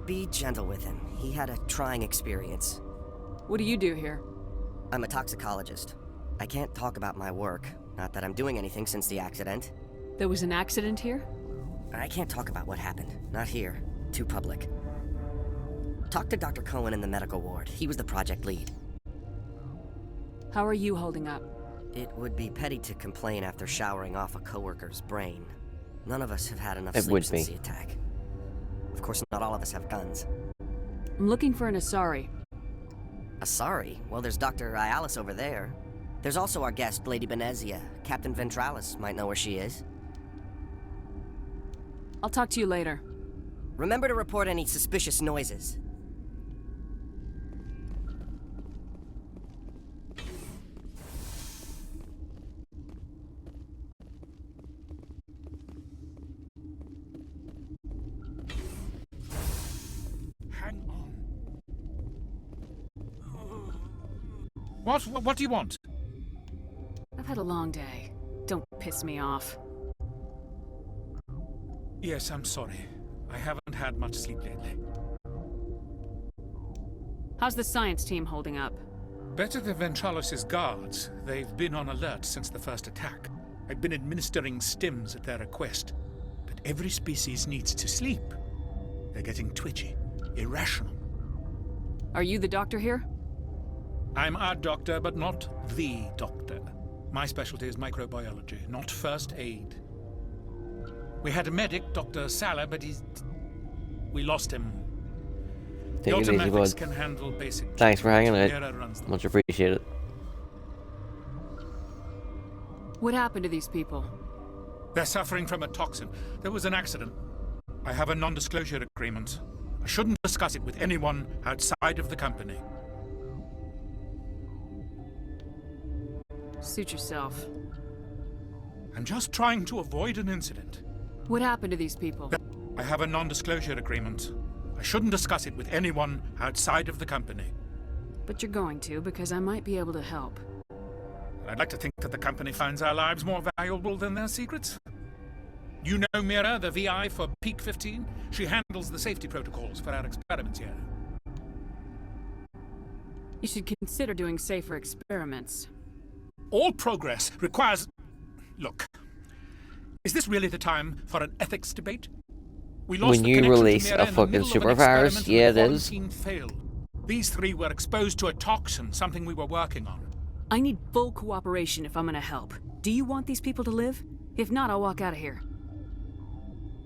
Be gentle with him. He had a trying experience. What do you do here? I'm a toxicologist. I can't talk about my work. Not that I'm doing anything since the accident. There was an accident here? I can't talk about what happened. Not here. Too public. Talk to Dr. Cohen in the medical ward. He was the project lead. How are you holding up? It would be petty to complain after showering off a coworker's brain. None of us have had enough It sleep would since be. the attack. Of course, not all of us have guns. I'm looking for an Asari. Asari? Well, there's Dr. Ialis over there. There's also our guest, Lady Benezia. Captain Ventralis might know where she is. I'll talk to you later. Remember to report any suspicious noises. Hang on. What do you want? I've had a long day. Don't piss me off. Yes, I'm sorry. I haven't had much sleep lately. How's the science team holding up? Better than Ventralis' guards. They've been on alert since the first attack. I've been administering stims at their request. But every species needs to sleep. They're getting twitchy, irrational. Are you the doctor here? I'm a doctor, but not the doctor. My specialty is microbiology, not first aid. We had a medic, Dr. Salah, but we lost him. Take it easy, automatics bud. can handle basic. Thanks for hanging Mira out. runs them. Much appreciated. What happened to these people? They're suffering from a toxin. There was an accident. I have a non-disclosure agreement. I shouldn't discuss it with anyone outside of the company. Suit yourself. I'm just trying to avoid an incident. What happened to these people? I have a non-disclosure agreement. I shouldn't discuss it with anyone outside of the company. But you're going to, because I might be able to help. I'd like to think that the company finds our lives more valuable than their secrets. You know Mira, the VI for Peak 15? She handles the safety protocols for our experiments here. You should consider doing safer experiments. All progress requires... Look, is this really the time for an ethics debate? We lost When the you connection to release Mira a in the fucking middle of an supervirus, experiment yeah, and it the is. quarantine failed. These three were exposed to a toxin, something we were working on. I need full cooperation if I'm gonna help. Do you want these people to live? If not, I'll walk out of here.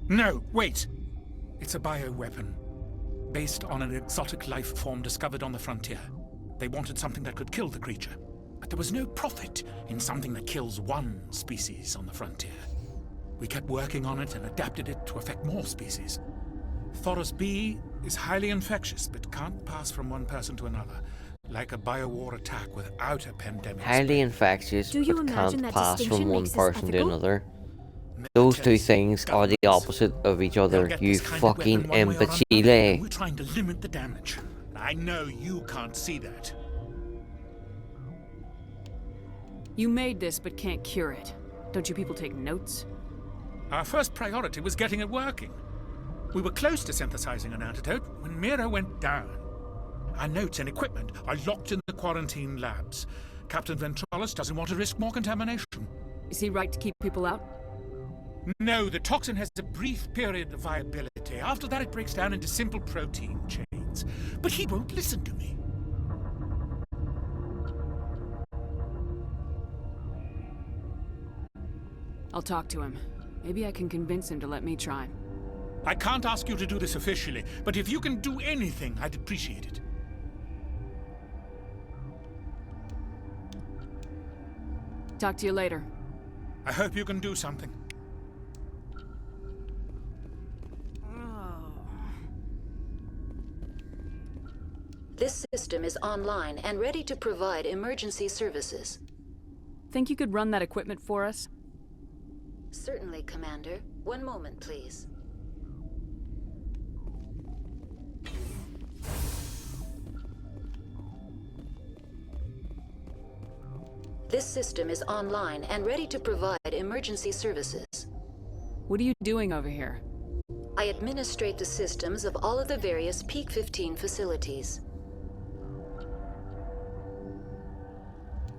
No, wait. It's a bioweapon, based on an exotic life form discovered on the frontier. They wanted something that could kill the creature, but there was no profit in something that kills one species on the frontier. We kept working on it and adapted it to affect more species. Thoros B is highly infectious, but can't pass from one person to another, like a biowar attack without a pandemic. Highly infectious, Do you but imagine can't that pass from distinction one makes us person to ethical? another. Those two things are the opposite of each other, you fucking imbecile. We're trying to limit the damage. I know you can't see that. You made this, but can't cure it. Don't you people take notes? Our first priority was getting it working. We were close to synthesizing an antidote when Mira went down. Our notes and equipment are locked in the quarantine labs. Captain Ventralis doesn't want to risk more contamination. Is he right to keep people out? No, the toxin has a brief period of viability. After that, it breaks down into simple protein chains. But he won't listen to me. I'll talk to him. Maybe I can convince him to let me try. I can't ask you to do this officially, but if you can do anything, I'd appreciate it. Talk to you later. I hope you can do something. This system is online and ready to provide emergency services. Think you could run that equipment for us? Certainly, Commander. One moment, please. This system is online and ready to provide emergency services. What are you doing over here? I administrate the systems of all of the various Peak 15 facilities.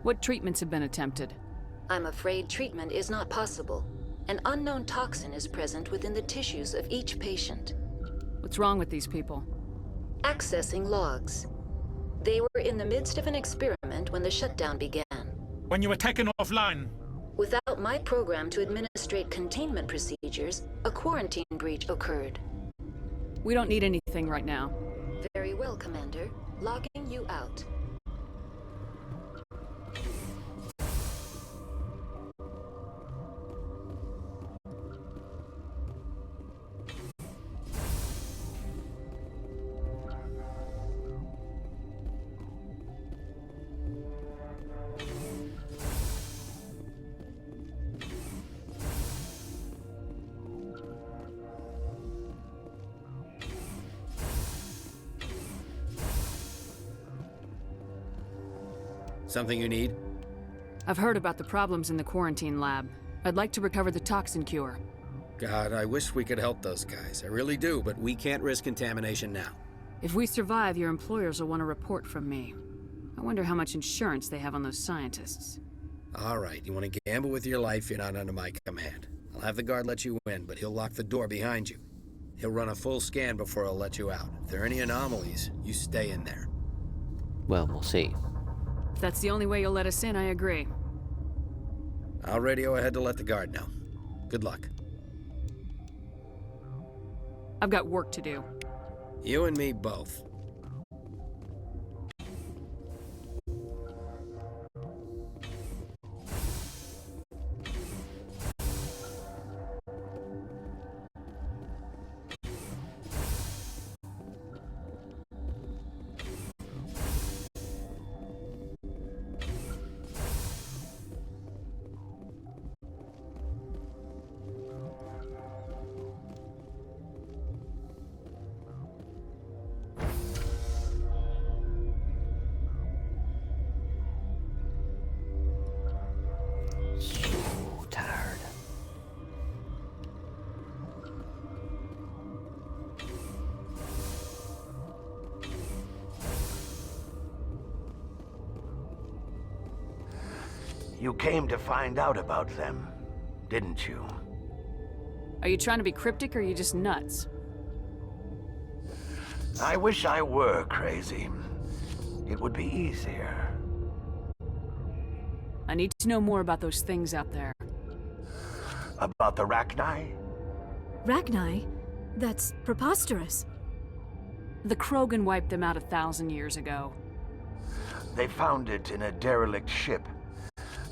What treatments have been attempted? I'm afraid treatment is not possible. An unknown toxin is present within the tissues of each patient. What's wrong with these people? Accessing logs. They were in the midst of an experiment when the shutdown began. When you were taken offline. Without my program to administrate containment procedures, a quarantine breach occurred. We don't need anything right now. Very well, Commander. Logging you out. Something you need? I've heard about the problems in the quarantine lab. I'd like to recover the toxin cure. God, I wish we could help those guys. I really do, but we can't risk contamination now. If we survive, your employers will want a report from me. I wonder how much insurance they have on those scientists. All right, you want to gamble with your life, you're not under my command. I'll have the guard let you in, but he'll lock the door behind you. He'll run a full scan before he'll let you out. If there are any anomalies, you stay in there. Well, we'll see. If that's the only way you'll let us in, I agree. I'll radio ahead to let the guard know. Good luck. I've got work to do. You and me both. You came to find out about them, didn't you? Are you trying to be cryptic or are you just nuts? I wish I were crazy. It would be easier. I need to know more about those things out there. About the Rachni? Rachni? That's preposterous. The Krogan wiped them out 1,000 years ago. They found it in a derelict ship.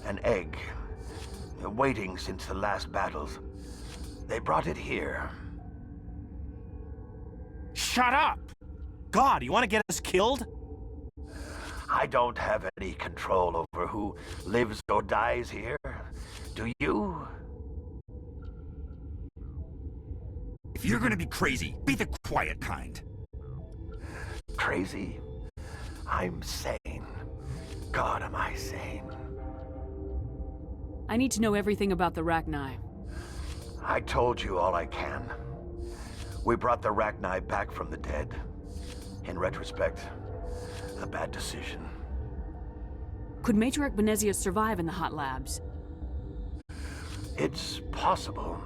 An egg. Waiting since the last battles. They brought it here. shut up! God, you want to get us killed? I don't have any control over who lives or dies here. Do you? If you're gonna be crazy, be the quiet kind. Crazy? I'm sane. God, am I sane? I need to know everything about the Rachni. I told you all I can. We brought the Rachni back from the dead. In retrospect, a bad decision. Could Matriarch Benezia survive in the hot labs? It's possible.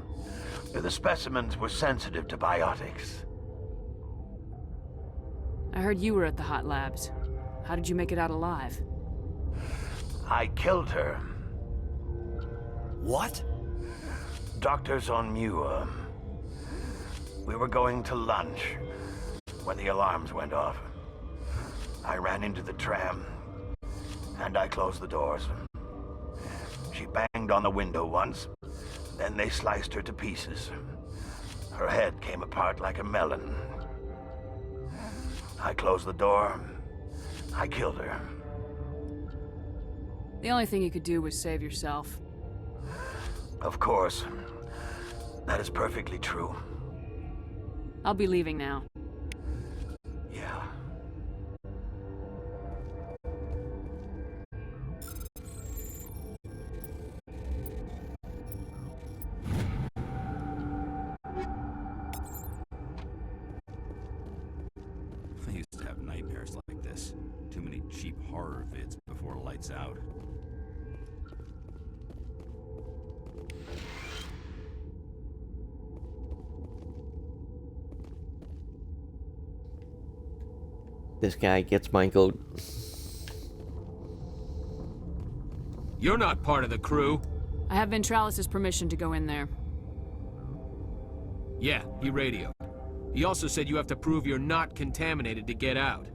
The specimens were sensitive to biotics. I heard you were at the hot labs. How did you make it out alive? I killed her. What? Doctors on ME1. We were going to lunch when the alarms went off. I ran into the tram, and I closed the doors. She banged on the window once, then they sliced her to pieces. Her head came apart like a melon. I closed the door. I killed her. The only thing you could do was save yourself. Of course. That is perfectly true. I'll be leaving now. Yeah. I used to have nightmares like this. Too many cheap horror vids before lights out. This guy gets my goat. You're not part of the crew. I have Ventralis's permission to go in there. Yeah, he radioed. He also said you have to prove you're not contaminated to get out.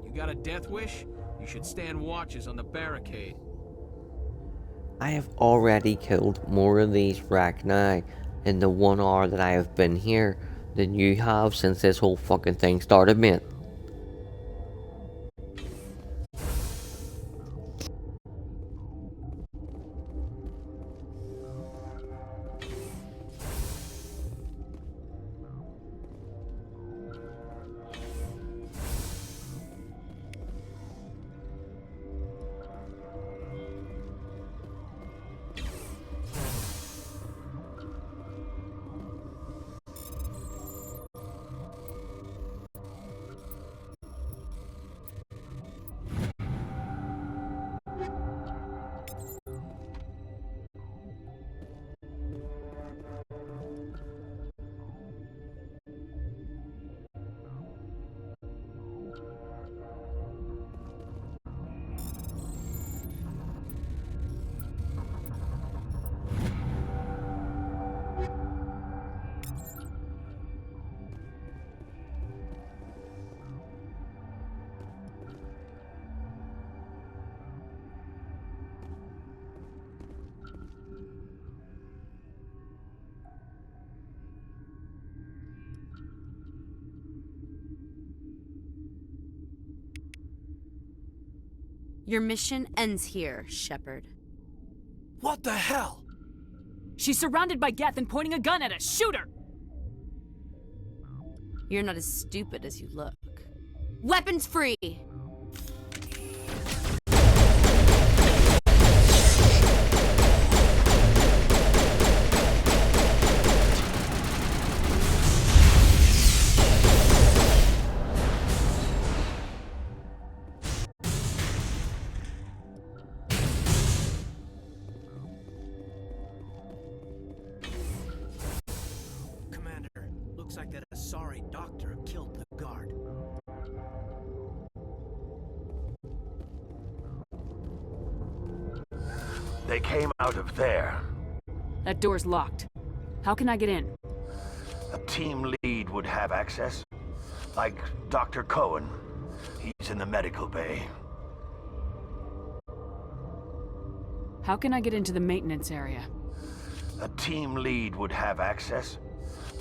You got a death wish? You should stand watches on the barricade. I have already killed more of these Rachni in the 1 hour that I have been here than you have since this whole fucking thing started, mate. Your mission ends here, Shepard. What the hell? She's surrounded by Geth and pointing a gun at us. Shoot her! You're not as stupid as you look. Weapons free! Looks like that Asari doctor killed the guard. They came out of there. That door's locked. How can I get in? A team lead would have access. Like Dr. Cohen. He's in the medical bay. How can I get into the maintenance area? A team lead would have access.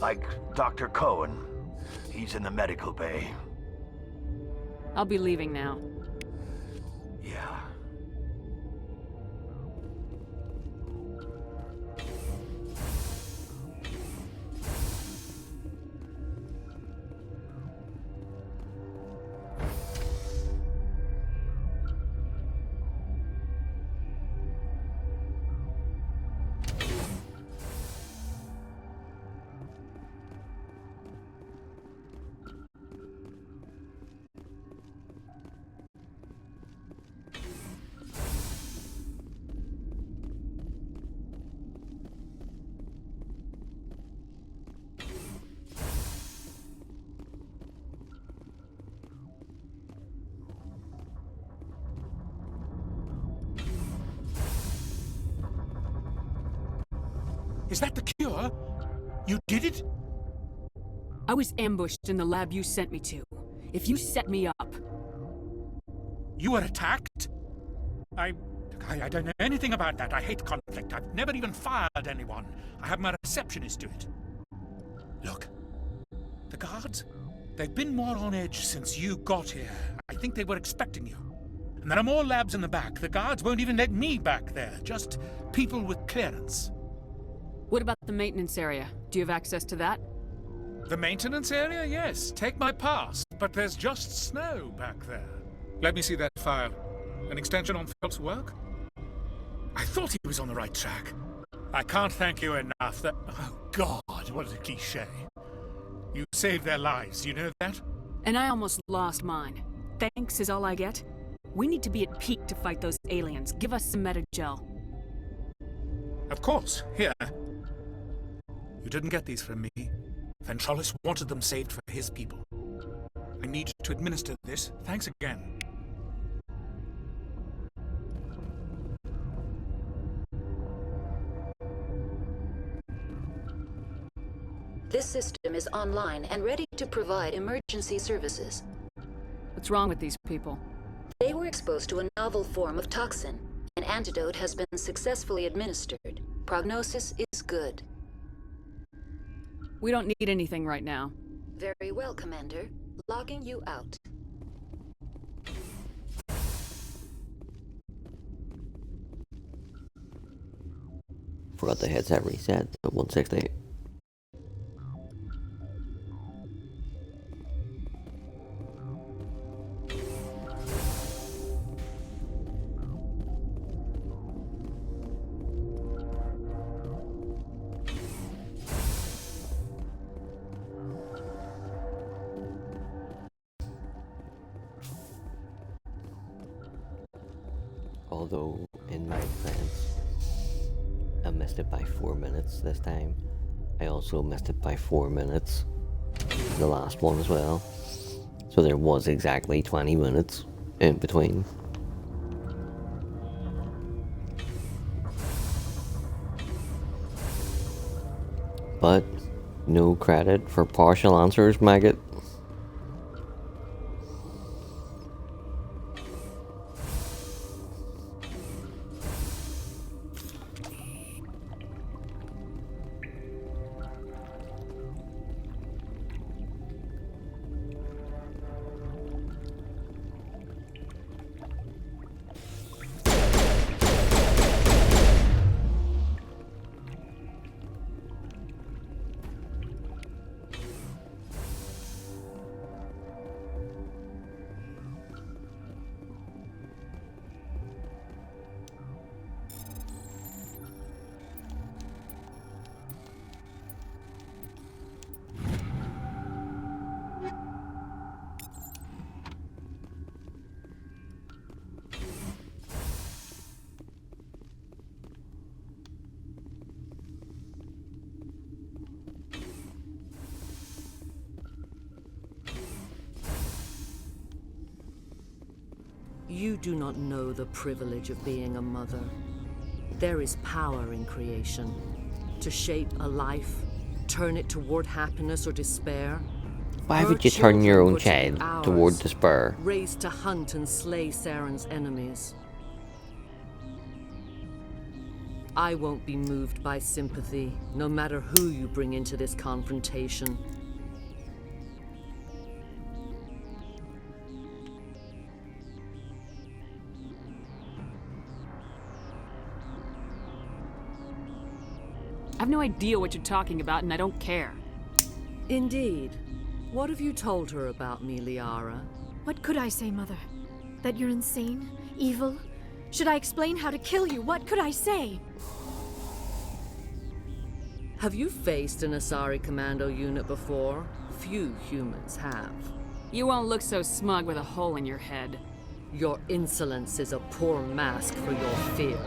Like Dr. Cohen. He's in the medical bay. I'll be leaving now. Yeah. Is that the cure? You did it? I was ambushed in the lab you sent me to. If you set me up... You were attacked? I don't know anything about that. I hate conflict. I've never even fired anyone. I have my receptionist do it. Look, the guards, they've been more on edge since you got here. I think they were expecting you. And there are more labs in the back. The guards won't even let me back there. Just people with clearance. What about the maintenance area? Do you have access to that? The maintenance area? Yes. Take my pass. But there's just snow back there. Let me see that file. An extension on Phelps' work? I thought he was on the right track. I can't thank you enough that... Oh, God, what a cliché. You saved their lives, you know that? And I almost lost mine. Thanks is all I get? We need to be at peak to fight those aliens. Give us some metagel. Of course. Here. You didn't get these from me. Ventralis wanted them saved for his people. I need to administer this. Thanks again. This system is online and ready to provide emergency services. What's wrong with these people? They were exposed to a novel form of toxin. An antidote has been successfully administered. Prognosis is good. We don't need anything right now. Very well, Commander. Logging you out. Forgot the headset reset to 160. Although, in my defense, I missed it by 4 minutes this time. I also missed it by 4 minutes the last one as well. So there was exactly 20 minutes in between. But no credit for partial answers, maggot. You do not know the privilege of being a mother. There is power in creation. To shape a life, turn it toward happiness or despair. Why would you turn your own child toward despair? Raised to hunt and slay Saren's enemies. I won't be moved by sympathy, no matter who you bring into this confrontation. I've no idea what you're talking about, and I don't care. Indeed. What have you told her about me, Liara? What could I say, Mother? That you're insane? Evil? Should I explain how to kill you? What could I say? Have you faced an Asari commando unit before? Few humans have. You won't look so smug with a hole in your head. Your insolence is a poor mask for your fear.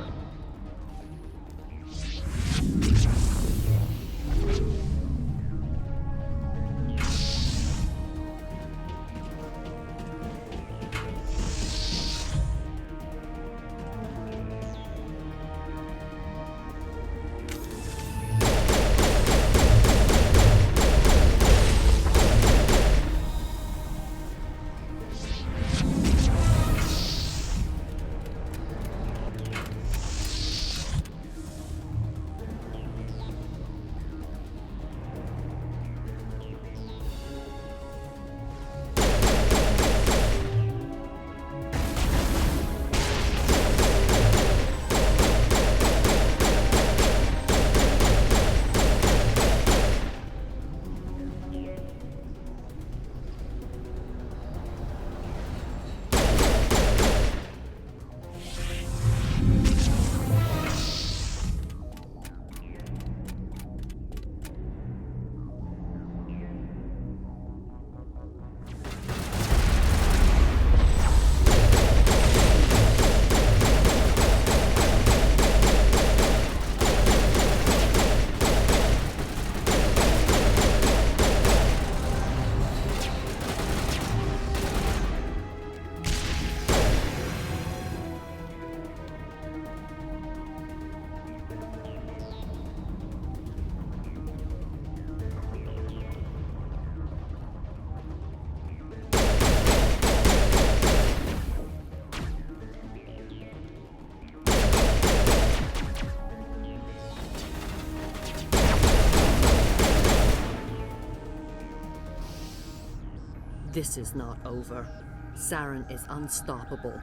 This is not over. Saren is unstoppable.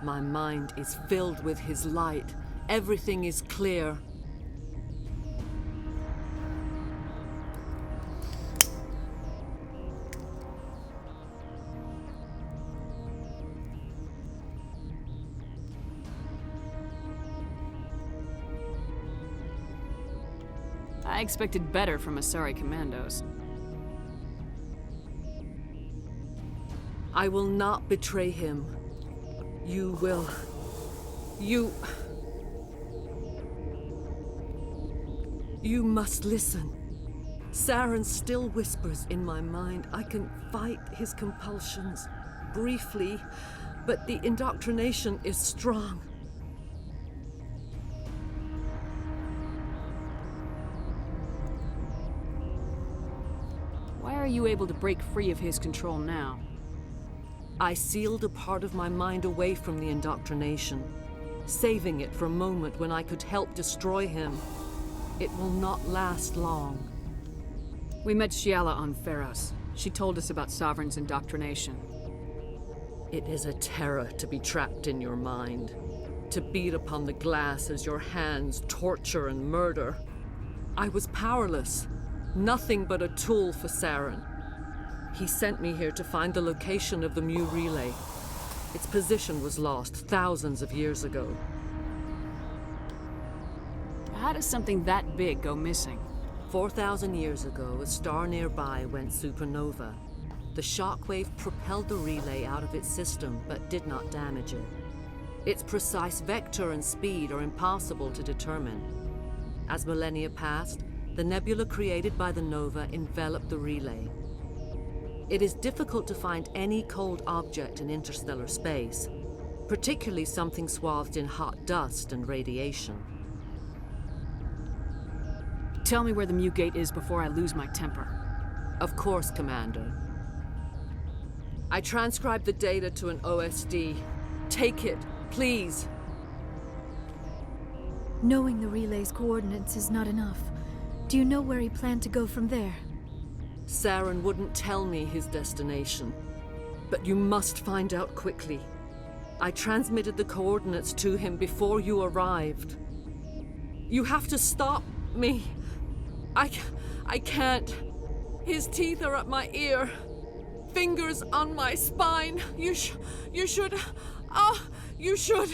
My mind is filled with his light. Everything is clear. I expected better from Asari commandos. I will not betray him. You will. You must listen. Saren still whispers in my mind. I can fight his compulsions briefly, but the indoctrination is strong. Why are you able to break free of his control now? I sealed a part of my mind away from the indoctrination, saving it for a moment when I could help destroy him. It will not last long. We met Shiala on Pharos. She told us about Sovereign's indoctrination. It is a terror to be trapped in your mind, to beat upon the glass as your hands torture and murder. I was powerless, nothing but a tool for Saren. He sent me here to find the location of the Mu relay. Its position was lost thousands of years ago. How does something that big go missing? 4,000 years ago, a star nearby went supernova. The shockwave propelled the relay out of its system, but did not damage it. Its precise vector and speed are impossible to determine. As millennia passed, the nebula created by the nova enveloped the relay. It is difficult to find any cold object in interstellar space, particularly something swathed in hot dust and radiation. Tell me where the Mu Gate is before I lose my temper. Of course, Commander. I transcribed the data to an OSD. Take it, please. Knowing the relay's coordinates is not enough. Do you know where he planned to go from there? Saren wouldn't tell me his destination, but you must find out quickly. I transmitted the coordinates to him before you arrived. You have to stop me. I can't. His teeth are at my ear. Fingers on my spine. You should. You should.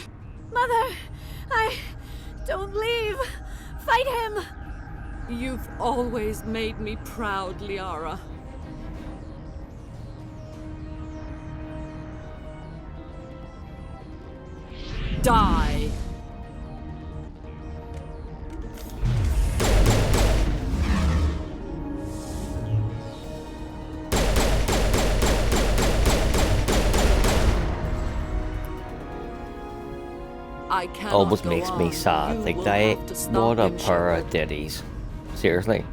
Mother, don't leave. Fight him. You've always made me proud, Liara. Die. I cannot Almost go makes me on. sad. You Like, will they, have to stop what a him, pair of Shepard. ditties. Seriously.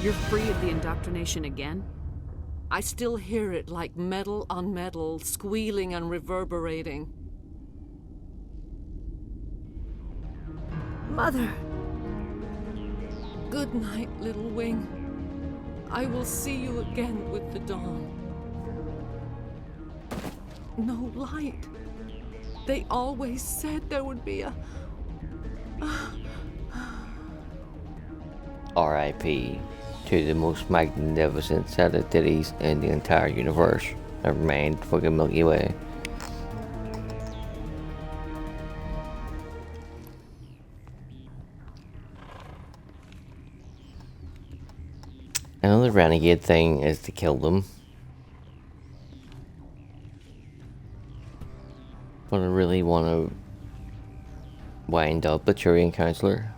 You're free of the indoctrination again? I still hear it like metal on metal, squealing and reverberating. Mother. Good night, little wing. I will see you again with the dawn. No light. They always said there would be a... R.I.P. to the most magnificent set of ditties in the entire universe. Never mind fucking Milky Way. Another renegade thing is to kill them. But I really want to wind up the Turian Counselor.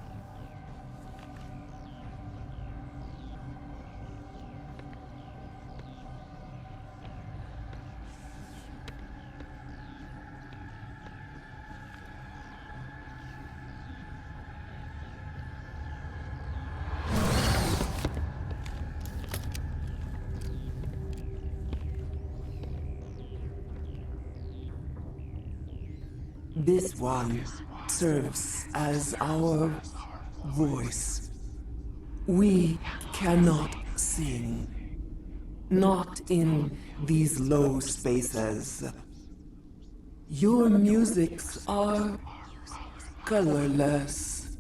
This one serves as our voice. We cannot sing. Not in these low spaces. Your musics are colorless.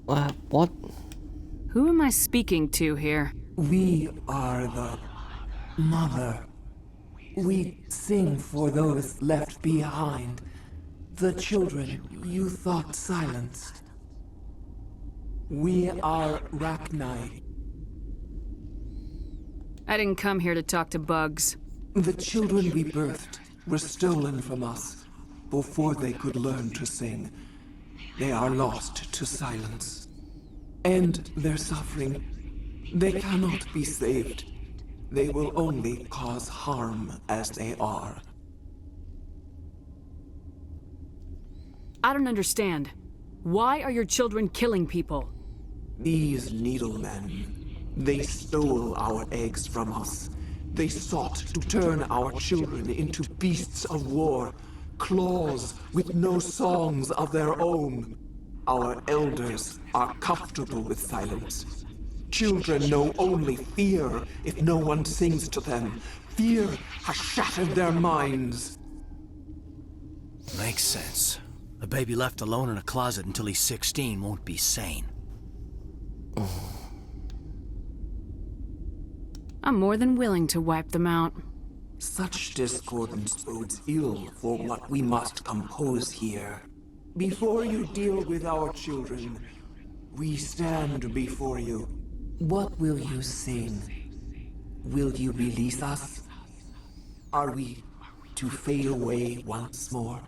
What? Who am I speaking to here? We are the mother. We sing for those left behind. The children you thought silenced. We are Rachni. I didn't come here to talk to bugs. The children we birthed were stolen from us before they could learn to sing. They are lost to silence. And their suffering, they cannot be saved. They will only cause harm as they are. I don't understand. Why are your children killing people? These needlemen, they stole our eggs from us. They sought to turn our children into beasts of war, claws with no songs of their own. Our elders are comfortable with silence. Children know only fear if no one sings to them. Fear has shattered their minds. Makes sense. A baby left alone in a closet until he's 16 won't be sane. I'm more than willing to wipe them out. Such discordance bodes ill for what we must compose here. Before you deal with our children, we stand before you. What will you sing? Will you release us? Are we to fade away once more?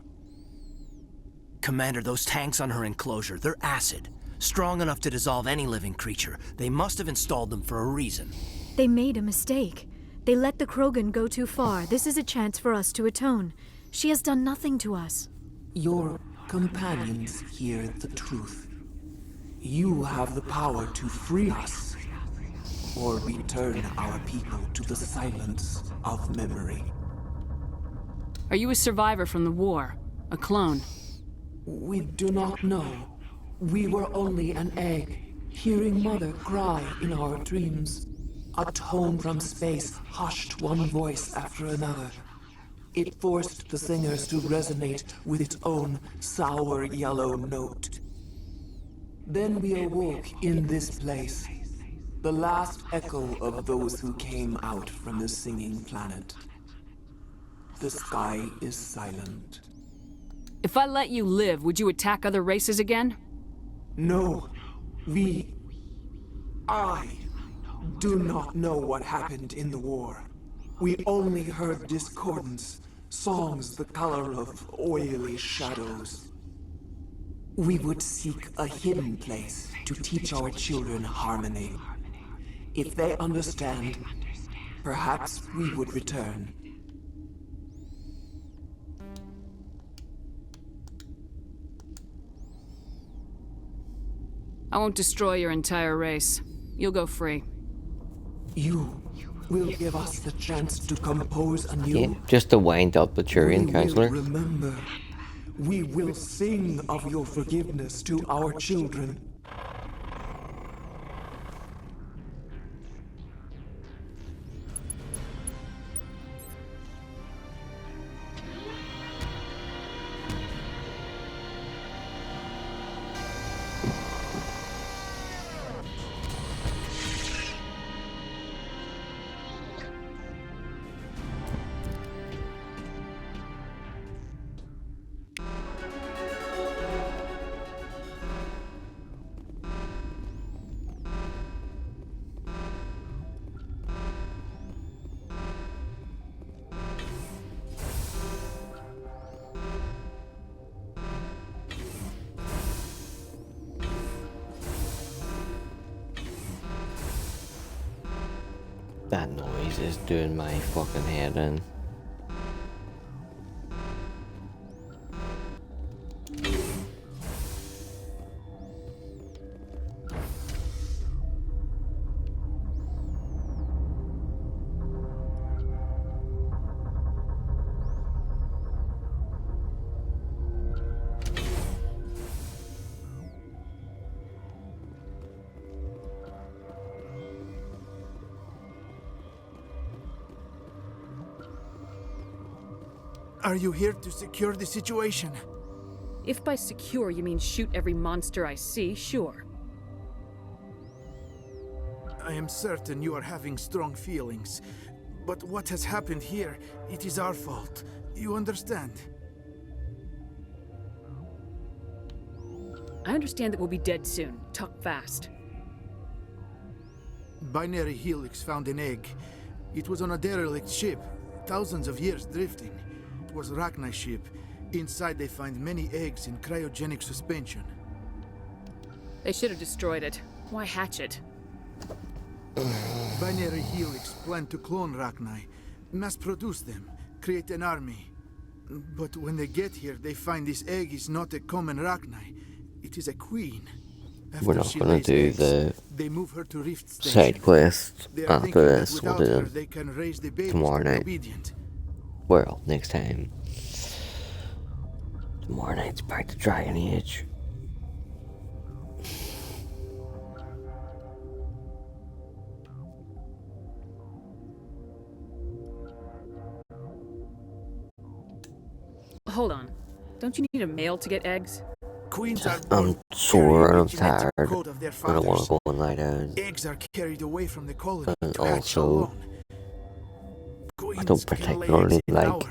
Commander, those tanks on her enclosure, they're acid. Strong enough to dissolve any living creature. They must have installed them for a reason. They made a mistake. They let the Krogan go too far. This is a chance for us to atone. She has done nothing to us. Your companions hear the truth. You have the power to free us, or return our people to the silence of memory. Are you a survivor from the war? A clone? We do not know. We were only an egg, hearing Mother cry in our dreams. A tone from space hushed one voice after another. It forced the singers to resonate with its own sour yellow note. Then we awoke in this place, the last echo of those who came out from the singing planet. The sky is silent. If I let you live, would you attack other races again? No, I do not know what happened in the war. We only heard discordance, songs the color of oily shadows. We would seek a hidden place to teach our children harmony. If they understand, perhaps we would return. I won't destroy your entire race. You'll go free. You will give us the chance to compose anew. Yeah, just to wind up the Turian counselor. Remember, we will sing of your forgiveness to our children. That noise is doing my fucking head in. Are you here to secure the situation? If by secure you mean shoot every monster I see, sure. I am certain you are having strong feelings. But what has happened here, it is our fault. You understand? I understand that we'll be dead soon. Talk fast. Binary Helix found an egg. It was on a derelict ship, thousands of years drifting. It was Rachni's ship. Inside they find many eggs in cryogenic suspension. They should have destroyed it. Why hatch it? Binary Helix planned to clone Rachni, mass-produce them, create an army. But when they get here, they find this egg is not a common Rachni. It is a queen. We're not going to do the they move her to Rift side quest after this. We'll do her, them tomorrow night. Well, next time. Tomorrow night's back to Dragon Age. Hold on. Don't you need a male to get eggs? Queens are I'm sore and I'm tired. I don't want to go and lie down. Eggs are carried away from the colony And to hatch also, alone. I don't particularly like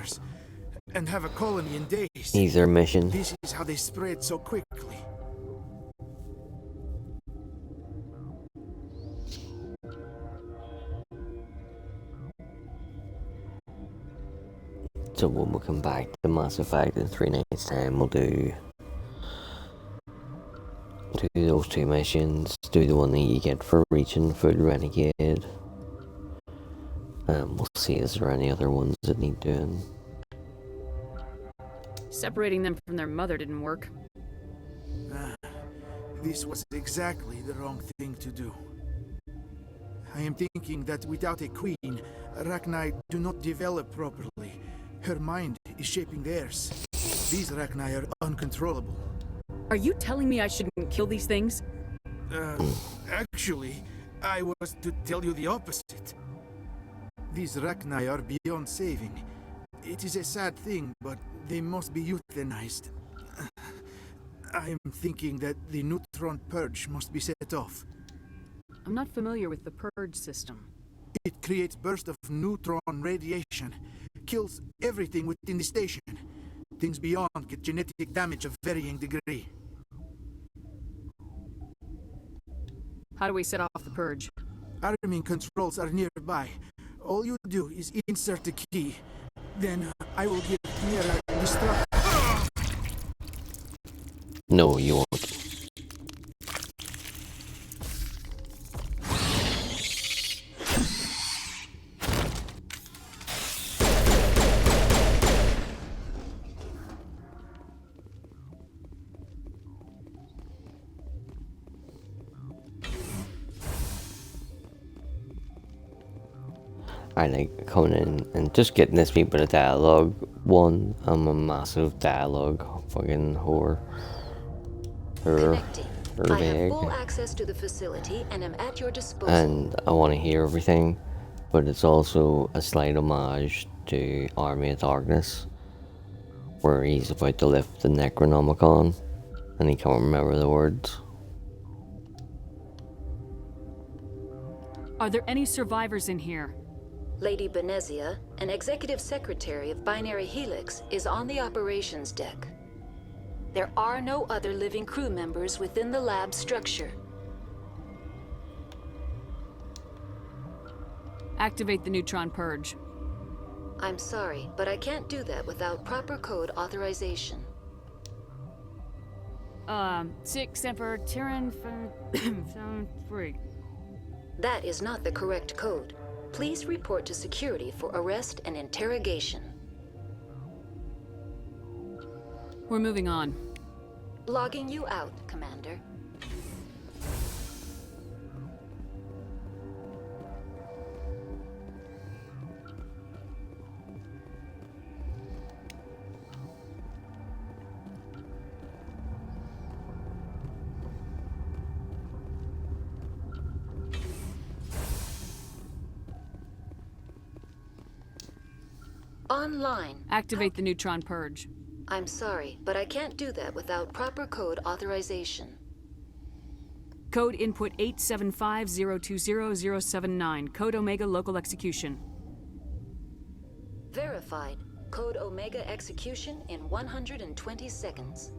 and have a colony in days. either mission. This is how they spread so quickly. So when we come back to Mass Effect in 3 nights time, we'll do those 2 missions, do the one that you get for reaching Full Renegade. We'll see is there any other ones that need doing. Separating them from their mother didn't work. This was exactly the wrong thing to do. I am thinking that without a queen, Rachni do not develop properly. Her mind is shaping theirs. These Rachni are uncontrollable. Are you telling me I shouldn't kill these things? Actually, I was to tell you the opposite. These Rachni are beyond saving. It is a sad thing, but they must be euthanized. I am thinking that the neutron purge must be set off. I'm not familiar with the purge system. It creates bursts of neutron radiation, kills everything within the station. Things beyond get genetic damage of varying degree. How do we set off the purge? Arming controls are nearby. All you do is insert the key. Then I will give Mira destruct. No, you won't. I like coming in and just getting this wee bit of dialogue. One, I'm a massive dialogue fucking whore. Connecting. I have Big. full access to the facility and am at your disposal. And I want to hear everything, but it's also a slight homage to Army of Darkness, where he's about to lift the Necronomicon, and he can't remember the words. Are there any survivors in here? Lady Benezia, an executive secretary of Binary Helix, is on the operations deck. There are no other living crew members within the lab structure. Activate the neutron purge. I'm sorry, but I can't do that without proper code authorization. 6 Emperor Tyrann 3. That is not the correct code. Please report to security for arrest and interrogation. We're moving on. Logging you out, Commander. Online. Activate the neutron purge. I'm sorry, but I can't do that without proper code authorization. Code input 875020079. Code Omega local execution. Verified. Code Omega execution in 120 seconds.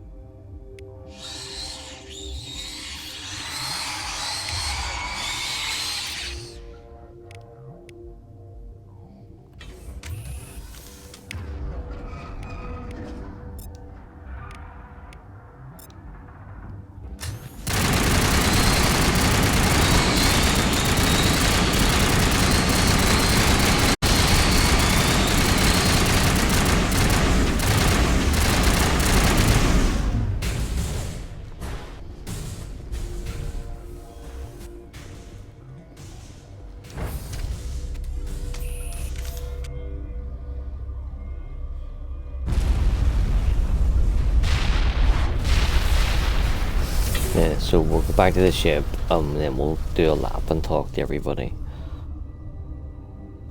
Yeah, so we'll go back to the ship, then we'll do a lap and talk to everybody.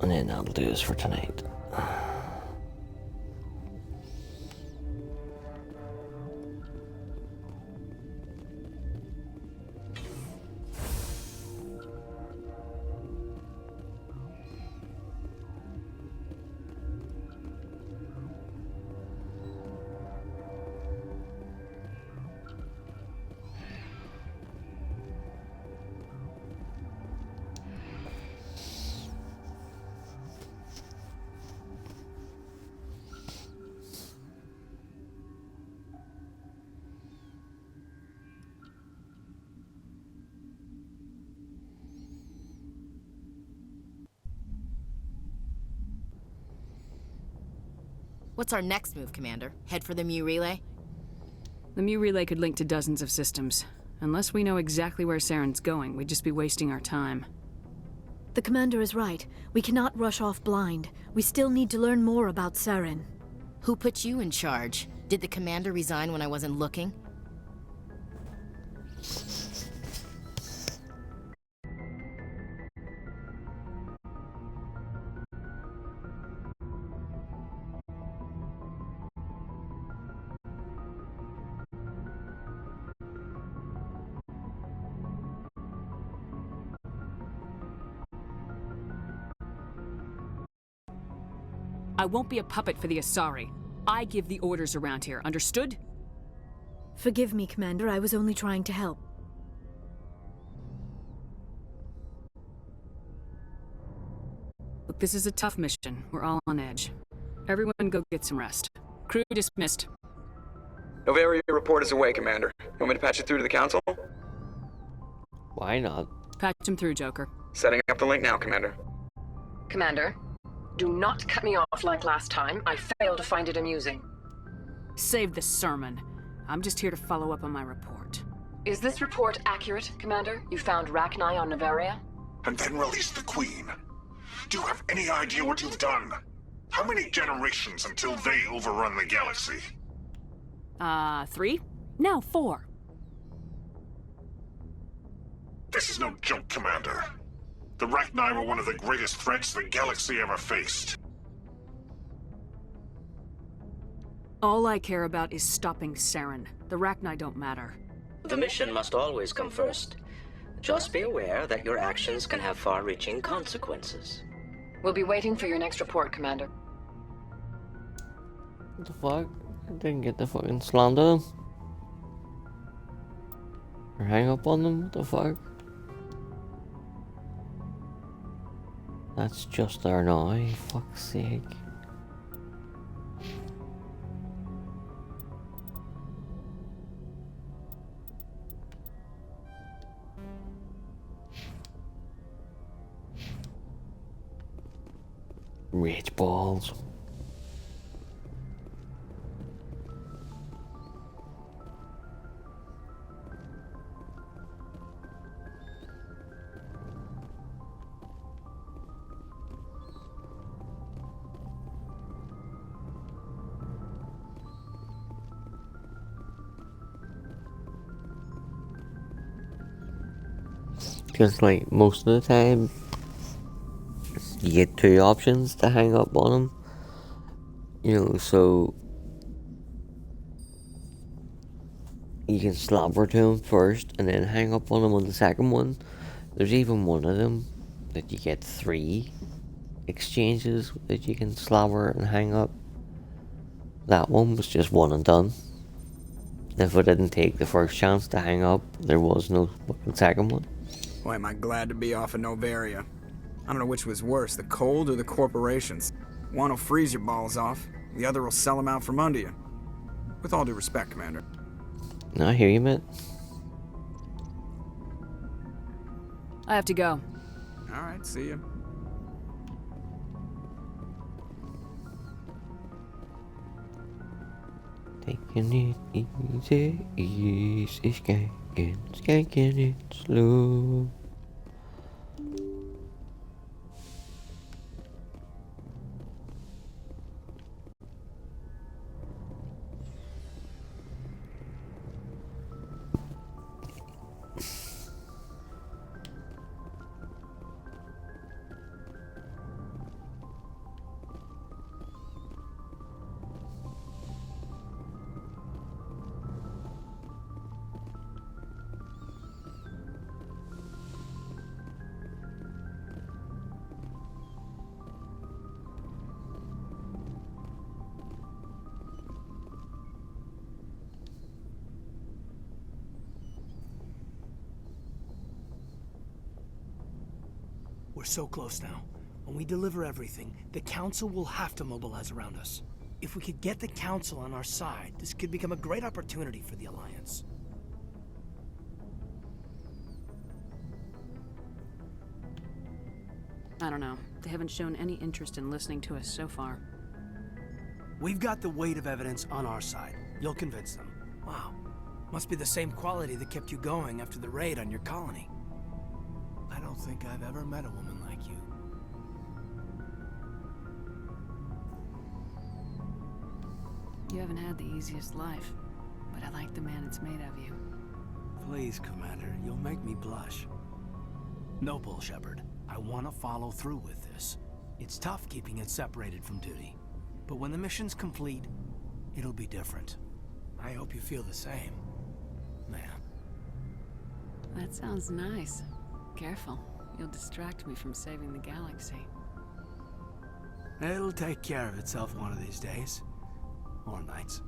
And then that'll do us for tonight. What's our next move, Commander? Head for the Mu relay? The Mu relay could link to dozens of systems. Unless we know exactly where Saren's going, we'd just be wasting our time. The Commander is right. We cannot rush off blind. We still need to learn more about Saren. Who put you in charge? Did the Commander resign when I wasn't looking? I won't be a puppet for the Asari. I give the orders around here, understood? Forgive me, Commander. I was only trying to help. Look, this is a tough mission. We're all on edge. Everyone go get some rest. Crew dismissed. Noveria report is away, Commander. You want me to patch it through to the Council? Why not? Patch him through, Joker. Setting up the link now, Commander. Commander, do not cut me off like last time. I failed to find it amusing. Save the sermon. I'm just here to follow up on my report. Is this report accurate, Commander? You found Rachni on Noveria? And then released the Queen. Do you have any idea what you've done? How many generations until they overrun the galaxy? 3? No, 4. This is no joke, Commander. The Rachni were one of the greatest threats the galaxy ever faced. All I care about is stopping Saren. The Rachni don't matter. The mission must always come first. Just be aware that your actions can have far-reaching consequences. We'll be waiting for your next report, Commander. What the fuck? I didn't get the fucking slander. Or hang up on them? What the fuck? That's just there now, fuck's sake. Rich balls. Because like most of the time you get 2 options to hang up on them, you know, so you can slobber to them first and then hang up on them on the second one. There's even one of them that you get 3 exchanges that you can slobber and hang up. That one was just one and done. If I didn't take the first chance to hang up, there was no fucking second one. Boy, am I glad to be off of Noveria. I don't know which was worse, the cold or the corporations. One will freeze your balls off, the other will sell them out from under you. With all due respect, Commander. I hear you, mate. I have to go. Alright, see ya. Taking it easy, easy, skanking it slow. We're so close now. When we deliver everything, the Council will have to mobilize around us. If we could get the Council on our side, this could become a great opportunity for the Alliance. I don't know. They haven't shown any interest in listening to us so far. We've got the weight of evidence on our side. You'll convince them. Wow. Must be the same quality that kept you going after the raid on your colony. I don't think I've ever met a woman like you. You haven't had the easiest life, but I like the man it's made of you. Please, Commander, you'll make me blush. No bull, Shepard. I want to follow through with this. It's tough keeping it separated from duty. But when the mission's complete, it'll be different. I hope you feel the same, man. That sounds nice. Careful. You'll distract me from saving the galaxy. It'll take care of itself one of these days. Or nights.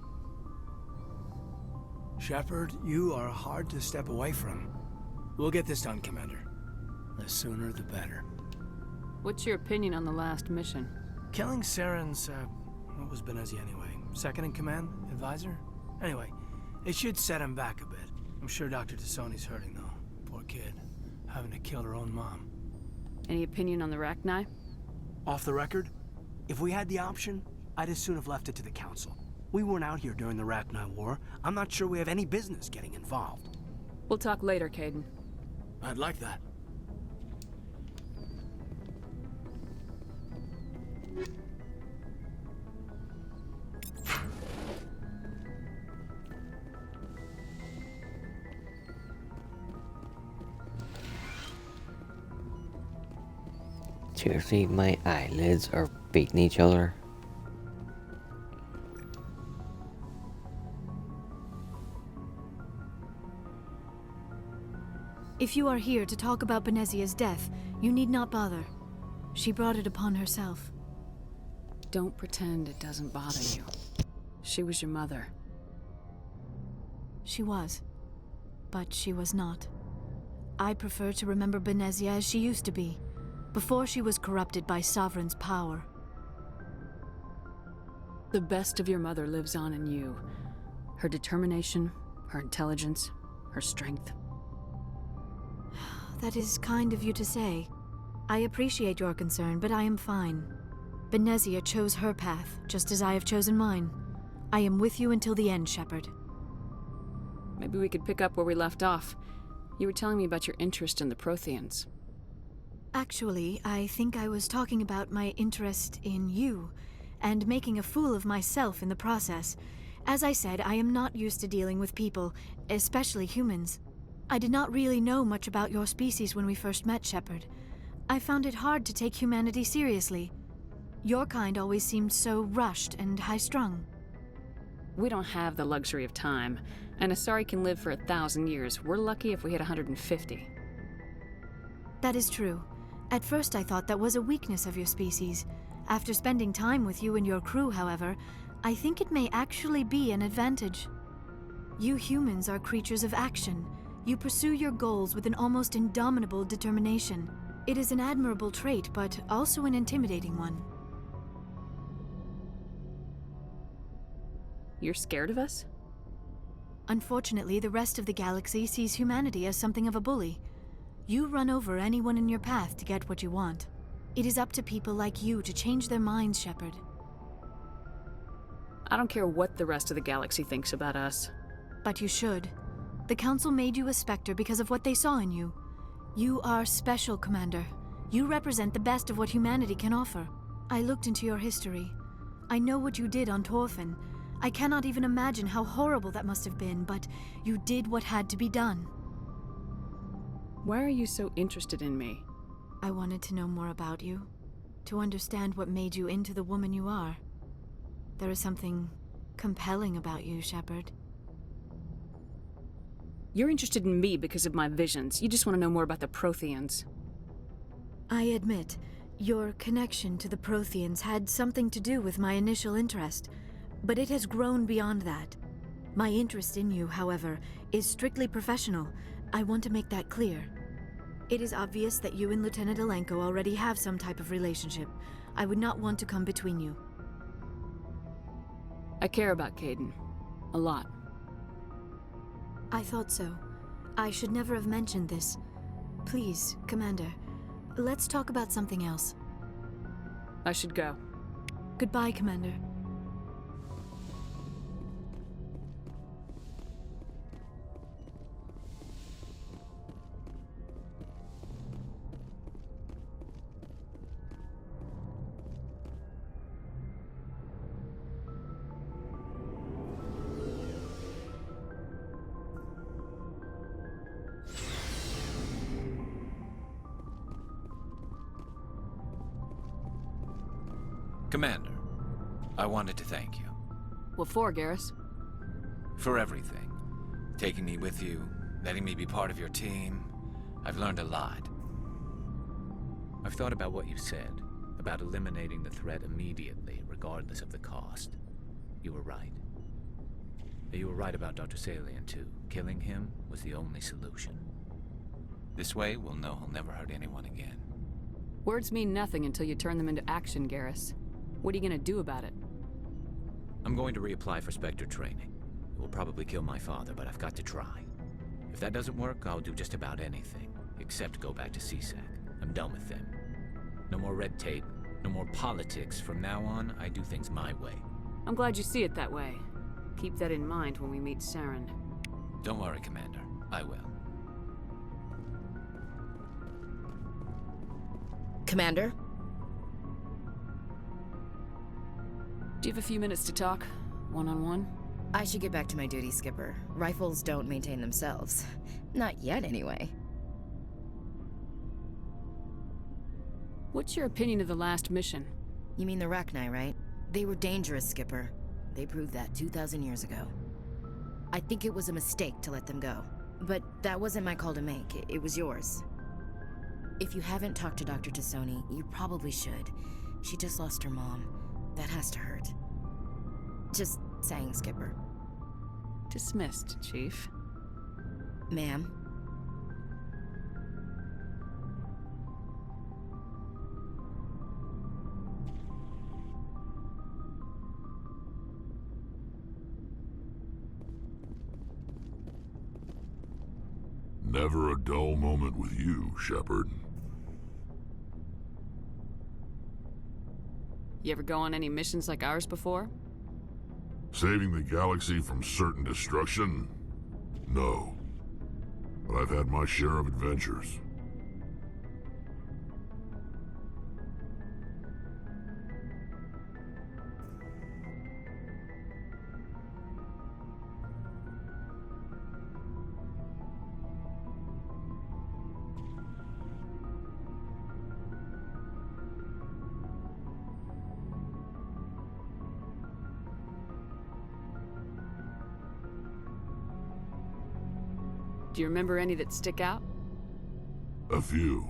Shepard, you are hard to step away from. We'll get this done, Commander. The sooner the better. What's your opinion on the last mission? Killing Saren's, what was Benezia anyway? Second in command? Advisor? Anyway, it should set him back a bit. I'm sure Dr. Tassoni's hurting, though. Poor kid. Having to kill her own mom. Any opinion on the Rachni? Off the record, if we had the option, I'd as soon have left it to the Council. We weren't out here during the Rachni War. I'm not sure we have any business getting involved. We'll talk later, Caden. I'd like that. Seriously, my eyelids are beating each other. If you are here to talk about Benezia's death, you need not bother. She brought it upon herself. Don't pretend it doesn't bother you. She was your mother. She was. But she was not. I prefer to remember Benezia as she used to be, before she was corrupted by Sovereign's power. The best of your mother lives on in you. Her determination, her intelligence, her strength. That is kind of you to say. I appreciate your concern, but I am fine. Benezia chose her path, just as I have chosen mine. I am with you until the end, Shepard. Maybe we could pick up where we left off. You were telling me about your interest in the Protheans. Actually, I think I was talking about my interest in you, and making a fool of myself in the process. As I said, I am not used to dealing with people, especially humans. I did not really know much about your species when we first met, Shepard. I found it hard to take humanity seriously. Your kind always seemed so rushed and high-strung. We don't have the luxury of time, and Asari can live for 1,000 years. We're lucky if we hit 150. That is true. At first I thought that was a weakness of your species. After spending time with you and your crew, however, I think it may actually be an advantage. You humans are creatures of action. You pursue your goals with an almost indomitable determination. It is an admirable trait, but also an intimidating one. You're scared of us? Unfortunately, the rest of the galaxy sees humanity as something of a bully. You run over anyone in your path to get what you want. It is up to people like you to change their minds, Shepard. I don't care what the rest of the galaxy thinks about us. But you should. The Council made you a Spectre because of what they saw in you. You are special, Commander. You represent the best of what humanity can offer. I looked into your history. I know what you did on Torfin. I cannot even imagine how horrible that must have been, but you did what had to be done. Why are you so interested in me? I wanted to know more about you, to understand what made you into the woman you are. There is something compelling about you, Shepard. You're interested in me because of my visions. You just want to know more about the Protheans. I admit, your connection to the Protheans had something to do with my initial interest, but it has grown beyond that. My interest in you, however, is strictly professional. I want to make that clear. It is obvious that you and Lieutenant Alenko already have some type of relationship. I would not want to come between you. I care about Caden. A lot. I thought so. I should never have mentioned this. Please, Commander, let's talk about something else. I should go. Goodbye, Commander. Commander, I wanted to thank you. What for, Garrus? For everything. Taking me with you, letting me be part of your team. I've learned a lot. I've thought about what you said, About eliminating the threat immediately, regardless of the cost. You were right. You were right about Dr. Salian, too. Killing him was the only solution. This way, we'll know he'll never hurt anyone again. Words mean nothing until you turn them into action, Garrus. What are you gonna do about it? I'm going to reapply for Spectre training. It will probably kill my father, but I've got to try. If that doesn't work, I'll do just about anything, except go back to CSAC. I'm done with them. No more red tape, no more politics. From now on, I do things my way. I'm glad you see it that way. Keep that in mind when we meet Saren. Don't worry, Commander. I will. Commander? Do you have a few minutes to talk? One-on-one? I should get back to my duty, Skipper. Rifles don't maintain themselves. Not yet, anyway. What's your opinion of the last mission? You mean the Rachni, right? They were dangerous, Skipper. They proved that 2,000 years ago. I think it was a mistake to let them go. But that wasn't my call to make. It was yours. If you haven't talked to Dr. Tassoni, you probably should. She just lost her mom. That has to hurt. Just saying, Skipper. Dismissed, Chief. Ma'am? Never a dull moment with you, Shepard. You ever go on any missions like ours before? Saving the galaxy from certain destruction? No. But I've had my share of adventures. Do you remember any that stick out? A few.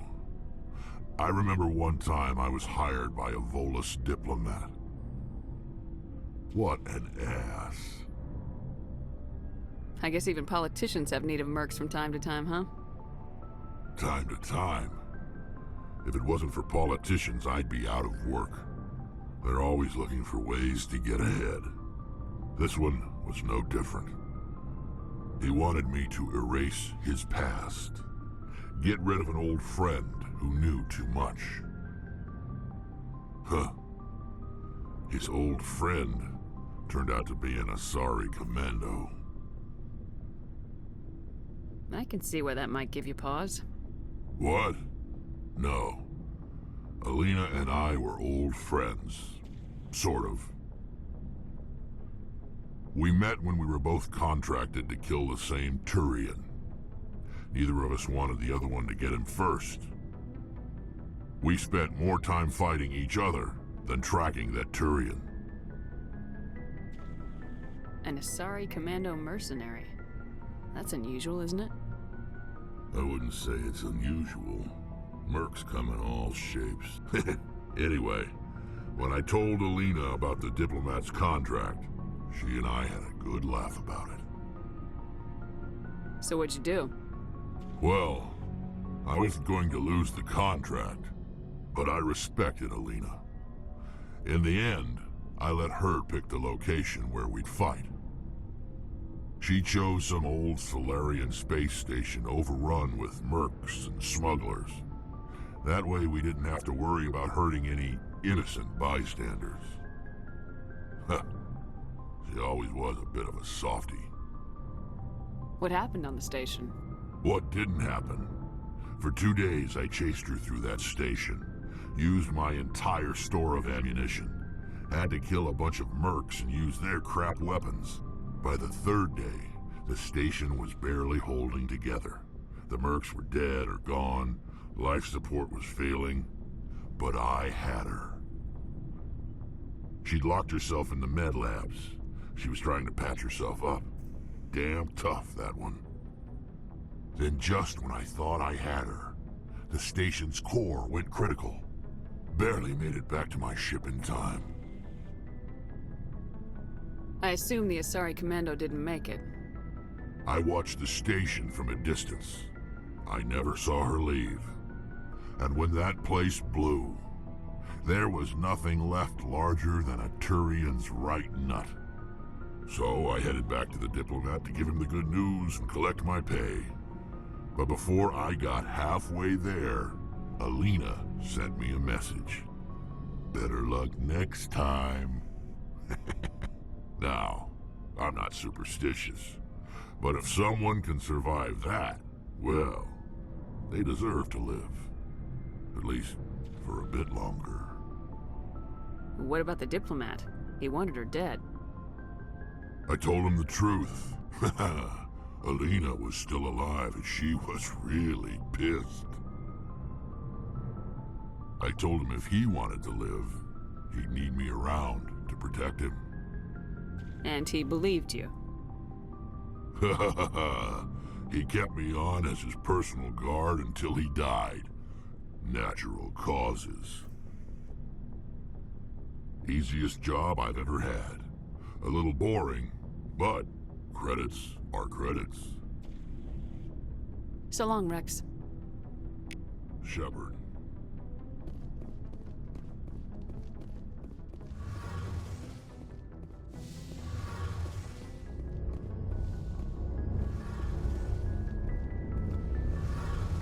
I remember one time I was hired by a Volus diplomat. What an ass. I guess even politicians have need of mercs from time to time, huh? Time to time. If it wasn't for politicians, I'd be out of work. They're always looking for ways to get ahead. This one was no different. He wanted me to erase his past. Get rid of an old friend who knew too much. Huh. His old friend turned out to be an Asari commando. I can see why that might give you pause. What? No. Alina and I were old friends. Sort of. We met when we were both contracted to kill the same Turian. Neither of us wanted the other one to get him first. We spent more time fighting each other than tracking that Turian. An Asari commando mercenary. That's unusual, isn't it? I wouldn't say it's unusual. Mercs come in all shapes. Anyway, when I told Alina about the diplomat's contract, she and I had a good laugh about it. So what'd you do? Well, I wasn't going to lose the contract, but I respected Alina. In the end, I let her pick the location where we'd fight. She chose some old Solarian space station overrun with mercs and smugglers. That way we didn't have to worry about hurting any innocent bystanders. Huh. She always was a bit of a softie. What happened on the station? What didn't happen? For 2 days I chased her through that station, used my entire store of ammunition, had to kill a bunch of mercs and use their crap weapons. By the 3rd day, the station was barely holding together. The mercs were dead or gone, life support was failing, but I had her. She'd locked herself in the med labs. She was trying to patch herself up. Damn tough, that one. Then just when I thought I had her, the station's core went critical. barely made it back to my ship in time. I assume the Asari Commando didn't make it. I watched the station from a distance. I never saw her leave. And when that place blew, there was nothing left larger than a Turian's right nut. So I headed back to the diplomat to give him the good news and collect my pay. But before I got halfway there, Alina sent me a message. Better luck next time. Now, I'm not superstitious, but if someone can survive that, well, they deserve to live. At least for a bit longer. What about the diplomat? He wanted her dead. I told him the truth. Alina was still alive and she was really pissed. I told him if he wanted to live, he'd need me around to protect him. And he believed you. He kept me on as his personal guard until he died. Natural causes. Easiest job I've ever had. A little boring, but credits are credits. So long, Rex. Shepard.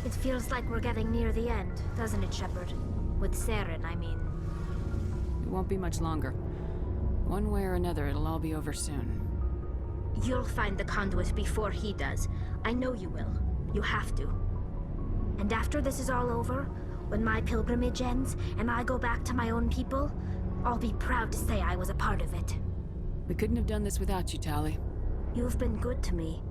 It feels like we're getting near the end, doesn't it, Shepard? With Saren, I mean. It won't be much longer. One way or another, it'll all be over soon. You'll find the conduit before he does. I know you will. You have to. And after this is all over, when my pilgrimage ends and I go back to my own people, I'll be proud to say I was a part of it. We couldn't have done this without you, Tali. You've been good to me.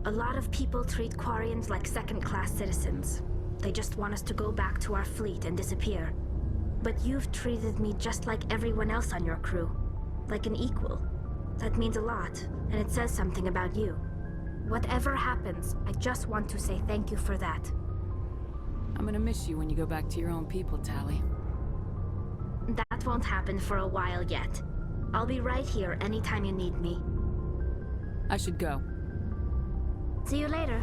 A lot of people treat Quarians like second-class citizens. They just want us to go back to our fleet and disappear. But you've treated me just like everyone else on your crew. Like an equal. That means a lot, and it says something about you. Whatever happens, I just want to say thank you for that. I'm gonna miss you when you go back to your own people, Tali. That won't happen for a while yet. I'll be right here anytime you need me. I should go. See you later.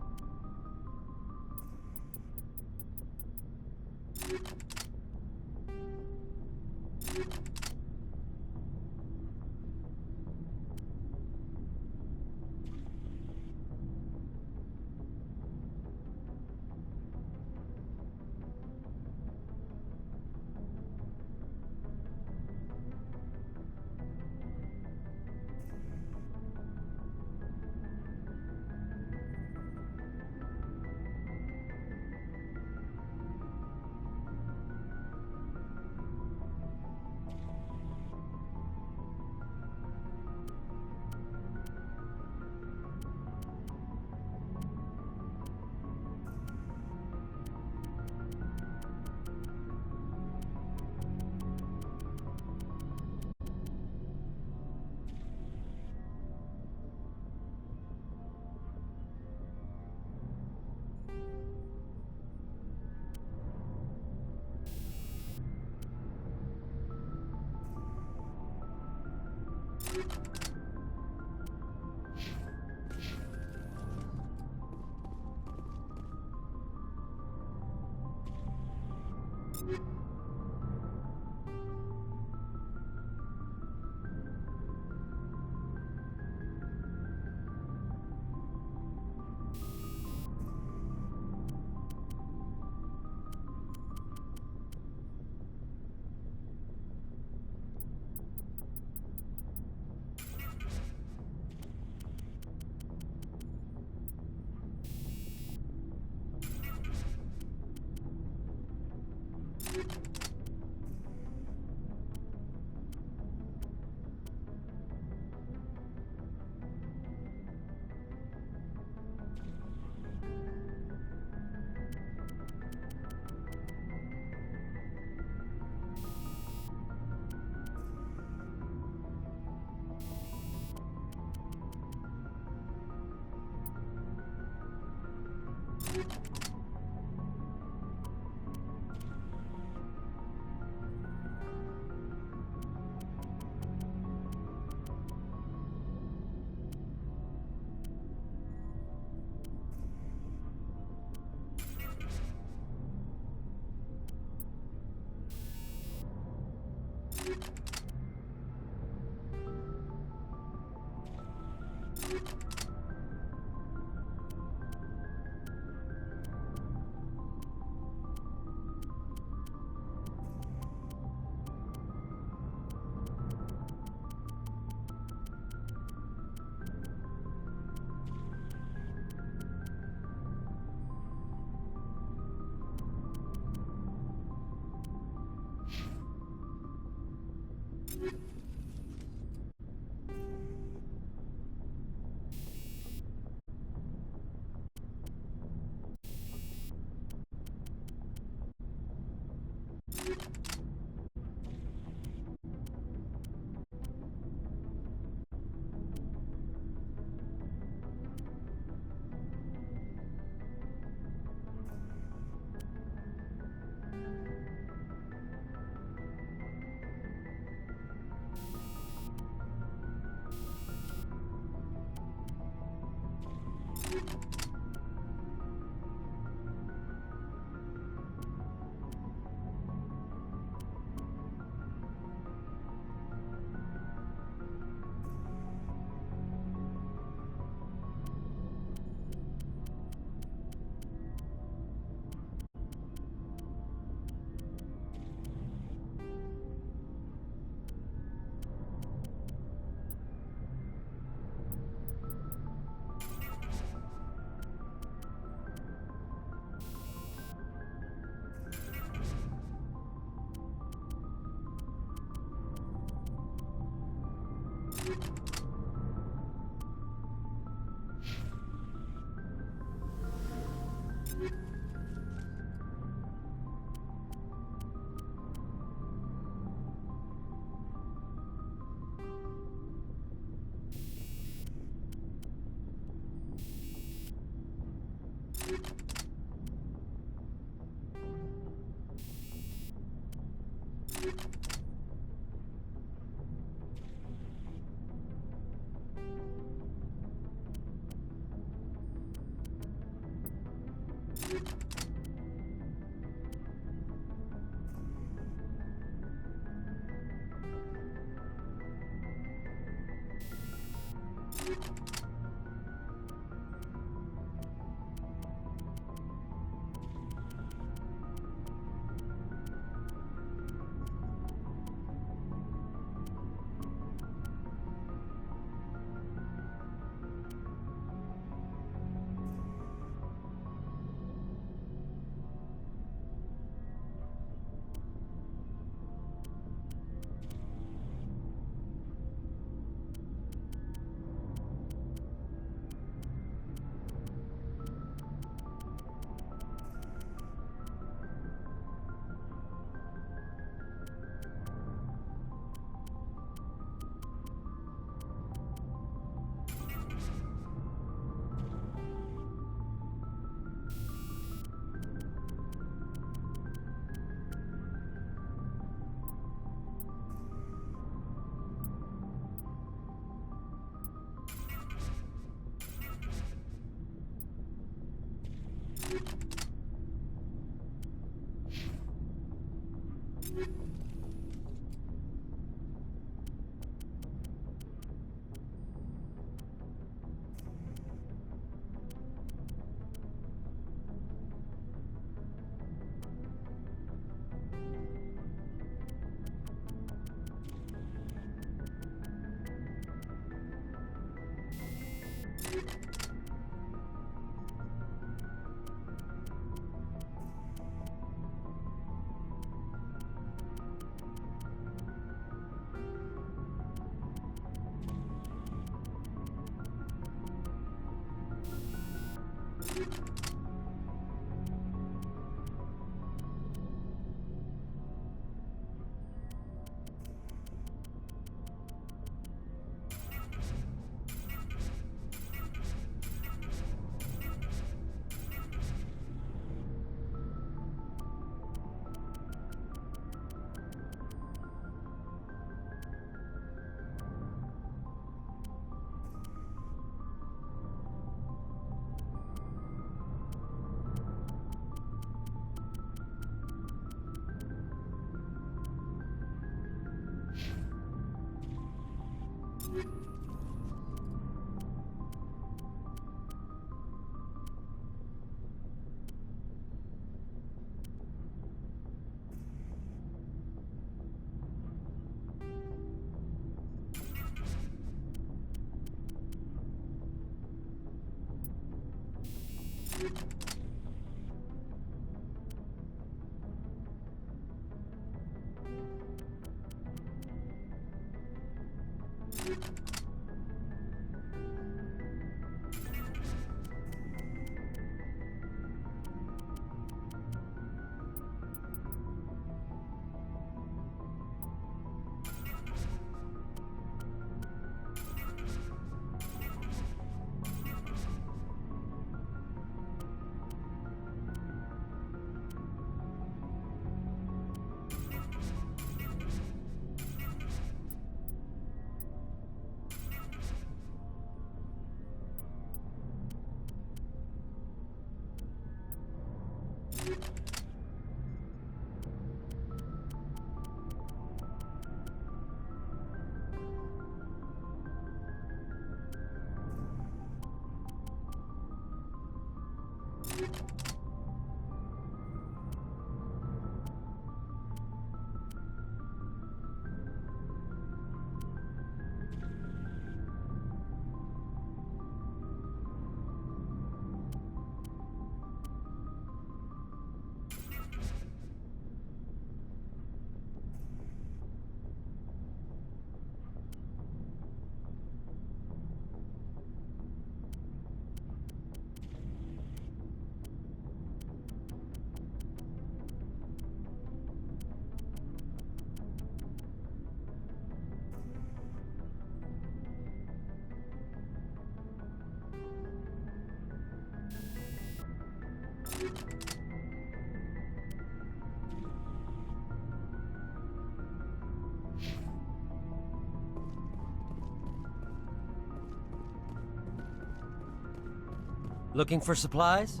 Looking for supplies?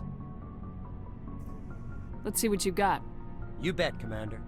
Let's see what you've got. You bet, Commander.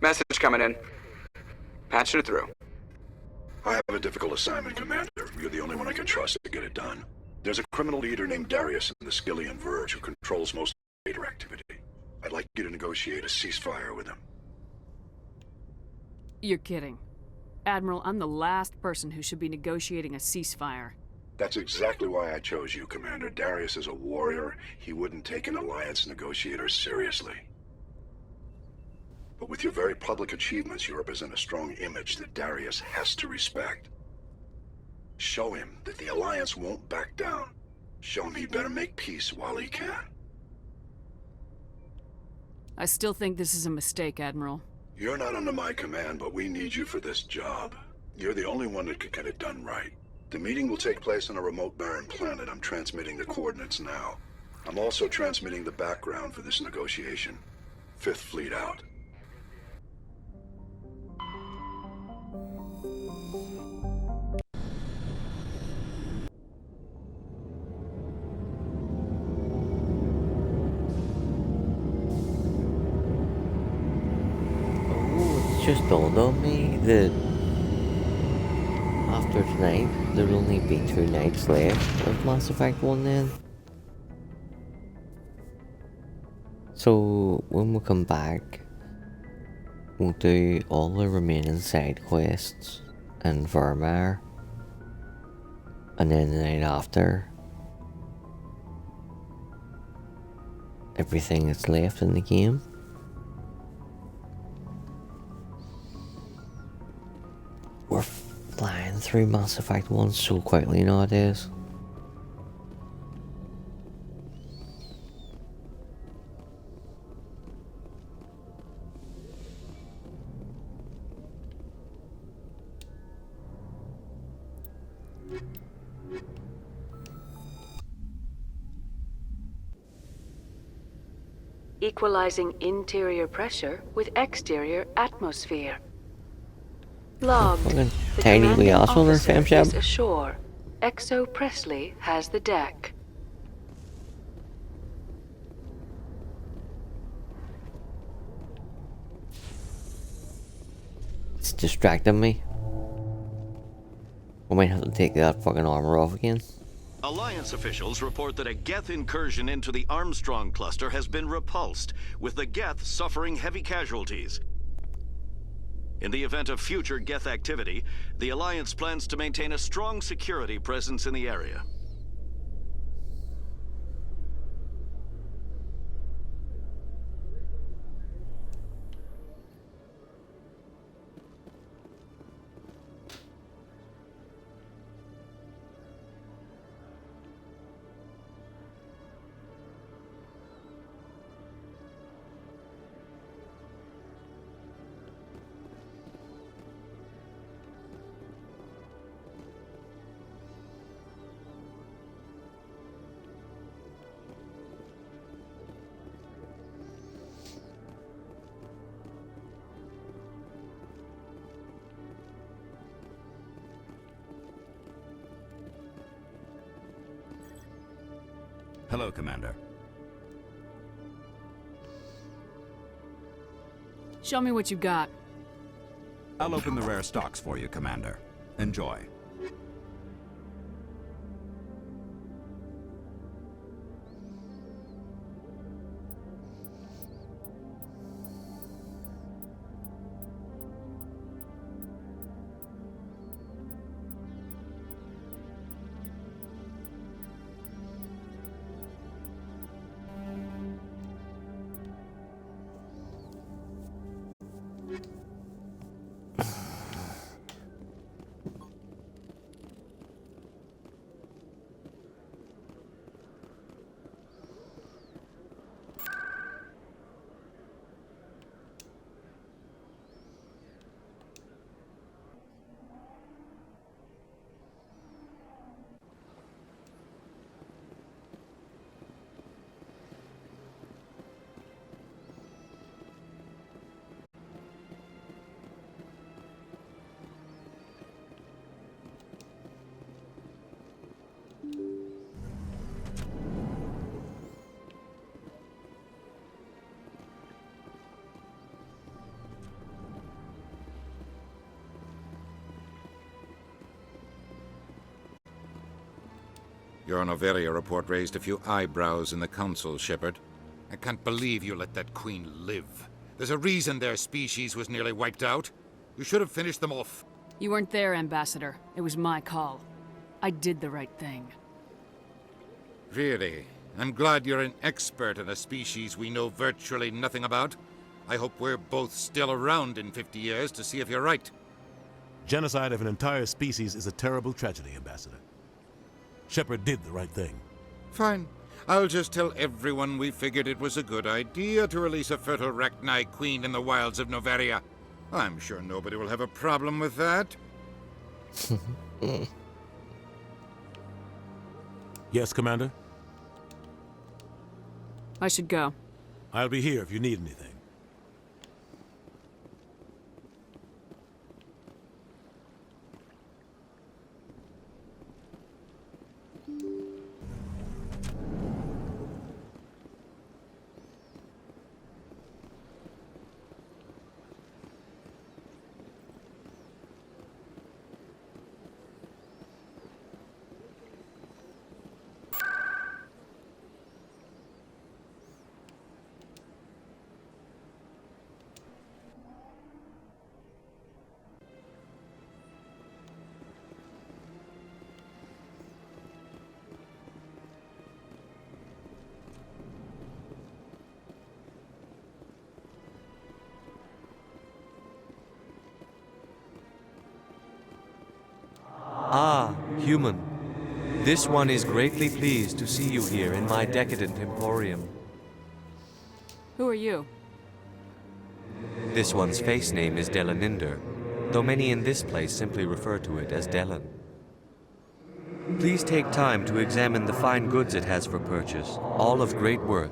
Message coming in. Patching it through. I have a difficult assignment, Commander. You're the only one I can trust to get it done. There's a criminal leader named Darius in the Skillian Verge who controls most data activity. I'd like you to negotiate a ceasefire with him. You're kidding. Admiral, I'm the last person who should be negotiating a ceasefire. That's exactly why I chose you, Commander. Darius is a warrior. He wouldn't take an alliance negotiator seriously. But with your very public achievements, you represent a strong image that Darius has to respect. Show him that the Alliance won't back down. Show him he better make peace while he can. I still think this is a mistake, Admiral. You're not under my command, but we need you for this job. You're the only one that could get it done right. The meeting will take place on a remote barren planet. I'm transmitting the coordinates now. I'm also transmitting the background for this negotiation. Fifth Fleet out. Just dawned on me that after tonight there'll only be 2 nights left of Mass Effect 1 then. So when we come back, we'll do all the remaining side quests in Vermeer, and then the night after, everything that's left in the game. We're flying through Mass Effect 1 so quickly nowadays. Equalizing interior pressure with exterior atmosphere. Logged. Fucking The tiny wee commanding asshole in officer fam shop. is ashore. Exo Presley has the deck. distracting me. I might have to take that fucking armor off again. Alliance officials report that a Geth incursion into the Armstrong cluster has been repulsed, with the Geth suffering heavy casualties. In the event of future Geth activity, the Alliance plans to maintain a strong security presence in the area. Hello, Commander. Show me what you got. I'll open the rare stocks for you, Commander. Enjoy. Your Noveria report raised a few eyebrows in the Council, Shepard. I can't believe you let that Queen live. There's a reason their species was nearly wiped out. You should have finished them off. You weren't there, Ambassador. It was my call. I did the right thing. Really? I'm glad you're an expert in a species we know virtually nothing about. I hope we're both still around in 50 years to see if you're right. Genocide of an entire species is a terrible tragedy, Ambassador. Shepard did the right thing. Fine. I'll just tell everyone we figured it was a good idea to release a fertile Rachni queen in the wilds of Noveria. I'm sure nobody will have a problem with that. Yes, Commander? I should go. I'll be here if you need anything. Ah, human. This one is greatly pleased to see you here in my decadent emporium. Who are you? This one's face name is Delaninder, though many in this place simply refer to it as Delan. Please take time to examine the fine goods it has for purchase, all of great worth.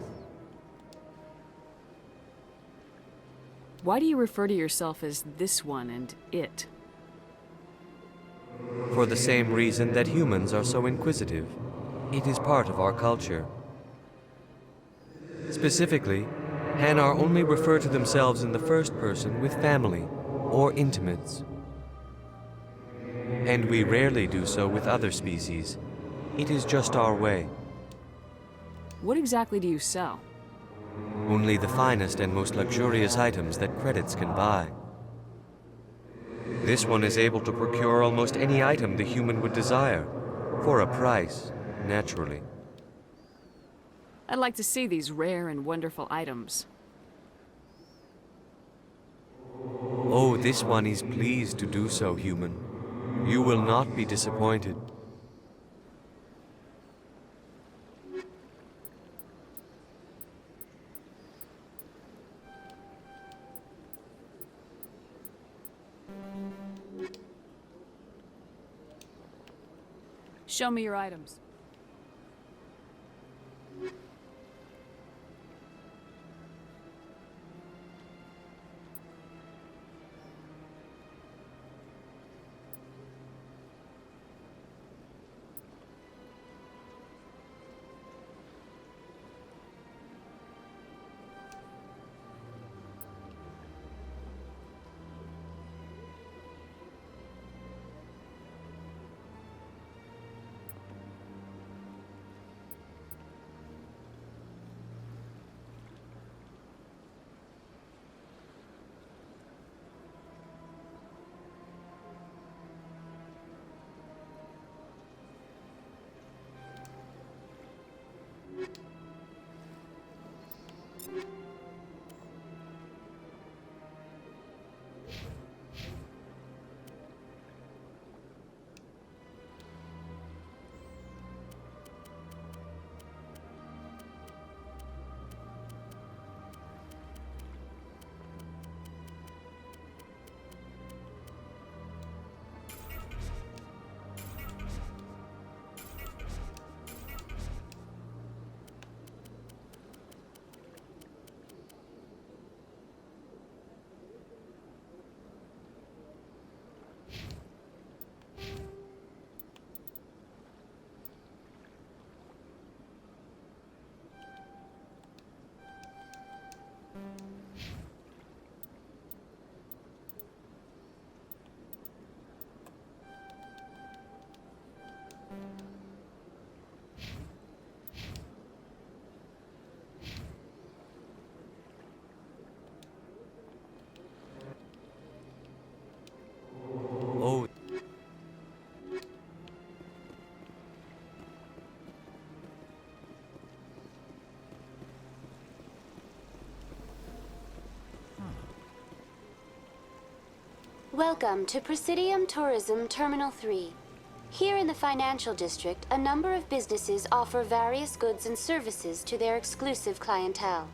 Why do you refer to yourself as this one and it? For the same reason that humans are so inquisitive. It is part of our culture. Specifically, Hanar only refer to themselves in the first person with family, or intimates. And we rarely do so with other species. It is just our way. What exactly do you sell? Only the finest and most luxurious items that credits can buy. This one is able to procure almost any item the human would desire, for a price, naturally. I'd like to see these rare and wonderful items. Oh, this one is pleased to do so, human. You will not be disappointed. Show me your items. Oh. Welcome to Presidium Tourism Terminal 3. Here in the financial district, a number of businesses offer various goods and services to their exclusive clientele.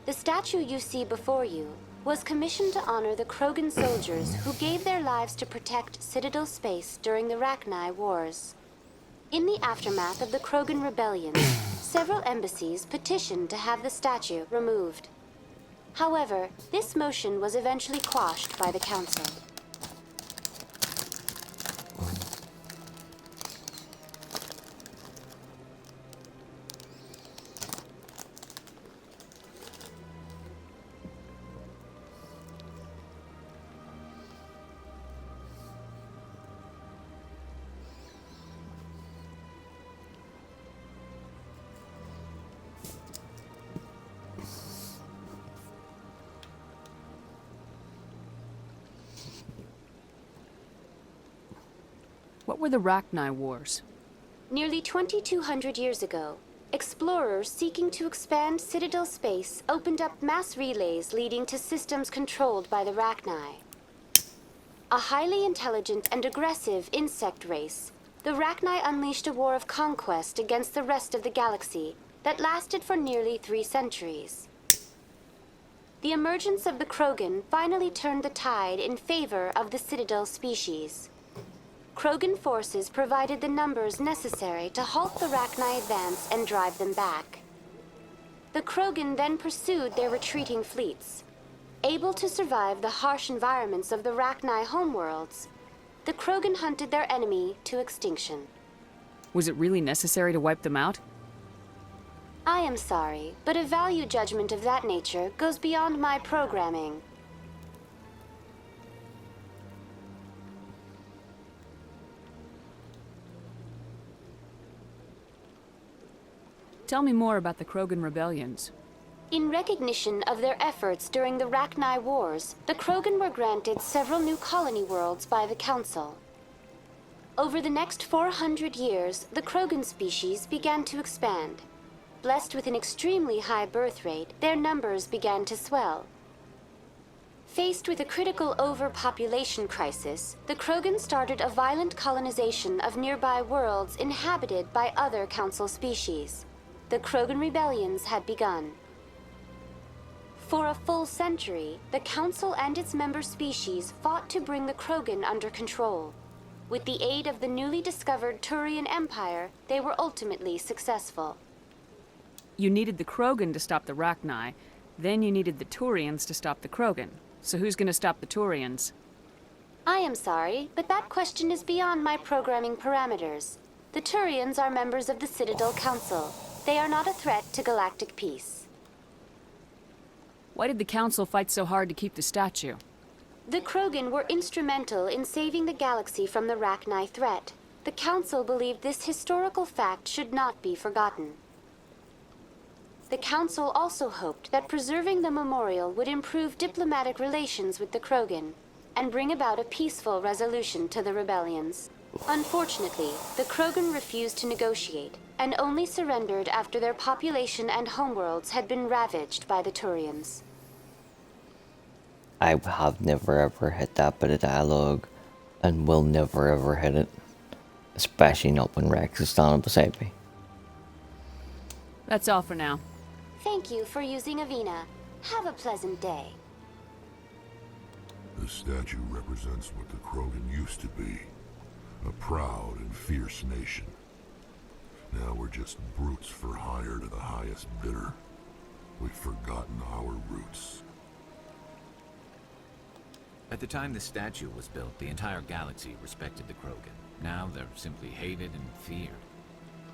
The statue you see before you was commissioned to honor the Krogan soldiers who gave their lives to protect Citadel space during the Rachni Wars. In the aftermath of the Krogan Rebellion, several embassies petitioned to have the statue removed. However, this motion was eventually quashed by the Council. What were the Rachni Wars? Nearly 2,200 years ago, explorers seeking to expand Citadel space opened up mass relays leading to systems controlled by the Rachni. A highly intelligent and aggressive insect race, the Rachni unleashed a war of conquest against the rest of the galaxy that lasted for nearly 3 centuries. The emergence of the Krogan finally turned the tide in favor of the Citadel species. Krogan forces provided the numbers necessary to halt the Rachni advance and drive them back. The Krogan then pursued their retreating fleets. Able to survive the harsh environments of the Rachni homeworlds, the Krogan hunted their enemy to extinction. Was it really necessary to wipe them out? I am sorry, but a value judgment of that nature goes beyond my programming. Tell me more about the Krogan rebellions. In recognition of their efforts during the Rachni Wars, the Krogan were granted several new colony worlds by the Council. Over the next 400 years, the Krogan species began to expand. Blessed with an extremely high birth rate, their numbers began to swell. Faced with a critical overpopulation crisis, the Krogan started a violent colonization of nearby worlds inhabited by other Council species. The Krogan rebellions had begun. For a full century, the Council and its member species fought to bring the Krogan under control. With the aid of the newly discovered Turian Empire, they were ultimately successful. You needed the Krogan to stop the Rachni, then you needed the Turians to stop the Krogan. So who's gonna stop the Turians? I am sorry, but that question is beyond my programming parameters. The Turians are members of the Citadel Council. They are not a threat to galactic peace. Why did the Council fight so hard to keep the statue? The Krogan were instrumental in saving the galaxy from the Rachni threat. The Council believed this historical fact should not be forgotten. The Council also hoped that preserving the memorial would improve diplomatic relations with the Krogan and bring about a peaceful resolution to the rebellions. Unfortunately, the Krogan refused to negotiate and only surrendered after their population and homeworlds had been ravaged by the Turians. I have never ever hit that bit of dialogue and will never ever hit it. Especially not when Rex is standing beside me. That's all for now. Thank you for using Avina. Have a pleasant day. The statue represents what the Krogan used to be. A proud and fierce nation. Now we're just brutes for hire to the highest bidder. We've forgotten our roots. At the time the statue was built, the entire galaxy respected the Krogan. Now they're simply hated and feared.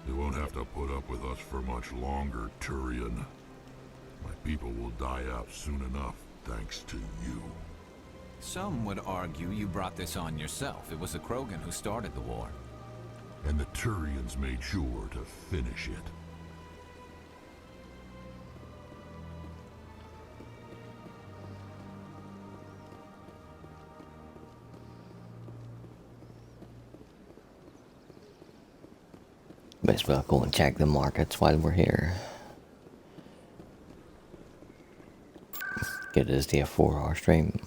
You won't have to put up with us for much longer, Turian. My people will die out soon enough, thanks to you. Some would argue you brought this on yourself. It was the Krogan who started the war. And the Turians made sure to finish it. Might as well go and check the markets while we're here. Get this day a 4-hour stream.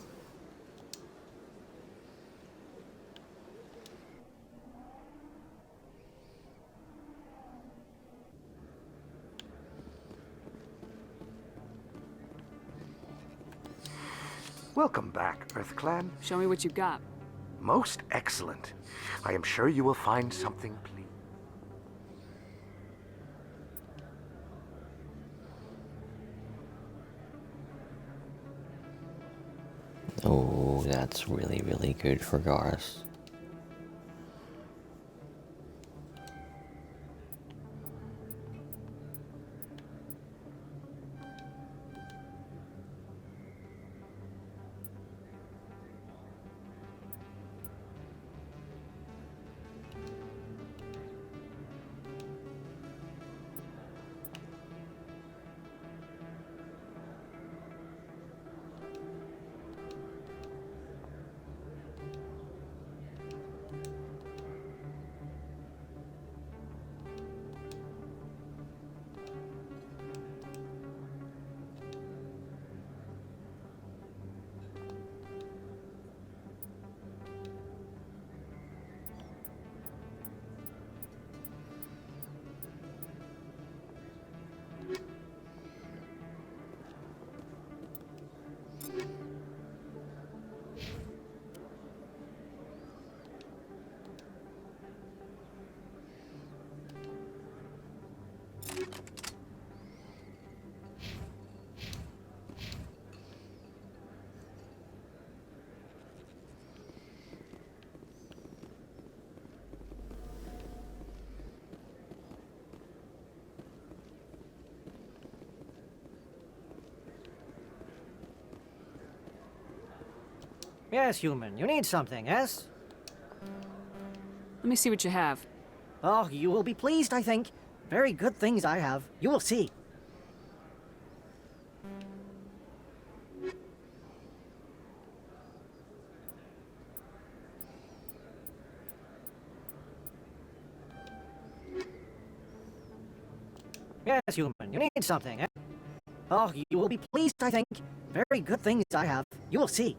Welcome back, EarthClan. Show me what you've got. Most excellent. I am sure you will find something pleasing. Oh, that's really, really good for Garth. Yes, human. You need something, yes? Let me see what you have. Oh, you will be pleased, I think. Very good things I have. You will see. Yes, human, you need something, eh? Oh, you will be pleased, I think. Very good things I have. You will see.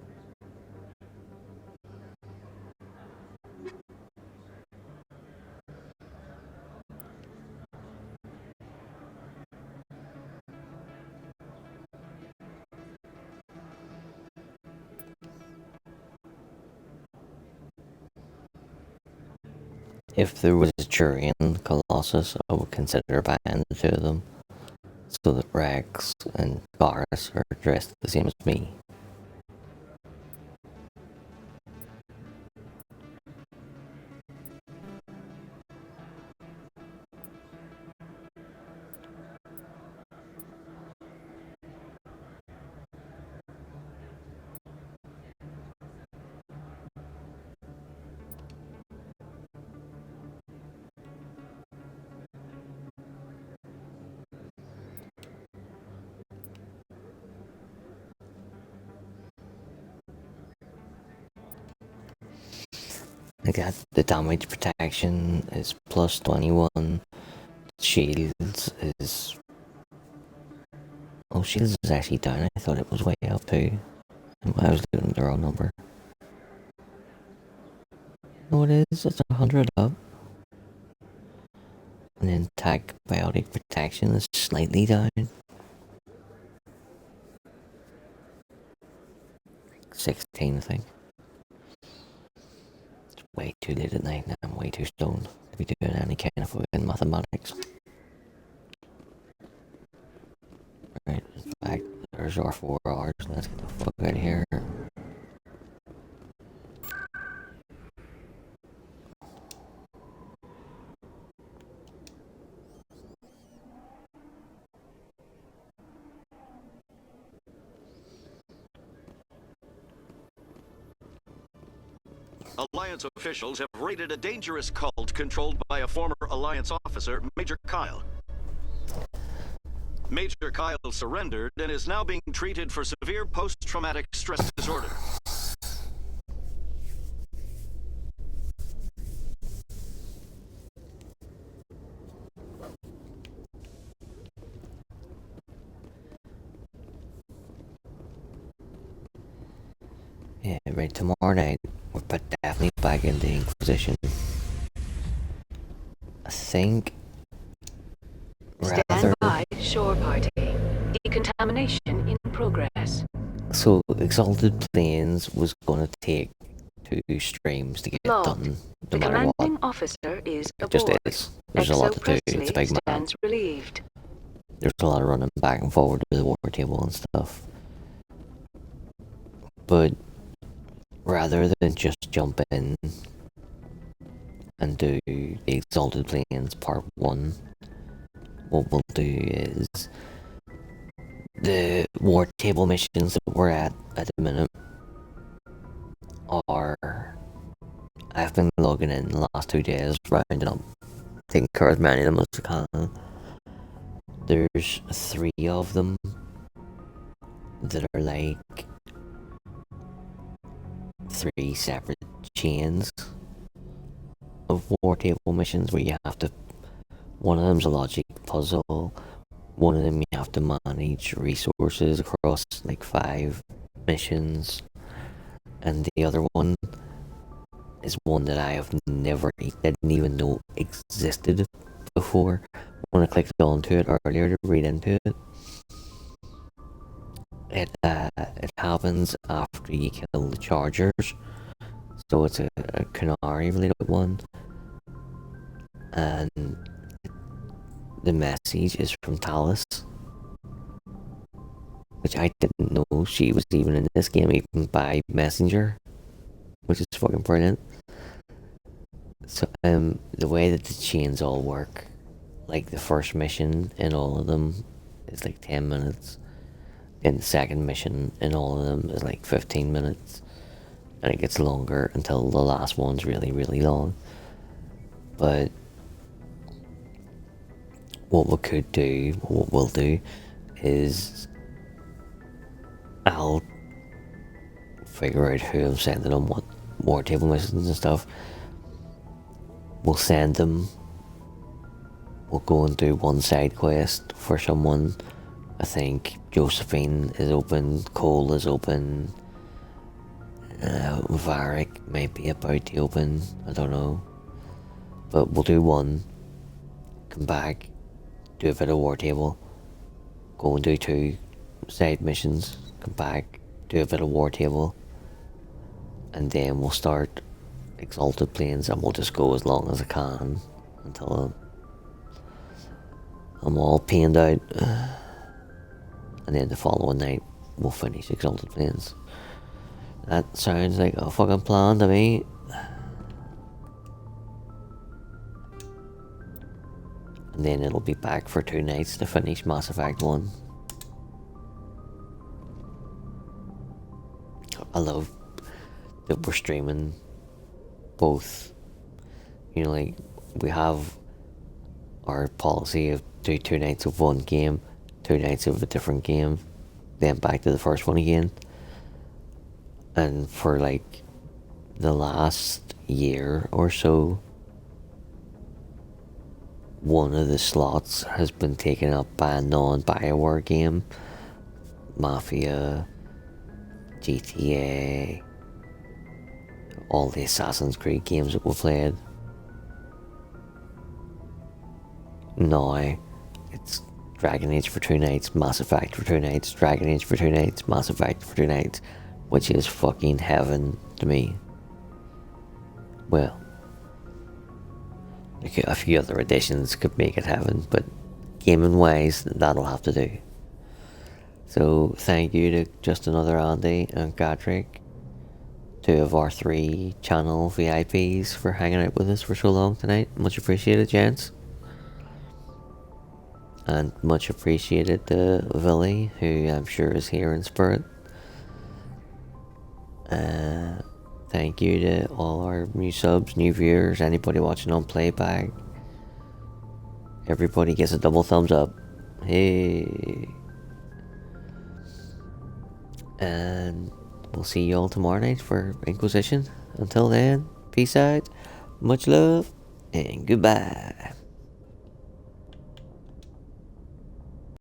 If there was a jury in Colossus, I would consider buying the two of them, so that Rex and Varus are dressed the same as me. I got the damage protection is plus 21. Shields is... Oh, shields is actually down. I thought it was way up too. I was doing the wrong number. No, it is. It's 100 up. And then attack biotic protection is slightly down. 16, I think. It's way too late at night now. I'm way too stoned to be doing any kind of fucking mathematics. Right, back. There's our 4 hours. Let's get the fuck out of here. Alliance officials have raided a dangerous cult controlled by a former Alliance officer, Major Kyle. Major Kyle surrendered and is now being treated for severe post-traumatic stress disorder. Yeah, right, tomorrow night, we're definitely back in the Inquisition. I think... Stand by, shore party. Decontamination in progress. So, Exalted Plains was gonna take 2 streams to get it done, The no matter commanding what. officer is It just aboard. is. There's a lot to do. It's a big map. Stands relieved. There's a lot of running back and forward with the war table and stuff. But rather than just jump in and do the Exalted Plains Part 1, what we'll do is the war table missions that we're at the minute are... I've been logging in the last 2 days, rounding up, taking care of as many of them as I can. There's 3 of them that are like 3 separate chains of war table missions where you have to... One of them's a logic puzzle, one of them you have to manage resources across like 5 missions, and the other one is one that I have didn't even know existed before. When I clicked onto it earlier to read into it, it happens after you kill the Chargers, so it's a Canary related one, and the message is from Talus, which I didn't know she was even in this game, even by Messenger, which is fucking brilliant. So, the way that the chains all work, like the first mission in all of them is like 10 minutes, and the second mission in all of them is like 15 minutes, and it gets longer until the last one's really, really long. But what we could do, what we'll do, is I'll figure out who I'm sending on what war table missions and stuff. We'll send them. We'll go and do one side quest for someone. I think Josephine is open, Cole is open, Varric might be about to open, I don't know. But we'll do one, come back, do a bit of war table, go and do 2 side missions, come back, do a bit of war table, and then we'll start Exalted Planes, and we'll just go as long as I can until I'm all pained out. And then the following night we'll finish Exalted Planes. That sounds like a fucking plan to me. And then it'll be back for 2 nights to finish Mass Effect 1. I love that we're streaming both. You know, like, we have our policy of do 2 nights of one game, 2 nights of a different game, then back to the first one again. And for like the last year or so, one of the slots has been taken up by a non-BioWare game. Mafia, GTA, all the Assassin's Creed games that we played. Now it's Dragon Age for 2 nights, Mass Effect for 2 nights, Dragon Age for 2 nights, Mass Effect for 2 nights, which is fucking heaven to me. Well, a few other additions could make it heaven, but gaming wise, that'll have to do. So thank you to Just Another Andy and Gadrick, 2 of our 3 channel VIPs, for hanging out with us for so long tonight. Much appreciated, gents. And much appreciated to Villy, who I'm sure is here in spirit. Thank you to all our new subs, new viewers, anybody watching on playback. Everybody gets a double thumbs up. Hey. And we'll see you all tomorrow night for Inquisition. Until then, peace out, much love, and goodbye.